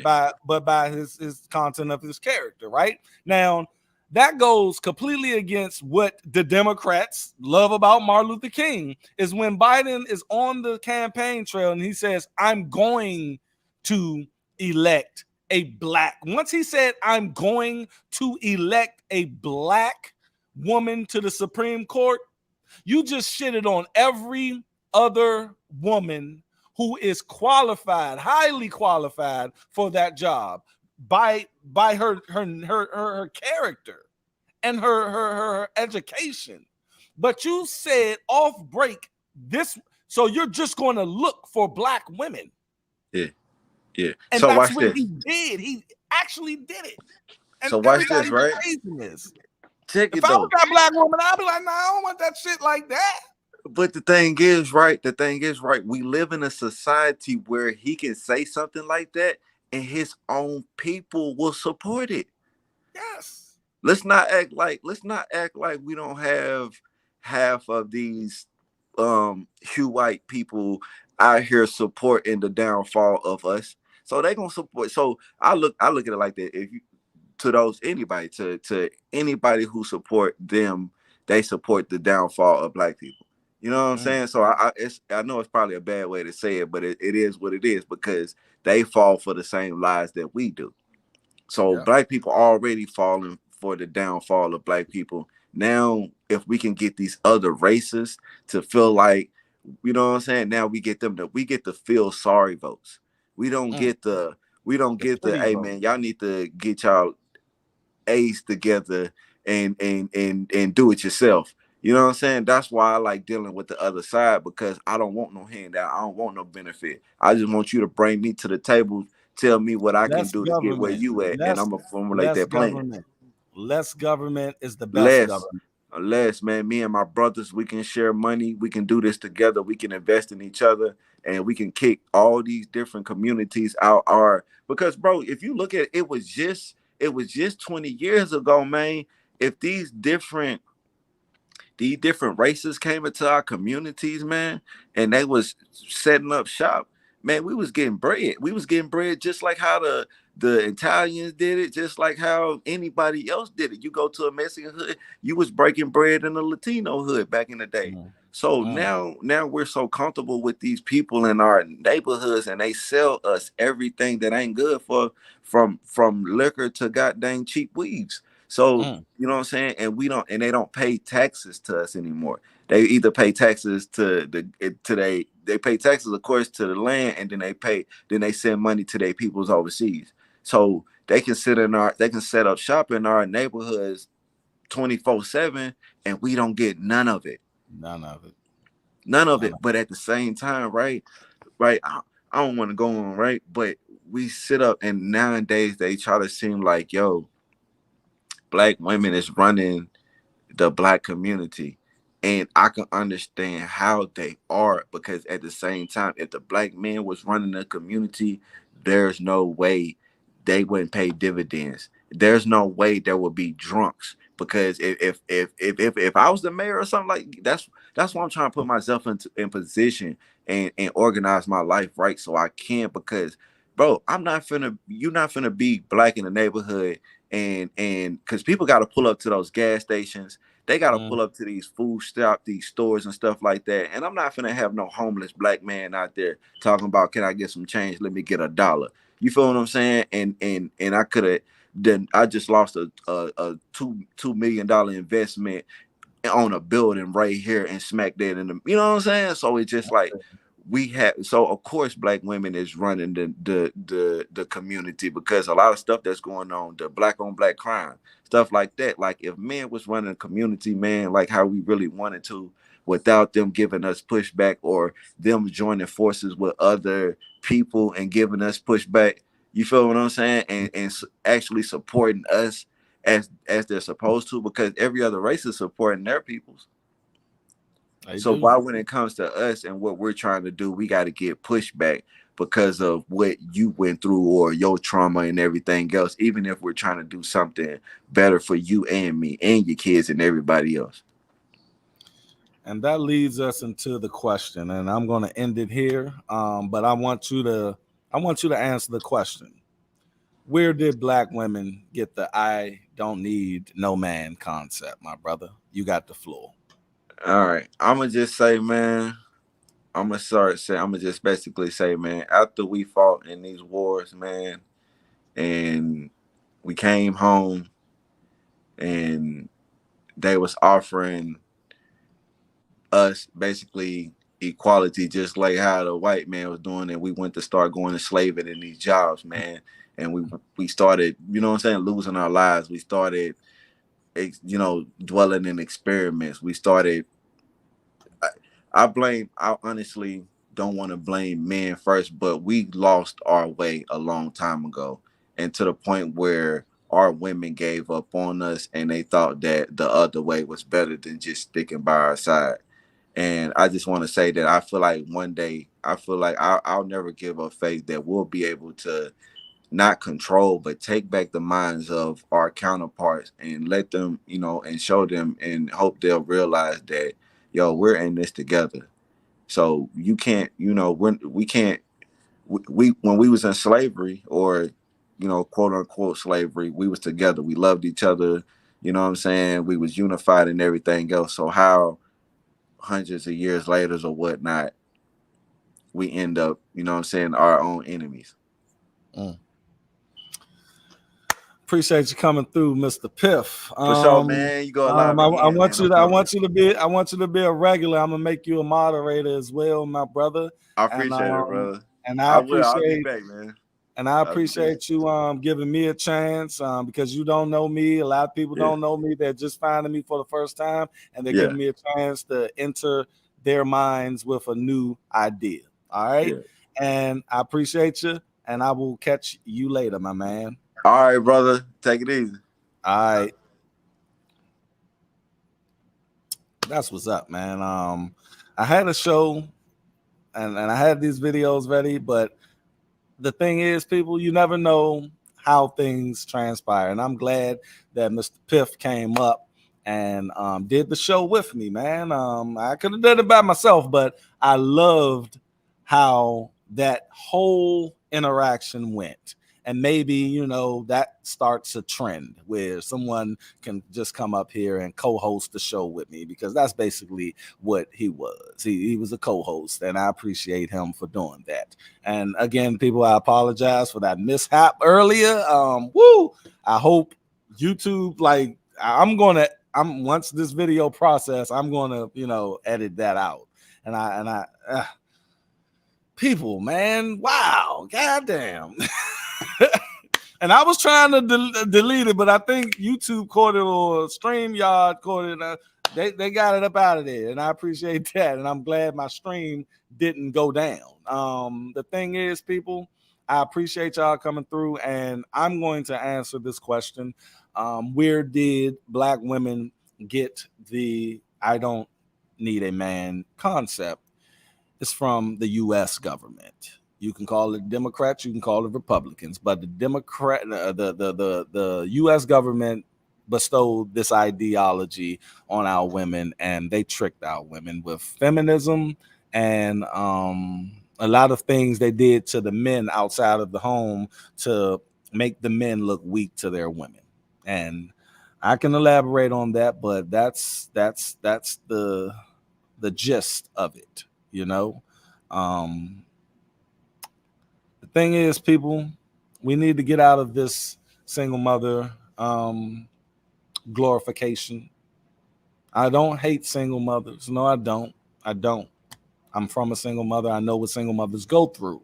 D: but by his content of his character. Right? Now, that goes completely against what the Democrats love about Martin Luther King. Is when Biden is on the campaign trail and he says, "I'm going to elect a black." Once he said, "I'm going to elect a black woman to the Supreme Court," you just shitted on every other woman who is qualified, highly qualified for that job by her character and her education. But you said off break this, so you're just going to look for black women.
F: Yeah.
D: And
F: so
D: that's
F: watch
D: what
F: this.
D: he did. He actually did it. And
F: So watch this, right?
D: This.
F: Check it
D: if I
F: though.
D: was that black woman, I'd be like, "Nah, I don't want that shit like that."
F: But the thing is, right? We live in a society where he can say something like that, and his own people will support it.
D: Yes.
F: Let's not act like we don't have half of these Hugh White people out here supporting the downfall of us. So they gonna support. So I look at it like that. If you to anybody who support them, they support the downfall of Black people. You know what I'm saying? So I know it's probably a bad way to say it, but it is what it is because they fall for the same lies that we do. So Black people already falling for the downfall of Black people. Now, if we can get these other races to feel like, you know what I'm saying? Now we get to feel sorry votes. We don't get the hey man, y'all need to get y'all A's together and do it yourself. You know what I'm saying? That's why I like dealing with the other side, because I don't want no handout. I don't want no benefit. I just want you to bring me to the table, tell me what I can do to get where you at, and I'm gonna formulate that plan.
D: Less government is the best government.
F: Less, man. Me and my brothers, we can share money. We can do this together. We can invest in each other, and we can kick all these different communities out. Because, bro, if you look at it, it was just 20 years ago, man. If these different races came into our communities, man, and they was setting up shop, man, we was getting bread. We was getting bread just like how the Italians did it, just like how anybody else did it. You go to a Mexican hood, you was breaking bread in a Latino hood back in the day. So now we're so comfortable with these people in our neighborhoods, and they sell us everything that ain't good from liquor to goddamn cheap weeds. So you know what I'm saying? And they don't pay taxes to us anymore. They either pay taxes they pay taxes, of course, to the land, and then they send money to their peoples overseas. So they can set up shop in our neighborhoods 24/7, and we don't get none of it. But at the same time, right? I don't want to go on, right? But we sit up, and nowadays they try to seem like, yo, Black women is running the Black community. And I can understand how they are, because at the same time, if the Black men was running the community, there's no way they wouldn't pay dividends. There's no way there would be drunks. Because if I was the mayor or something, like that's why I'm trying to put myself in position and organize my life right so I can. Because bro, you're not finna be black in the neighborhood and because people got to pull up to those gas stations. They got to pull up to these food stop, these stores and stuff like that. And I'm not finna have no homeless black man out there talking about, can I get some change? Let me get $1. You feel what I'm saying? And I could have. Then I just lost a $2 million investment on a building right here and smack dead in the, you know what I'm saying? So it's just like so of course black women is running the community, because a lot of stuff that's going on, the black on black crime, stuff like that. Like if men was running a community, man, like how we really wanted to, without them giving us pushback or them joining forces with other people and giving us pushback, you feel what I'm saying? And actually supporting us as they're supposed to, because every other race is supporting their peoples. So why, when it comes to us and what we're trying to do, we got to get pushback because of what you went through or your trauma and everything else, even if we're trying to do something better for you and me and your kids and everybody else.
D: And that leads us into the question, and I'm going to end it here. But I want you to answer the question. Where did black women get the "I don't need no man" concept, my brother? You got the floor.
F: All right. I'm going to just say, man, I'm going to just basically say, man, after we fought in these wars, man, and we came home and they was offering us basically equality, just like how the white man was doing, and we went to start going to slaving in these jobs, man. And we started, you know what I'm saying, losing our lives. We started, dwelling in experiments. We started, I honestly don't want to blame men first, but we lost our way a long time ago. And to the point where our women gave up on us and they thought that the other way was better than just sticking by our side. And I just want to say that I feel like one day, I'll never give up faith that we'll be able to not control, but take back the minds of our counterparts and let them, and show them and hope they'll realize that, we're in this together. So you can't, we can't, we when we was in slavery or, quote unquote slavery, we was together. We loved each other. You know what I'm saying? We was unified and everything else. So how hundreds of years later or whatnot, we end up, our own enemies.
D: Appreciate you coming through, Mr. Piff.
F: For sure, man. You go live.
D: I want you to be a regular. I'm gonna make you a moderator as well, my brother.
F: I appreciate it, brother.
D: And
F: I'll be back, man.
D: And I appreciate you giving me a chance because you don't know me. A lot of people don't know me. They're just finding me for the first time, and they're giving me a chance to enter their minds with a new idea. All right. Yeah. And I appreciate you, and I will catch you later, my man.
F: All right, brother. Take it easy.
D: All right. That's what's up, man. I had a show and I had these videos ready, but the thing is, people, you never know how things transpire. And I'm glad that Mr. Piff came up and did the show with me, man. I could have done it by myself, but I loved how that whole interaction went. And maybe, that starts a trend where someone can just come up here and co-host the show with me, because that's basically what he was. He was a co-host, and I appreciate him for doing that. And again, people, I apologize for that mishap earlier. I hope YouTube, once this video process, I'm going to, edit that out. And I people, man, wow, goddamn. And I was trying to delete it, but I think YouTube caught it or StreamYard caught it. They got it up out of there, and I appreciate that. And I'm glad my stream didn't go down. The thing is, people, I appreciate y'all coming through, and I'm going to answer this question. Where did black women get the "I don't need a man" concept? It's from the U.S. government. You can call it Democrats, you can call it Republicans, but the U.S. government bestowed this ideology on our women, and they tricked our women with feminism and a lot of things they did to the men outside of the home to make the men look weak to their women. And I can elaborate on that, but that's the gist of it, you know. The thing is, people, we need to get out of this single mother glorification. I don't hate single mothers. No, I don't. I don't. I'm from a single mother. I know what single mothers go through.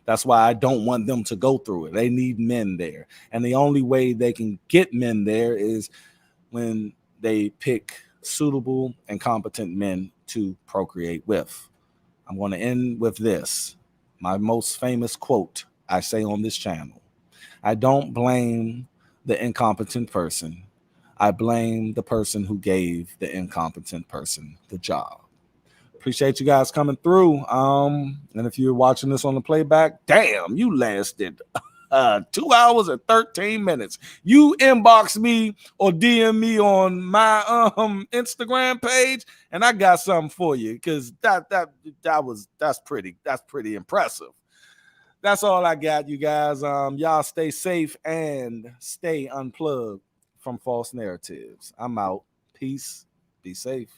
D: That's why I don't want them to go through it. They need men there. And the only way they can get men there is when they pick suitable and competent men to procreate with. I'm going to end with this. My most famous quote I say on this channel. I don't blame the incompetent person. I blame the person who gave the incompetent person the job. Appreciate you guys coming through. And if you're watching this on the playback, damn, you lasted 2 hours and 13 minutes. You inbox me or DM me on my Instagram page, and I got something for you, because that's pretty impressive. That's all I got, you guys. Y'all stay safe and stay unplugged from false narratives. I'm out. Peace. Be safe.